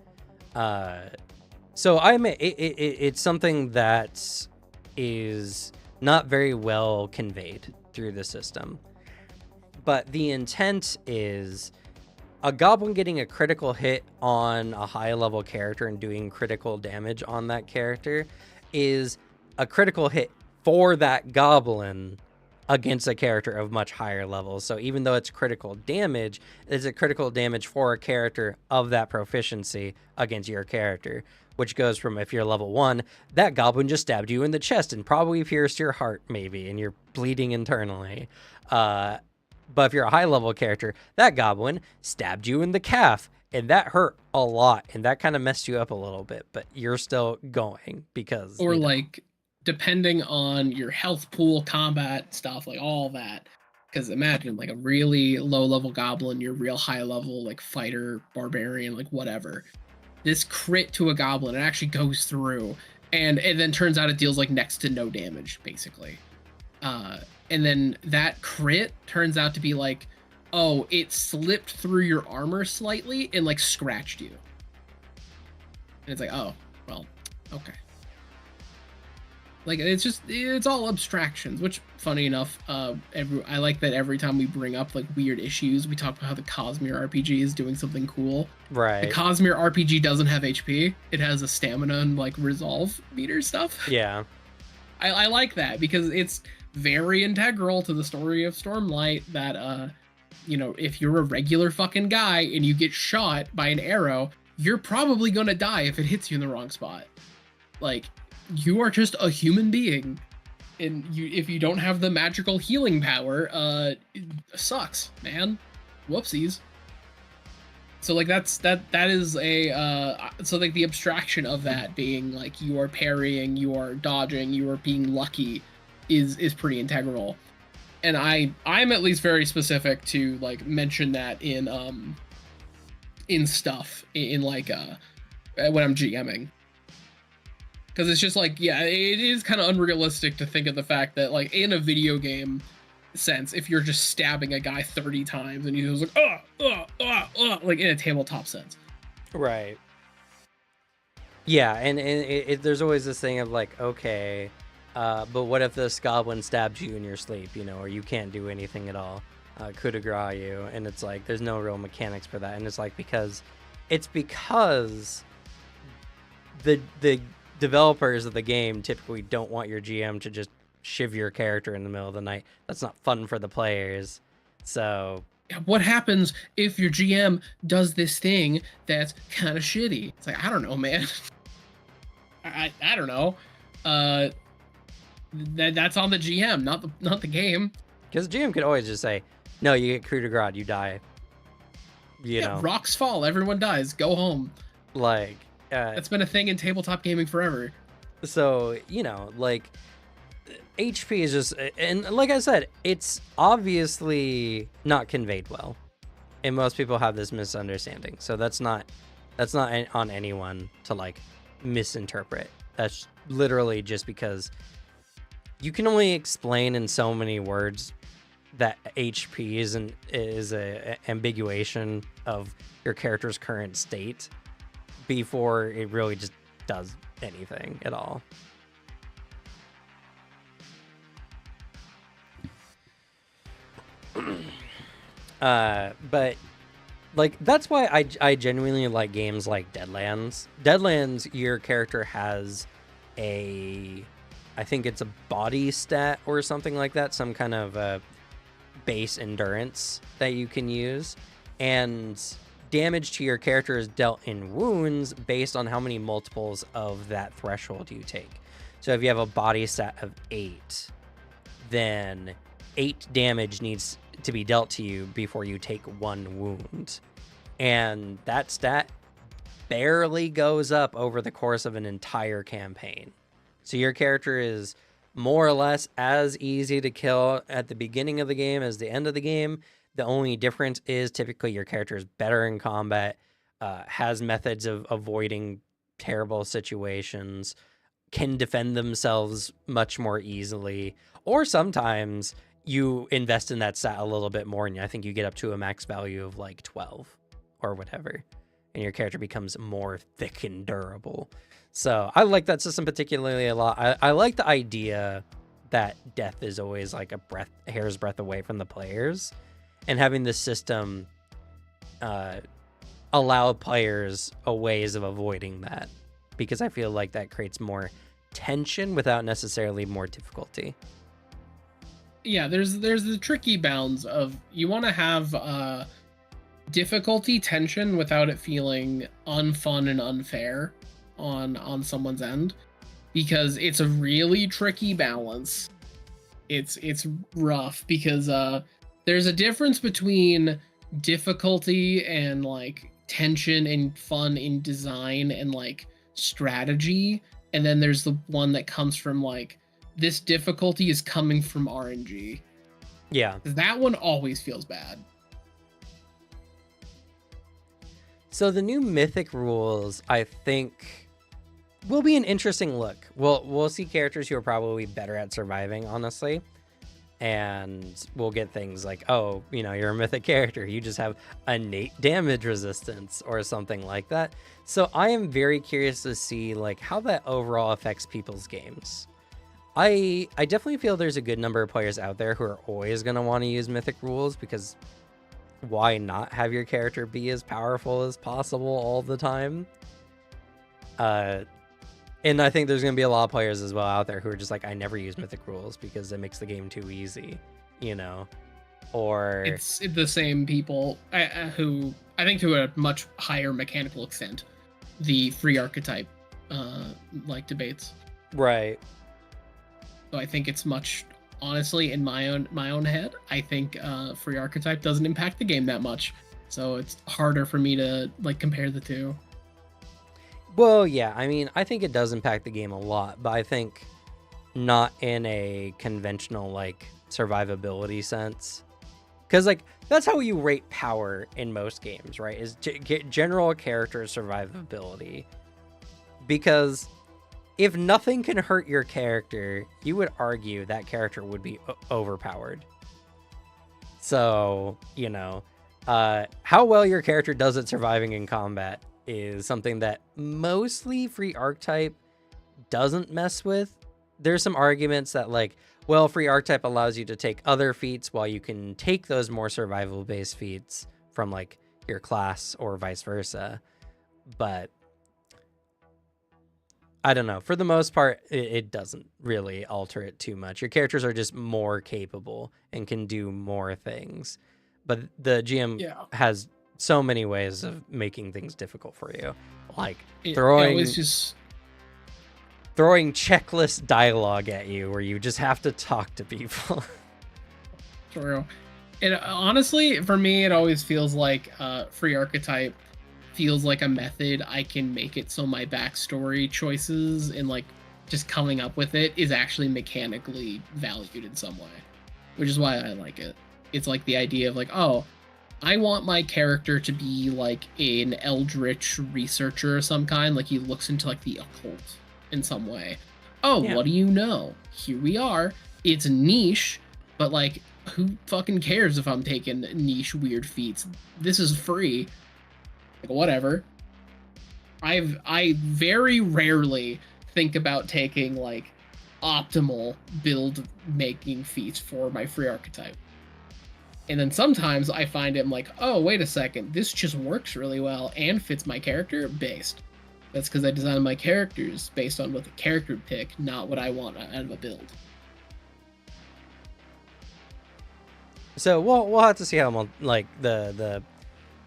A: So I admit it's something that is not very well conveyed through the system. But the intent is a goblin getting a critical hit on a high level character and doing critical damage on that character is a critical hit for that goblin against a character of much higher levels. So even though it's critical damage, it's a critical damage for a character of that proficiency against your character, which goes from, if you're level 1, that goblin just stabbed you in the chest and probably pierced your heart maybe, and you're bleeding internally. But if you're a high level character, that goblin stabbed you in the calf, and that hurt a lot, and that kind of messed you up a little bit, but you're still going because...
B: Or like, depending on your health pool, combat stuff, like all that. Because imagine like a really low level goblin, your real high level like fighter, barbarian, like whatever. This crit to a goblin, it actually goes through, and it then turns out it deals like next to no damage, basically. And then that crit turns out to be like, oh, it slipped through your armor slightly and like scratched you. And it's like, oh, well, okay. Like, it's all abstractions, which, funny enough, I like that every time we bring up like weird issues, we talk about how the Cosmere RPG is doing something cool.
A: Right.
B: The Cosmere RPG doesn't have HP. It has a stamina and like resolve meter stuff.
A: Yeah.
B: I like that because it's very integral to the story of Stormlight that, if you're a regular fucking guy and you get shot by an arrow, you're probably gonna die if it hits you in the wrong spot. Like, you are just a human being, and if you don't have the magical healing power, it sucks, man. Whoopsies. So like that is so like the abstraction of that being like you are parrying, you are dodging, you are being lucky is pretty integral. And I'm at least very specific to like mention that in stuff in like when I'm GMing. Because it's just like, yeah, it is kind of unrealistic to think of the fact that, like, in a video game sense, if you're just stabbing a guy 30 times and he's like, like in a tabletop sense.
A: Right. Yeah, and there's always this thing of like, okay, but what if this goblin stabs you in your sleep, or you can't do anything at all, coup de grace you, and it's like, there's no real mechanics for that, and it's like, because the developers of the game typically don't want your GM to just shiv your character in the middle of the night. That's not fun for the players. So
B: what happens if your GM does this thing that's kind of shitty? It's like, I don't know, man. I don't know. That's on the GM, not the game.
A: Because the GM could always just say, no, you get coup de grace, you die. You know,
B: rocks fall, everyone dies, go home.
A: Like,
B: that's been a thing in tabletop gaming forever.
A: So, like, HP is just, and like I said, it's obviously not conveyed well, and most people have this misunderstanding. So that's not on anyone to like misinterpret. That's literally just because you can only explain in so many words that HP is a ambiguation of your character's current state before it really just does anything at all. But like that's why I genuinely like games like Deadlands. Deadlands, your character has I think it's a body stat or something like that, some kind of base endurance that you can use, and damage to your character is dealt in wounds based on how many multiples of that threshold you take. So if you have a body stat of 8, then 8 damage needs to be dealt to you before you take 1 wound. And that stat barely goes up over the course of an entire campaign. So your character is more or less as easy to kill at the beginning of the game as the end of the game. The only difference is typically your character is better in combat, has methods of avoiding terrible situations, can defend themselves much more easily, or sometimes you invest in that stat a little bit more and I think you get up to a max value of like 12 or whatever, and your character becomes more thick and durable. So I like that system particularly a lot. I like the idea that death is always like a hair's breadth away from the players, and having this system allow players a ways of avoiding that, because I feel like that creates more tension without necessarily more difficulty.
B: Yeah, there's the tricky bounds of you want to have difficulty tension without it feeling unfun and unfair on someone's end, because it's a really tricky balance. It's rough because there's a difference between difficulty and like tension and fun in design and like strategy, and then there's the one that comes from like this difficulty is coming from RNG.
A: Yeah,
B: that one always feels bad.
A: So the new Mythic rules, I think, will be an interesting look. We'll see characters who are probably better at surviving, honestly. And we'll get things like, oh, you know, you're a Mythic character, you just have innate damage resistance or something like that. So I am very curious to see like how that overall affects people's games. I definitely feel there's a good number of players out there who are always going to want to use Mythic rules, because why not have your character be as powerful as possible all the time? And I think there's going to be a lot of players as well out there who are just like, I never use Mythic rules because it makes the game too easy, you know? Or
B: it's the same people who, I think to a much higher mechanical extent, the free archetype like debates.
A: Right.
B: So I think it's much, honestly, in my own head, I think free archetype doesn't impact the game that much. So it's harder for me to like compare the two.
A: Well, yeah, I mean, I think it does impact the game a lot, but I think not in a conventional, like, survivability sense. Because, like, that's how you rate power in most games, right? Is general character survivability. Because if nothing can hurt your character, you would argue that character would be overpowered. So, you know, how well your character does at surviving in combat is something that mostly free archetype doesn't mess with. There's some arguments that like, well, free archetype allows you to take other feats while you can take those more survival based feats from like your class or vice versa. But I don't know. For the most part, it doesn't really alter it too much. Your characters are just more capable and can do more things. But the GM has so many ways of making things difficult for you, like throwing checklist dialogue at you where you just have to talk to people.
B: True. And honestly, for me, it always feels like free archetype feels like a method I can make it so my backstory choices and like just coming up with it is actually mechanically valued in some way, which is why I like it. It's like the idea of like, oh, I want my character to be like an eldritch researcher of some kind, like he looks into like the occult in some way. Oh, yeah. What do you know? Here we are. It's niche, but like, who fucking cares if I'm taking niche weird feats? This is free. Like, whatever. I very rarely think about taking like optimal build making feats for my free archetype. And then sometimes I find it, I'm like, oh, wait a second, this just works really well and fits my character based. That's because I designed my characters based on what the character would pick, not what I want out of a build.
A: So we'll have to see how like the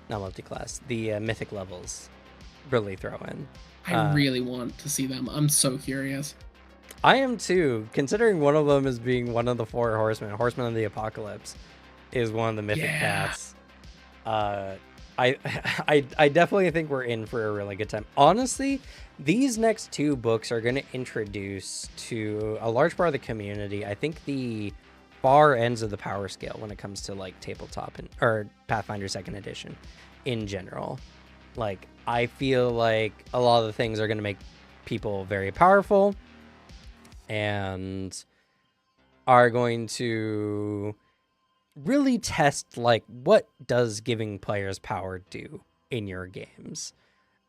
A: not multi-class, the mythic levels really throw in.
B: I really want to see them. I'm so curious.
A: I am too, considering one of them is being one of the 4 horsemen. Horsemen of the Apocalypse is one of the mythic paths. I definitely think we're in for a really good time. Honestly, these next 2 books are going to introduce to a large part of the community, I think, the far ends of the power scale when it comes to like tabletop or Pathfinder 2nd edition in general. Like, I feel like a lot of the things are going to make people very powerful and are going to really test like what does giving players power do in your games,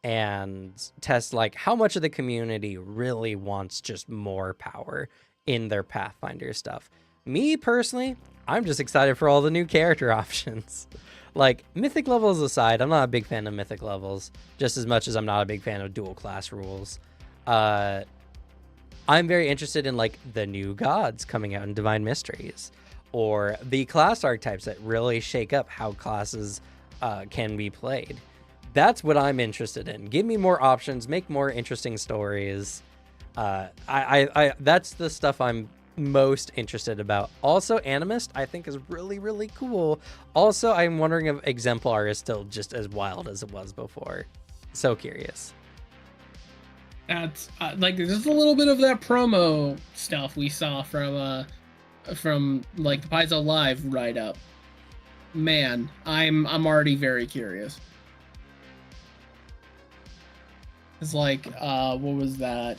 A: and test like how much of the community really wants just more power in their Pathfinder stuff. Me personally, I'm just excited for all the new character options. Like, mythic levels aside, I'm not a big fan of mythic levels, just as much as I'm not a big fan of dual class rules. I'm very interested in like the new gods coming out in Divine Mysteries, or the class archetypes that really shake up how classes can be played. That's what I'm interested in. Give me more options, make more interesting stories. That's the stuff I'm most interested about. Also, Animist I think is really, really cool. Also, I'm wondering if Exemplar is still just as wild as it was before. So curious.
B: That's like there's a little bit of that promo stuff we saw from like the Paizo Live write up. Man, I'm already very curious. It's like what was that?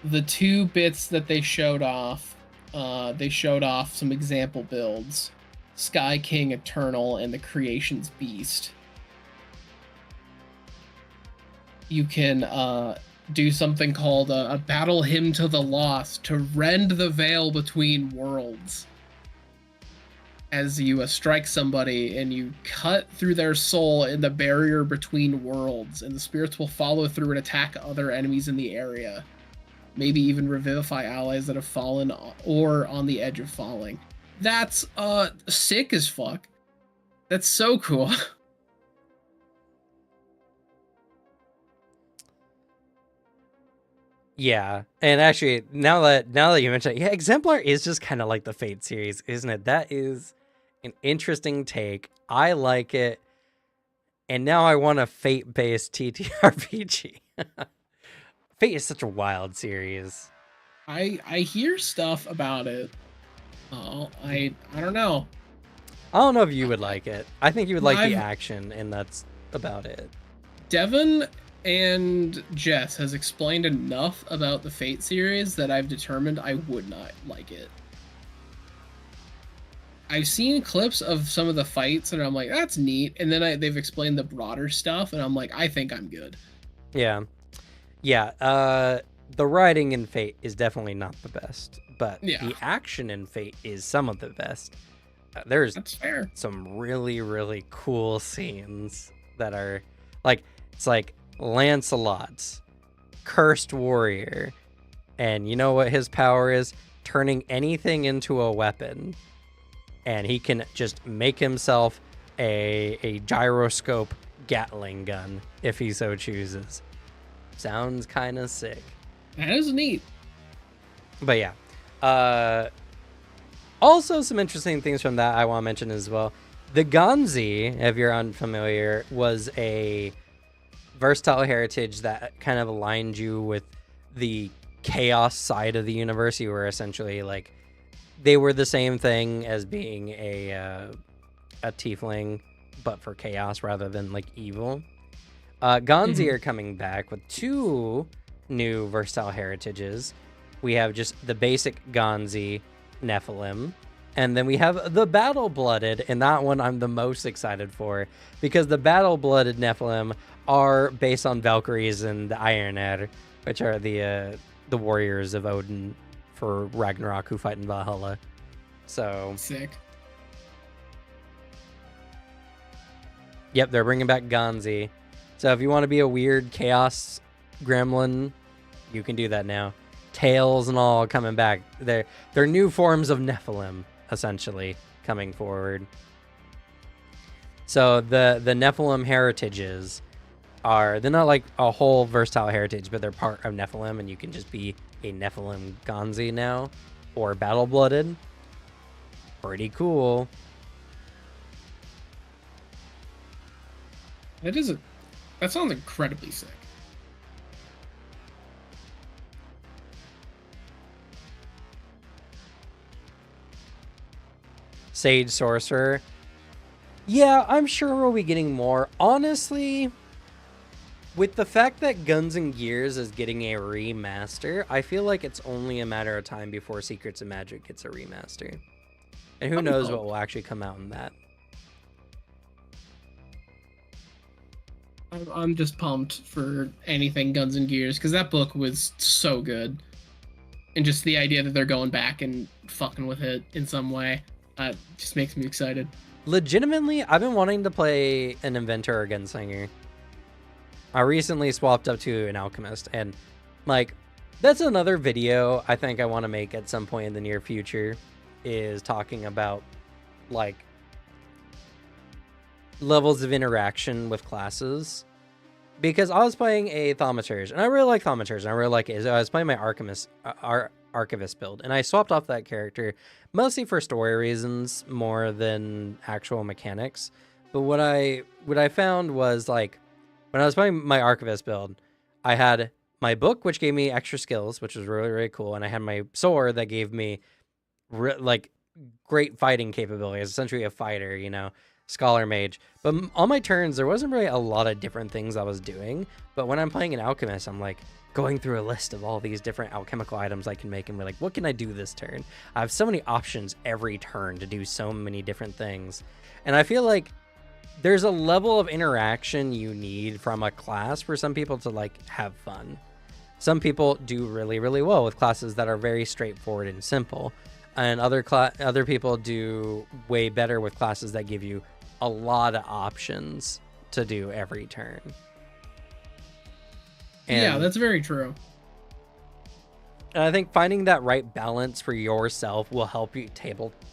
B: The 2 bits that they showed off some example builds, Sky King Eternal and the Creation's Beast. You can do something called a Battle Hymn to the Lost to rend the veil between worlds. As you strike somebody and you cut through their soul in the barrier between worlds, and the spirits will follow through and attack other enemies in the area. Maybe even revivify allies that have fallen or on the edge of falling. That's sick as fuck. That's so cool.
A: Yeah, and actually, now that you mention it, yeah, Exemplar is just kind of like the Fate series, isn't it? That is an interesting take. I like it, and now I want a Fate-based TTRPG. Fate is such a wild series.
B: I hear stuff about it. Oh, I don't know.
A: I don't know if you would like it. I think you would like the action, and that's about it.
B: Devin and Jess has explained enough about the Fate series that I've determined I would not like it. I've seen clips of some of the fights, and I'm like, that's neat. And then they've explained the broader stuff, and I'm like, I think I'm good.
A: Yeah. Yeah, the writing in Fate is definitely not the best, but the action in Fate is some of the best. That's fair. Some really, really cool scenes that are like, it's like Lancelot's cursed warrior, and you know what his power is? Turning anything into a weapon, and he can just make himself a gyroscope Gatling gun if he so chooses. Sounds kind of sick.
B: That is neat.
A: But yeah. Also, some interesting things from that I want to mention as well. The Gonzi, if you're unfamiliar, was a versatile heritage that kind of aligned you with the chaos side of the universe. You were essentially like, they were the same thing as being a tiefling, but for chaos rather than like evil. Gonzi are coming back with 2 new versatile heritages. We have just the basic Gonzi Nephilim, and then we have the Battle-Blooded, and that one I'm the most excited for, because the Battle-Blooded Nephilim are based on Valkyries and the Ironed, which are the warriors of Odin for Ragnarok who fight in Valhalla. So
B: sick.
A: Yep, they're bringing back Gonzi. So if you want to be a weird chaos gremlin, you can do that now. Tails and all coming back. They're new forms of Nephilim, essentially, coming forward. So the Nephilim heritages they're not like a whole versatile heritage, but they're part of Nephilim, and you can just be a Nephilim Gonzi now, or battle blooded. Pretty cool.
B: That sounds incredibly sick.
A: Sage Sorcerer. Yeah, I'm sure we'll be getting more. Honestly, with the fact that Guns and Gears is getting a remaster, I feel like it's only a matter of time before Secrets of Magic gets a remaster. And who knows what will actually come out in that.
B: I'm just pumped for anything Guns and Gears, because that book was so good. And just the idea that they're going back and fucking with it in some way just makes me excited.
A: Legitimately, I've been wanting to play an Inventor or Gunslinger. I recently swapped up to an Alchemist, and like, that's another video I think I want to make at some point in the near future, is talking about like levels of interaction with classes. Because I was playing a Thaumaturge, and I really like Thaumaturge, and I really like it. So I was playing my Archivist build, and I swapped off that character mostly for story reasons more than actual mechanics. But what I found was, like, when I was playing my Archivist build, I had my book, which gave me extra skills, which was really, really cool, and I had my sword that gave me like great fighting capabilities, essentially a fighter, you know, scholar mage. But on my turns, there wasn't really a lot of different things I was doing. But when I'm playing an alchemist, I'm like going through a list of all these different alchemical items I can make, and be like, what can I do this turn? I have so many options every turn to do so many different things. And I feel like there's a level of interaction you need from a class for some people to like have fun. Some people do really, really well with classes that are very straightforward and simple, and other people do way better with classes that give you a lot of options to do every turn. And
B: yeah, that's very true.
A: And I think finding that right balance for yourself will help you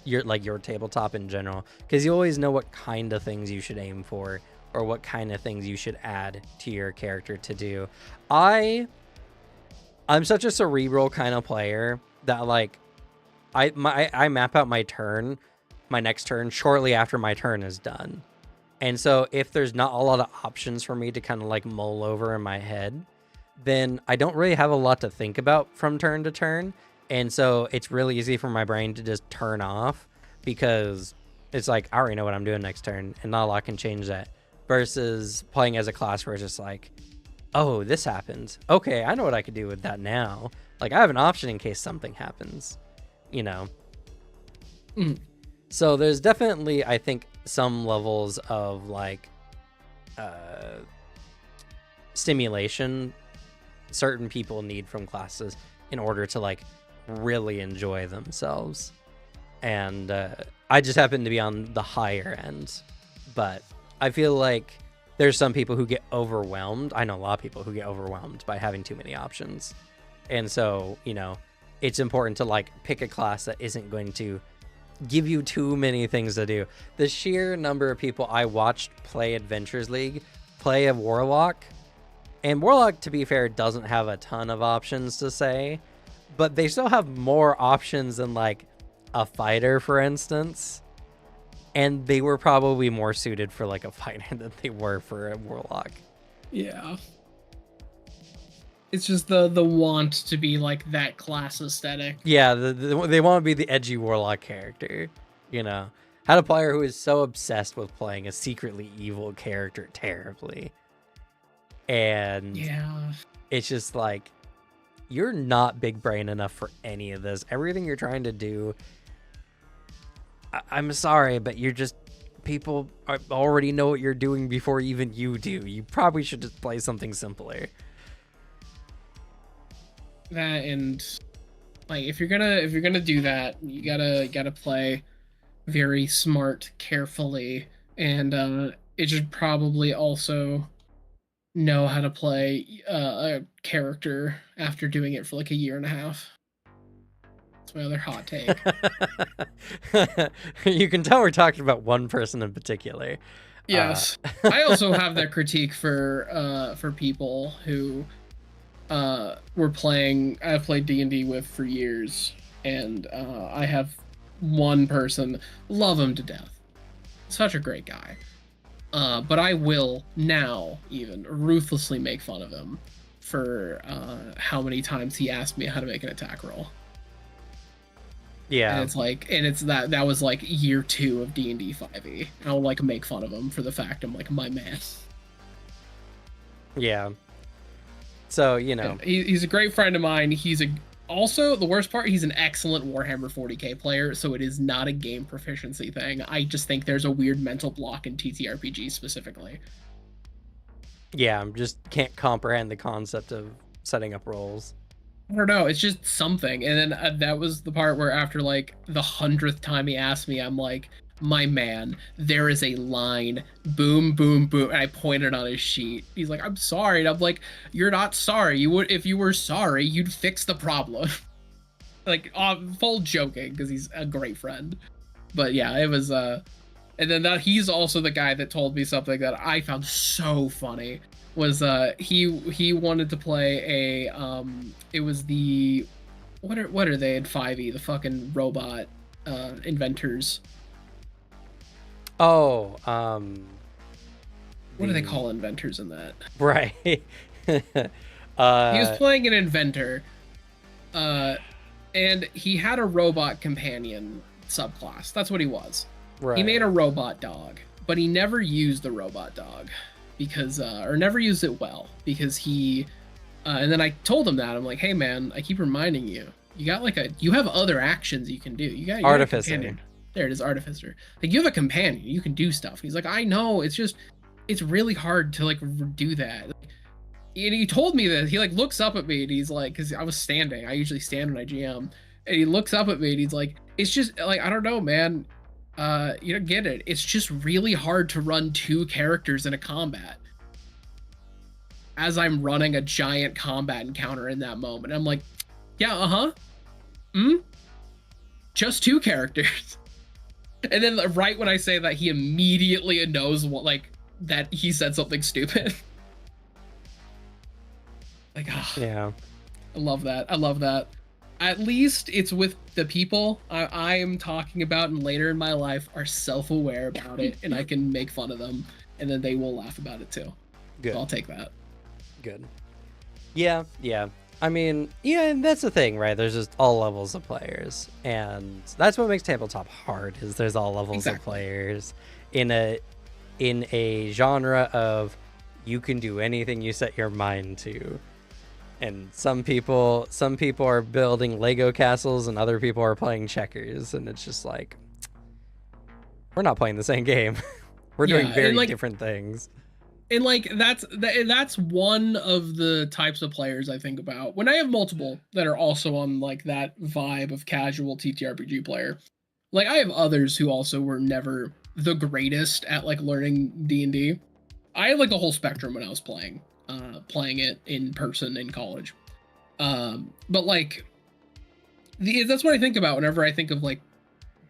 A: your tabletop in general, because you always know what kind of things you should aim for or what kind of things you should add to your character to do. I'm such a cerebral kind of player that like I map out my next turn shortly after my turn is done. And so if there's not a lot of options for me to kind of like mull over in my head, then I don't really have a lot to think about from turn to turn. And so it's really easy for my brain to just turn off, because it's like, I already know what I'm doing next turn and not a lot can change that. Versus playing as a class where it's just like, oh, this happens. Okay, I know what I could do with that now. Like, I have an option in case something happens, you know? So there's definitely, I think, some levels of like stimulation certain people need from classes in order to like really enjoy themselves. And I just happen to be on the higher end, but I feel like there's some people who get overwhelmed. I know a lot of people who get overwhelmed by having too many options. And so, you know, it's important to like pick a class that isn't going to give you too many things to do. The sheer number of people I watched play Adventures League play a Warlock, and Warlock, to be fair, doesn't have a ton of options to say, but they still have more options than like a fighter, for instance. And they were probably more suited for like a fighter than they were for a Warlock.
B: Yeah. It's just the want to be like that class aesthetic.
A: Yeah, they want to be the edgy Warlock character, you know. Had a player who is so obsessed with playing a secretly evil character terribly. And
B: yeah,
A: it's just like, you're not big brain enough for any of this. Everything you're trying to do, I'm sorry, but you're just, people already know what you're doing before even you do. You probably should just play something simpler.
B: That, and like if you're gonna do that, you gotta play very smart, carefully, and it should probably also know how to play a character after doing it for like a year and a half. That's my other hot take.
A: You can tell we're talking about one person in particular.
B: Yes. I also have that critique for people who were playing. I've played D&D with for years, and I have one person, love him to death, such a great guy, but I will now even ruthlessly make fun of him for how many times he asked me how to make an attack roll.
A: Yeah,
B: and it's like, and it's that was like year 2 of D&D 5e. I'll like make fun of him for the fact I'm like, my man.
A: Yeah. So, you know,
B: he's a great friend of mine. Also, the worst part, he's an excellent Warhammer 40k player, so it is not a game proficiency thing. I just think there's a weird mental block in TTRPG specifically.
A: Yeah, just can't comprehend the concept of setting up rolls.
B: I don't know, it's just something. And then that was the part where after like the 100th time he asked me, I'm like, my man, there is a line, boom, boom, boom. And I pointed on his sheet. He's like, I'm sorry. And I'm like, you're not sorry. You would, if you were sorry, you'd fix the problem. Like, full joking, because he's a great friend. But yeah, it was, and then he's also the guy that told me something that I found so funny. Was he wanted to play a it was the what are they in 5e, the fucking robot inventors.
A: Oh,
B: what do they call inventors in that?
A: Right.
B: He was playing an inventor, and he had a robot companion subclass. That's what he was. Right. He made a robot dog, but he never used the robot dog because, or never used it well because he, and then I told him that. I'm like, hey man, I keep reminding you, you got like you have other actions you can do. You got
A: Artificer.
B: There it is, Artificer. Like, you have a companion, you can do stuff. He's like, I know, it's just, it's really hard to like do that. Like, and he told me that he like looks up at me and he's like, because I was standing, I usually stand when I GM, and he looks up at me and he's like, it's just like, I don't know, man, you don't get it. It's just really hard to run 2 characters in a combat. As I'm running a giant combat encounter in that moment, I'm like, yeah, just 2 characters. And then right when I say that, he immediately knows what, like, that he said something stupid. Like, oh, yeah, I love that. I love that. At least it's with the people I am talking about and later in my life are self-aware about it, and I can make fun of them, and then they will laugh about it too. Good. So I'll take that.
A: Good. Yeah, yeah. I mean, yeah, and that's the thing, right? There's just all levels of players, and that's what makes tabletop hard. Is there's all levels of players in a genre of you can do anything you set your mind to. And some people are building Lego castles, and other people are playing checkers, and it's just like, we're not playing the same game. We're doing very different things.
B: And like that's one of the types of players I think about when I have multiple that are also on like that vibe of casual TTRPG player. Like, I have others who also were never the greatest at like learning D&D. I had like the whole spectrum when I was playing it in person in college. But like that's what I think about whenever I think of like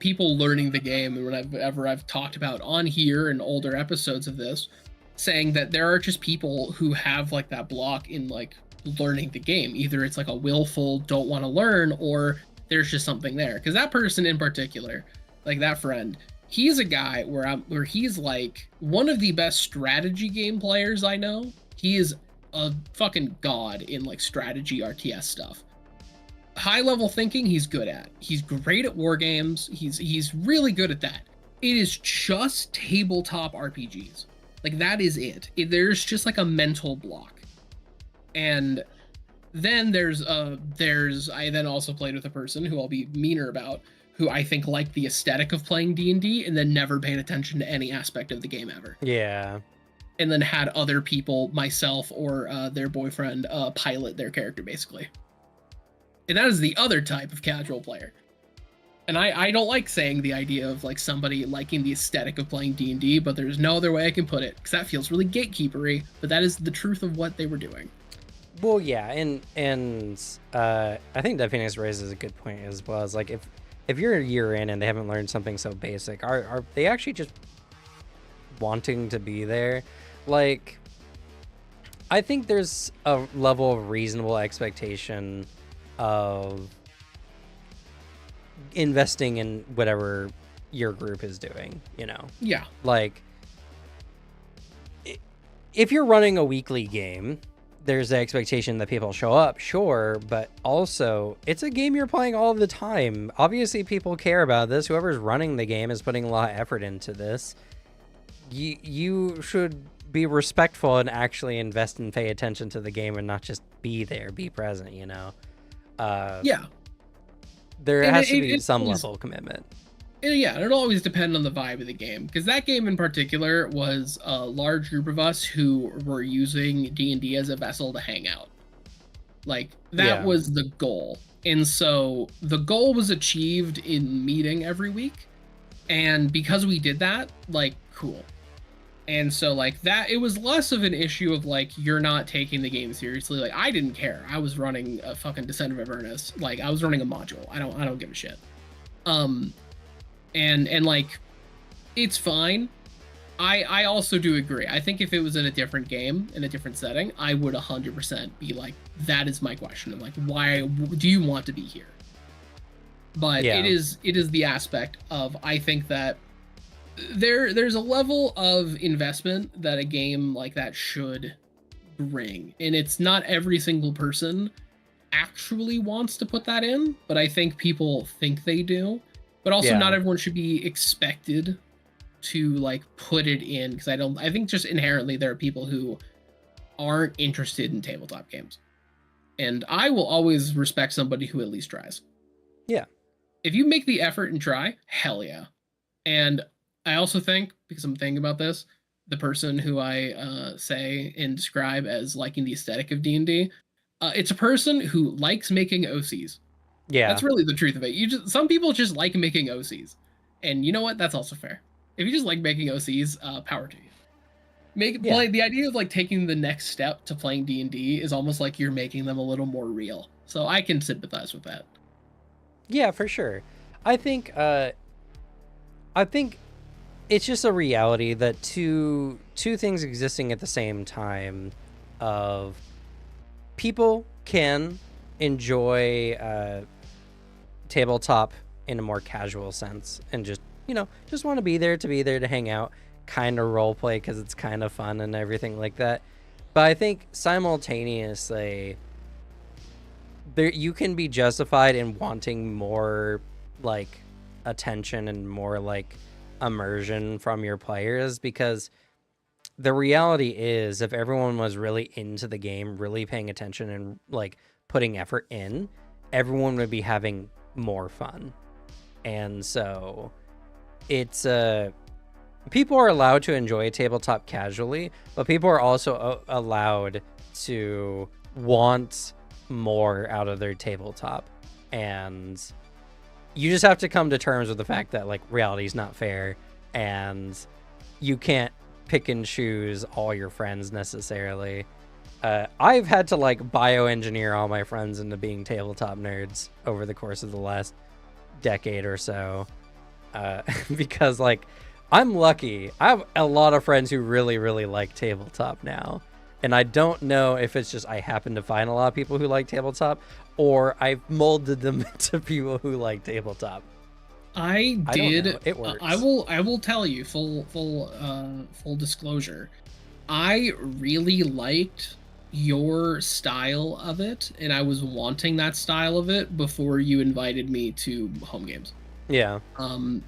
B: people learning the game, and whenever I've talked about on here in older episodes of this, saying that there are just people who have like that block in like learning the game. Either it's like a willful don't want to learn, or there's just something there. Because that person in particular, like that friend, he's a guy where he's like one of the best strategy game players I know. He is a fucking god in like strategy RTS stuff. High level thinking he's good at. He's great at war games. He's really good at that. It is just tabletop RPGs. Like, that is it. There's just like a mental block. And then I then also played with a person who I'll be meaner about, who I think liked the aesthetic of playing D&D and then never paid attention to any aspect of the game ever.
A: Yeah.
B: And then had other people, myself or their boyfriend, pilot their character basically. And that is the other type of casual player. And I don't like saying the idea of like somebody liking the aesthetic of playing D&D, but there's no other way I can put it because that feels really gatekeepery. But that is the truth of what they were doing.
A: Well, yeah, and I think that Phoenix raises a good point as well. As like if you're a year in and they haven't learned something so basic, are they actually just wanting to be there? Like, I think there's a level of reasonable expectation of investing in whatever your group is doing, you know?
B: Yeah.
A: Like, if you're running a weekly game, there's the expectation that people show up, sure, but also it's a game you're playing all the time. Obviously, people care about this. Whoever's running the game is putting a lot of effort into this. You should be respectful and actually invest and pay attention to the game and not just be there, be present, you know?
B: Yeah.
A: There has to be some level of commitment.
B: Yeah, it'll always depend on the vibe of the game, because that game in particular was a large group of us who were using D&D as a vessel to hang out. Like, that was the goal. And so the goal was achieved in meeting every week. And because we did that, like, cool. And so, like, that, it was less of an issue of, like, you're not taking the game seriously. Like, I didn't care. I was running a fucking Descent of Avernus. Like, I was running a module. I don't give a shit. And like, it's fine. I also do agree. I think if it was in a different game, in a different setting, I would 100% be like, that is my question. I'm like, why do you want to be here? But it is the aspect of, I think that there's a level of investment that a game like that should bring. And it's not every single person actually wants to put that in, but I think people think they do. But also not everyone should be expected to like put it in, because I think just inherently there are people who aren't interested in tabletop games. And I will always respect somebody who at least tries.
A: Yeah.
B: If you make the effort and try, hell yeah. And I also think, because I'm thinking about this, the person who I say and describe as liking the aesthetic of D&D, it's a person who likes making OCs.
A: Yeah.
B: That's really the truth of it. Some people just like making OCs. And you know what? That's also fair. If you just like making OCs, power to you. Play the idea of like taking the next step to playing D&D is almost like you're making them a little more real. So I can sympathize with that.
A: Yeah, for sure. I think it's just a reality that two things existing at the same time of people can enjoy tabletop in a more casual sense and just want to be there to hang out, kind of role play because it's kind of fun and everything like that. But I think simultaneously you can be justified in wanting more like attention and more like immersion from your players, because the reality is if everyone was really into the game, really paying attention and like putting effort in, everyone would be having more fun. And so it's people are allowed to enjoy a tabletop casually, but people are also allowed to want more out of their tabletop. And you just have to come to terms with the fact that like reality is not fair and you can't pick and choose all your friends necessarily. I've had to like bioengineer all my friends into being tabletop nerds over the course of the last decade or so, because like I'm lucky. I have a lot of friends who really, really like tabletop now, and I don't know if it's just I happen to find a lot of people who like tabletop, or I've molded them into people who like tabletop.
B: I did.
A: Don't know. It works.
B: I will tell you full disclosure. I really liked your style of it, and I was wanting that style of it before you invited me to home games.
A: Yeah.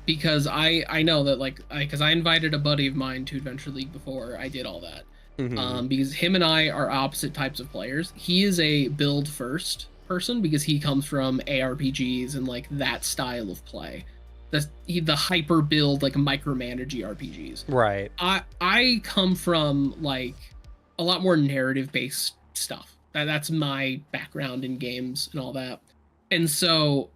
B: Because I know that like because I invited a buddy of mine to Adventure League before I did all that.
A: Mm-hmm.
B: Because him and I are opposite types of players. He is a build first person because he comes from ARPGs and like that style of play. The hyper build like micromanage RPGs.
A: Right.
B: I come from like a lot more narrative based stuff. That's my background in games and all that. And so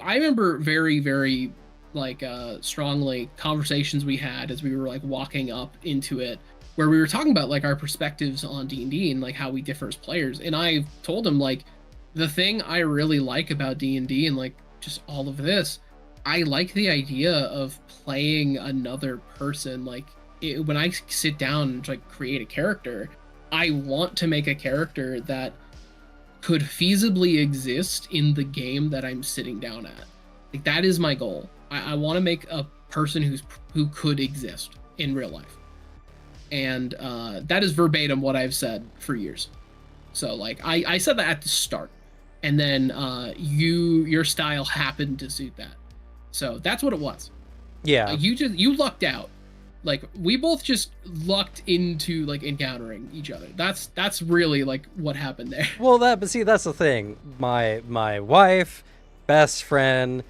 B: I remember very, very like strongly conversations we had as we were like walking up into it, where we were talking about like our perspectives on D&D and like how we differ as players. And I told him like the thing I really like about D&D and like just all of this, I like the idea of playing another person. Like when I sit down and like create a character, I want to make a character that could feasibly exist in the game that I'm sitting down at. Like that is my goal. I want to make a person who could exist in real life, and that is verbatim what I've said for years. So like I said that at the start, and then your style happened to suit that. So that's what it was.
A: Yeah.
B: You lucked out. Like we both just lucked into like encountering each other. That's really like what happened there.
A: Well, but see, that's the thing. My wife, best friend,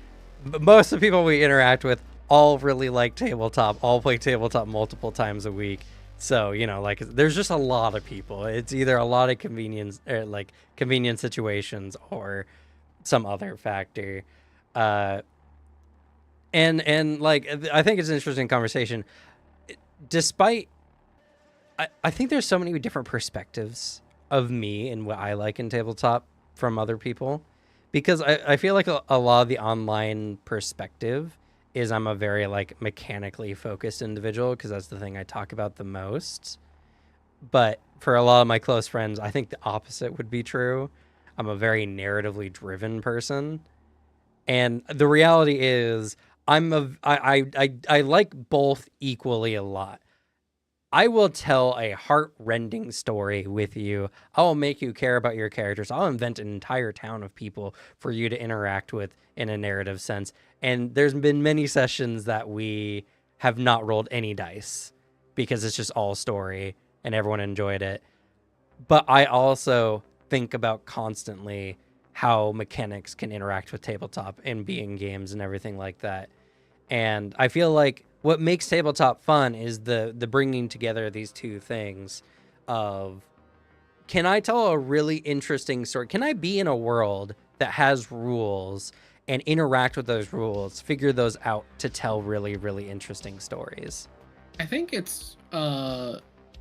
A: most of the people we interact with all really like tabletop, all play tabletop multiple times a week. So, you know, like there's just a lot of people. It's either a lot of convenience or like convenient situations or some other factor. And like I think it's an interesting conversation. Despite I think there's so many different perspectives of me and what I like in tabletop from other people, because I feel like a lot of the online perspective is I'm a very like mechanically focused individual because that's the thing I talk about the most. But for a lot of my close friends, I think the opposite would be true. I'm a very narratively driven person. And the reality is I like both equally a lot. I will tell a heart-rending story with you. I will make you care about your characters. I'll invent an entire town of people for you to interact with in a narrative sense. And there's been many sessions that we have not rolled any dice because it's just all story and everyone enjoyed it. But I also think about constantly how mechanics can interact with tabletop and be in games and everything like that. And I feel like what makes tabletop fun is the bringing together of these two things of, can I tell a really interesting story? Can I be in a world that has rules and interact with those rules, figure those out to tell really, really interesting stories?
B: I think it's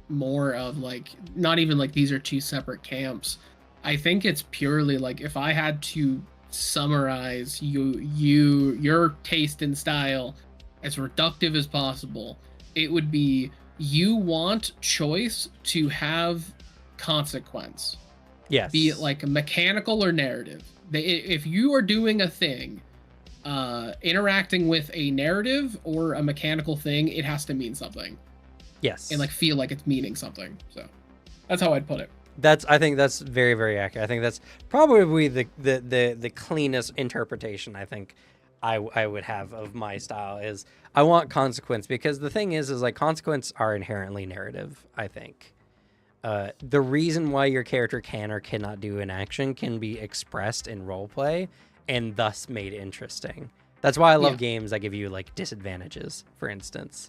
B: more of like, not even like these are two separate camps. I think it's purely like, if I had to summarize your taste and style as reductive as possible, it would be, you want choice to have consequence.
A: Yes.
B: Be it like a mechanical or narrative. If you are doing a thing, interacting with a narrative or a mechanical thing, it has to mean something.
A: Yes.
B: And like feel like it's meaning something. So that's how I'd put it.
A: I think that's very, very accurate. I think that's probably the cleanest interpretation I think I would have of my style is I want consequence, because the thing is like consequence are inherently narrative, I think. The reason why your character can or cannot do an action can be expressed in roleplay and thus made interesting. That's why I love games that give you like disadvantages, for instance.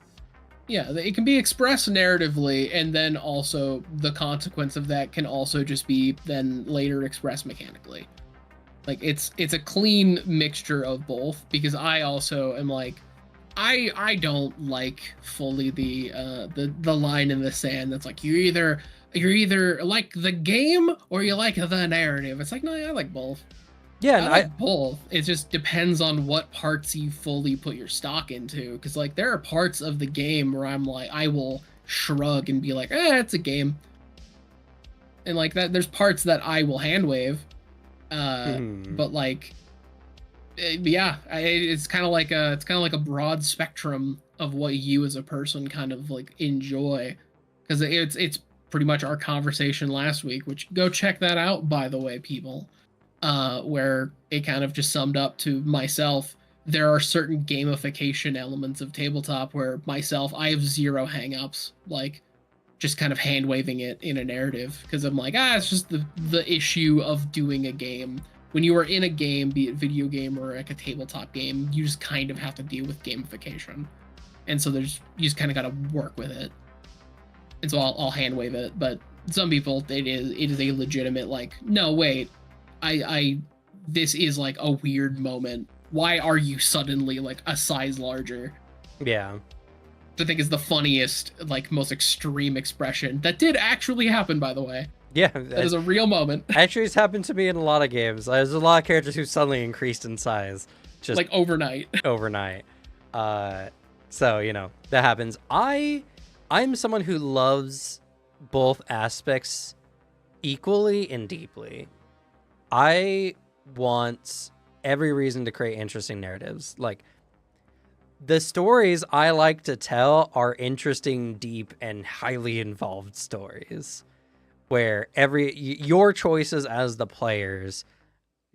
B: Yeah, it can be expressed narratively, and then also the consequence of that can also just be then later expressed mechanically. Like it's a clean mixture of both, because I also am like, I don't like fully the line in the sand that's like, you're either like the game or you like the narrative. It's like, no, I like both.
A: Yeah,
B: I like both. It just depends on what parts you fully put your stock into. Because like there are parts of the game where I'm like, I will shrug and be like, it's a game. And like that, there's parts that I will hand wave. But like, it's kind of like a broad spectrum of what you as a person kind of like enjoy. Because it's pretty much our conversation last week, which go check that out, by the way, people. Where it kind of just summed up to myself, there are certain gamification elements of tabletop where myself, I have zero hangups, like just kind of hand waving it in a narrative, because I'm like, it's just the issue of doing a game. When you are in a game, be it video game or like a tabletop game, you just kind of have to deal with gamification, and so you just kind of got to work with it. And so I'll hand wave it, but some people, it is a legitimate like, no wait, I this is like a weird moment why are you suddenly like a size larger?
A: Yeah.
B: Which I think is the funniest, like most extreme expression that did actually happen, by the way.
A: Yeah.
B: That is a real moment.
A: Actually, it's happened to me in a lot of games. There's a lot of characters who suddenly increased in size. Just
B: like overnight.
A: overnight. So, you know, that happens. I'm someone who loves both aspects equally and deeply. I want every reason to create interesting narratives. Like, the stories I like to tell are interesting, deep, and highly involved stories where your choices as the players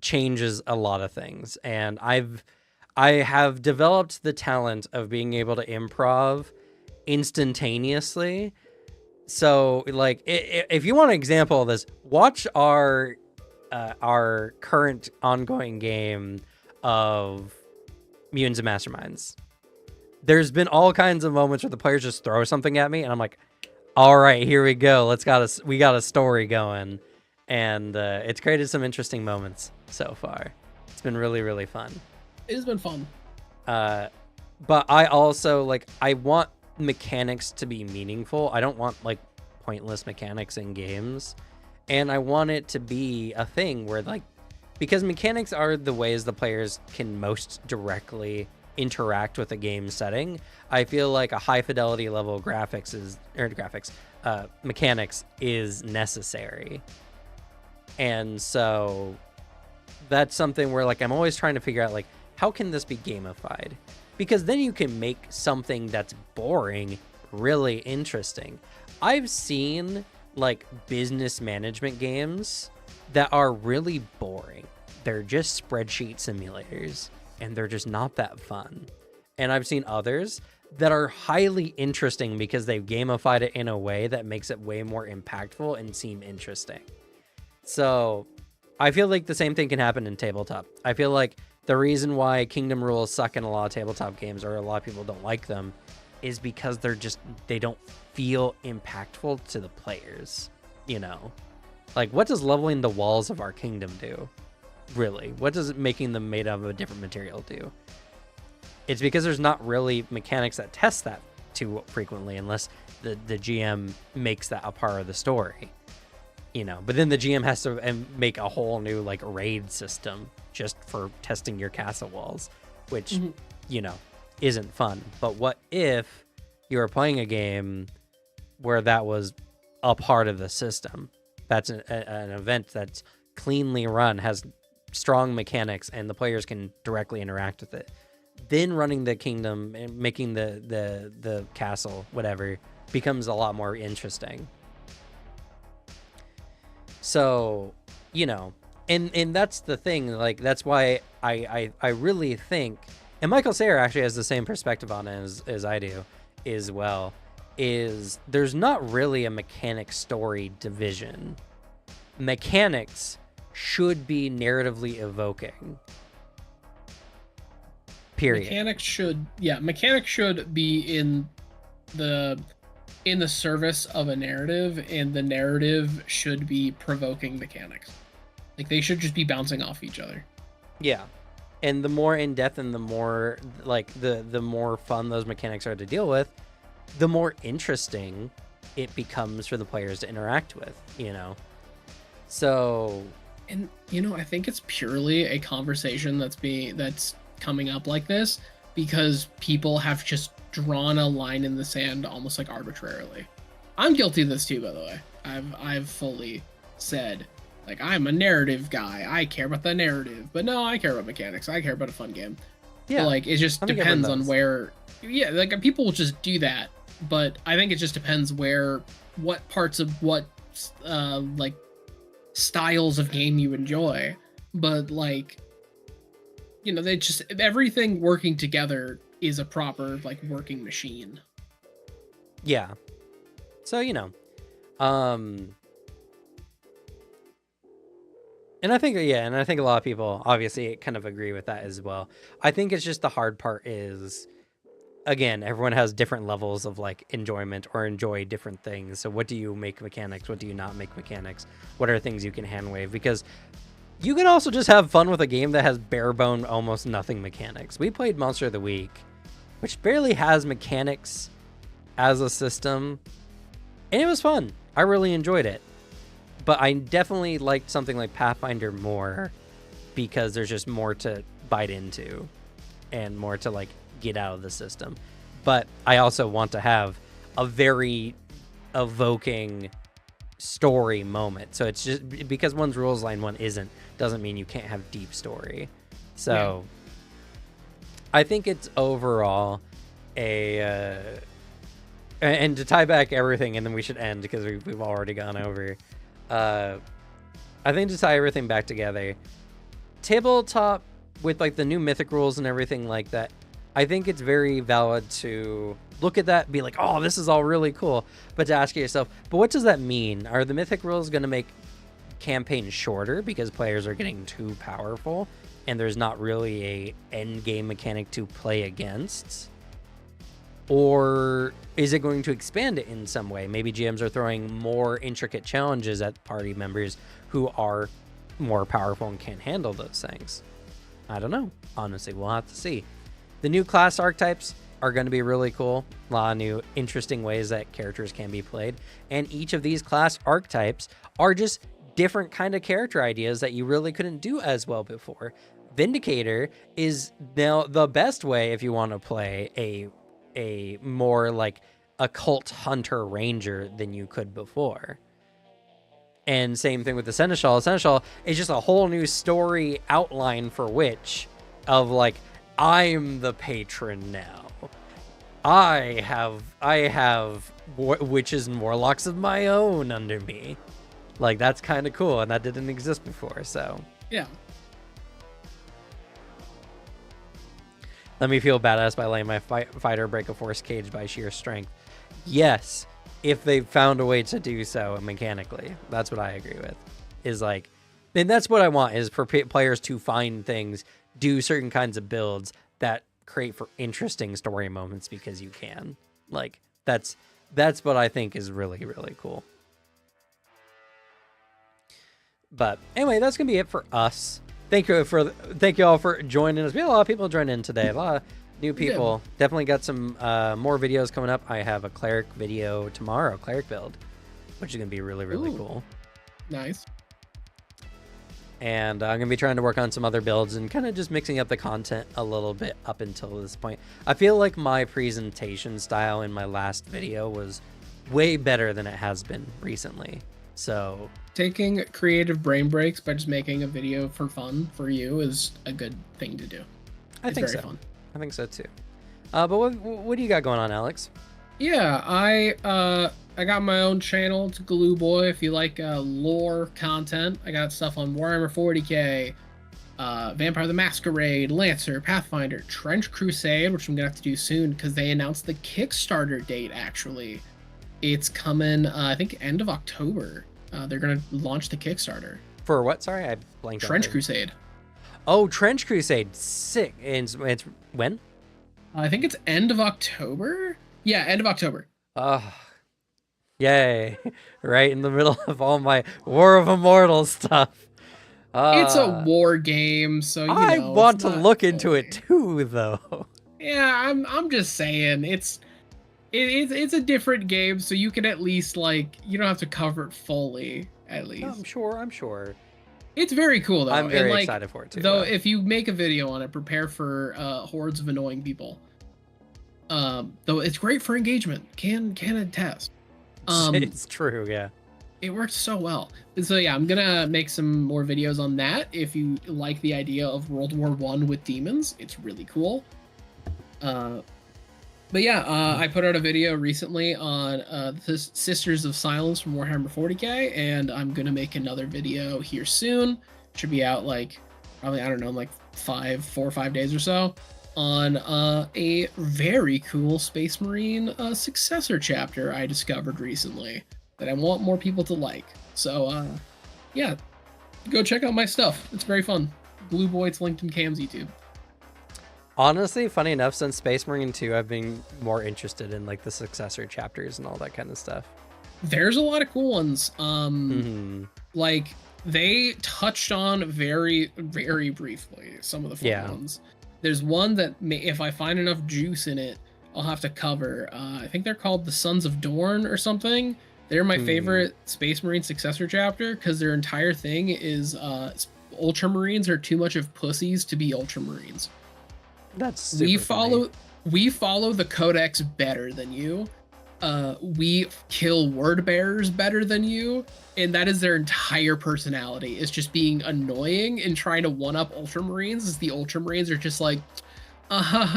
A: changes a lot of things. And I have developed the talent of being able to improv instantaneously. So, like, if you want an example of this, watch our current ongoing game of Mutants and Masterminds. There's been all kinds of moments where the players just throw something at me, and I'm like, all right, here we go. We got a story going. And it's created some interesting moments so far. It's been really, really fun.
B: It has been fun.
A: But I also, like, I want mechanics to be meaningful. I don't want, like, pointless mechanics in games. And I want it to be a thing where, like, because mechanics are the ways the players can most directly interact with a game setting, I feel like a high fidelity level mechanics is necessary. And so that's something where, like, I'm always trying to figure out, like, how can this be gamified? Because then you can make something that's boring really interesting. I've seen, like, business management games that are really boring. They're just spreadsheet simulators, and they're just not that fun. And I've seen others that are highly interesting because they've gamified it in a way that makes it way more impactful and seem interesting. So I feel like the same thing can happen in tabletop. I feel like the reason why kingdom rules suck in a lot of tabletop games, or a lot of people don't like them, is because they don't feel impactful to the players, you know? Like, what does leveling the walls of our kingdom do? Really? What does making them made of a different material do? It's because there's not really mechanics that test that too frequently, unless the GM makes that a part of the story. You know, but then the GM has to make a whole new, like, raid system just for testing your castle walls, which, you know, isn't fun. But what if you were playing a game where that was a part of the system? That's an event that's cleanly run, has strong mechanics, and the players can directly interact with it. Then running the kingdom and making the castle, whatever, becomes a lot more interesting. So, you know, and that's the thing, like, that's why I really think, and Michael Sayer actually has the same perspective on it as I do as well, is there's not really a mechanic story division. Mechanics should be narratively evoking. Period.
B: Mechanics should be in the service of a narrative, and the narrative should be provoking mechanics. Like, they should just be bouncing off each other.
A: Yeah. And the more in depth and the more, like, the more fun those mechanics are to deal with, the more interesting it becomes for the players to interact with, you know? So,
B: and, you know, I think it's purely a conversation that's coming up like this because people have just drawn a line in the sand almost, like, arbitrarily. I'm guilty of this too, by the way. I've fully said, like, I'm a narrative guy. I care about the narrative. But no, I care about mechanics. I care about a fun game. Yeah. But, like, it just depends on where... Yeah, like, people will just do that. But I think it just depends what parts of what, like, styles of game you enjoy. But, like, you know, they just... Everything working together is a proper, like, working machine.
A: Yeah. So, you know, and I think a lot of people obviously kind of agree with that as well. I think it's just the hard part is, again, everyone has different levels of, like, enjoyment or enjoy different things. So what do you make mechanics? What do you not make mechanics? What are things you can hand wave? Because You can also just have fun with a game that has bare bone, almost nothing mechanics. We played Monster of the Week, which barely has mechanics as a system, and it was fun. I really enjoyed it. But I definitely liked something like Pathfinder more because there's just more to bite into and more to like get out of the system. But I also want to have a very evoking story moment. So it's just because one's rules line, one isn't, doesn't mean you can't have deep story. So I think it's overall and to tie back everything, and then we should end because we've already gone over. I think to tie everything back together, Tabletop with like the new Mythic rules and everything like that, I think it's very valid to look at that and be like, oh, this is all really cool. But to ask yourself, but what does that mean? Are the Mythic rules going to make campaigns shorter because players are getting too powerful and there's not really a end game mechanic to play against? Or is it going to expand it in some way? Maybe GMs are throwing more intricate challenges at party members who are more powerful and can't handle those things. I don't know. Honestly, we'll have to see. The new class archetypes are going to be really cool. A lot of new interesting ways that characters can be played. And each of these class archetypes are just different kind of character ideas that you really couldn't do as well before. Vindicator is now the best way if you want to play a more like occult hunter ranger than you could before. And same thing with the Seneschal. Seneschal is just a whole new story outline for Witch of like, I'm the patron now. I have witches and warlocks of my own under me. Like, that's kind of cool, and that didn't exist before, so.
B: Yeah.
A: Let me feel badass by letting my fighter break a force cage by sheer strength. Yes, if they found a way to do so mechanically. That's what I agree with. Is like, and that's what I want, is for players to find things, do certain kinds of builds that create for interesting story moments because you can. Like, that's what I think is really, really cool. But anyway, that's gonna be it for us. Thank you all for joining us. We had a lot of people joining in today. A lot of new people. Yeah. Definitely got some more videos coming up. I have a cleric video tomorrow, cleric build, which is gonna be really, really cool.
B: Nice.
A: And I'm gonna be trying to work on some other builds and kind of just mixing up the content a little bit up until this point. I feel like my presentation style in my last video was way better than it has been recently. So
B: taking creative brain breaks by just making a video for fun for you is a good thing to do.
A: I think so. Fun. I think so too. But what do you got going on, Alex?
B: Yeah, I got my own channel. It's Glue Boy. If you like lore content, I got stuff on Warhammer 40k, Vampire the Masquerade, Lancer, Pathfinder, Trench Crusade, which I'm gonna have to do soon because they announced the Kickstarter date. Actually, it's coming. I think end of October. They're gonna launch the Kickstarter.
A: For what? Sorry, I blanked.
B: Trench Crusade.
A: Oh, Trench Crusade. Sick. And it's when?
B: I think it's end of October. Yeah, end of October.
A: Yay. Right in the middle of all my War of Immortals stuff.
B: It's a war game, so you
A: I
B: know,
A: want to look into it too, though.
B: Yeah, I'm just saying it's a different game, so you can at least like you don't have to cover it fully. At least
A: I'm sure.
B: It's very cool though.
A: I'm very excited for it too.
B: Though if you make a video on it, prepare for hordes of annoying people. Though it's great for engagement. Can attest.
A: It's true, yeah.
B: It works so well. So yeah, I'm gonna make some more videos on that. If you like the idea of World War I with demons, it's really cool. But yeah, I put out a video recently on the Sisters of Silence from Warhammer 40k, and I'm gonna make another video here soon. Should be out like probably, I don't know, like 4 or 5 days or so, on a very cool Space Marine successor chapter I discovered recently that I want more people to like. So yeah, go check out my stuff. It's very fun. Blue Boy, it's linked in Cam's YouTube.
A: Honestly, funny enough, since Space Marine 2, I've been more interested in like the successor chapters and all that kind of stuff.
B: There's a lot of cool ones. Like They touched on very, very briefly some of the fun ones. There's one that if I find enough juice in it, I'll have to cover. I think they're called the Sons of Dorn or something. They're my favorite Space Marine successor chapter because their entire thing is Ultramarines are too much of pussies to be Ultramarines.
A: That's super
B: we follow the Codex better than you. We kill word bearers better than you, and that is their entire personality. It's just being annoying and trying to one up Ultramarines. As the Ultramarines are just like,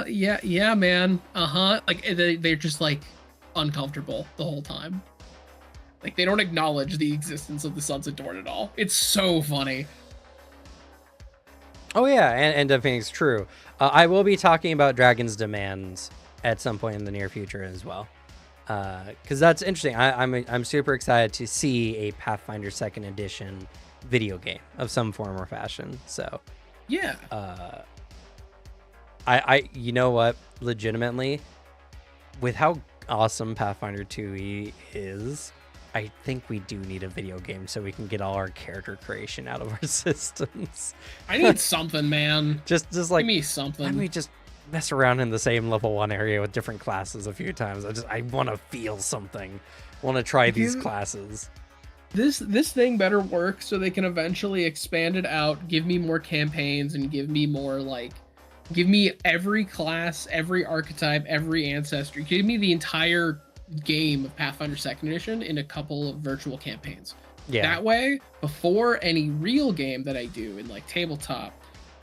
B: yeah, man, like they're just like uncomfortable the whole time. Like they don't acknowledge the existence of the Sons of Dorn at all. It's so funny.
A: Oh yeah, and I think it's true. I will be talking about Dragon's Demands at some point in the near future as well. Because that's interesting. I'm super excited to see a Pathfinder 2nd Edition video game of some form or fashion. So,
B: yeah.
A: I you know what? Legitimately, with how awesome Pathfinder 2e is, I think we do need a video game so we can get all our character creation out of our systems.
B: I need something, man.
A: just like
B: give me something.
A: Let me just mess around in the same level 1 area with different classes a few times. I want to feel something. Want to try these classes.
B: This thing better work so they can eventually expand it out, give me more campaigns, and give me more give me every class, every archetype, every ancestry. Give me the entire game of Pathfinder 2nd Edition in a couple of virtual campaigns. Yeah. That way, before any real game that I do in like tabletop,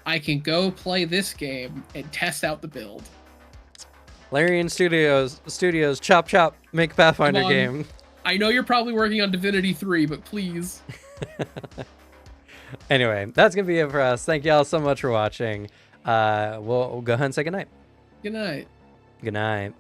B: I can go play this game and test out the build.
A: Larian Studios, chop, make a Pathfinder game.
B: I know you're probably working on Divinity 3, but please.
A: Anyway, that's going to be it for us. Thank y'all so much for watching. We'll go ahead and say goodnight.
B: Good night.
A: Good night.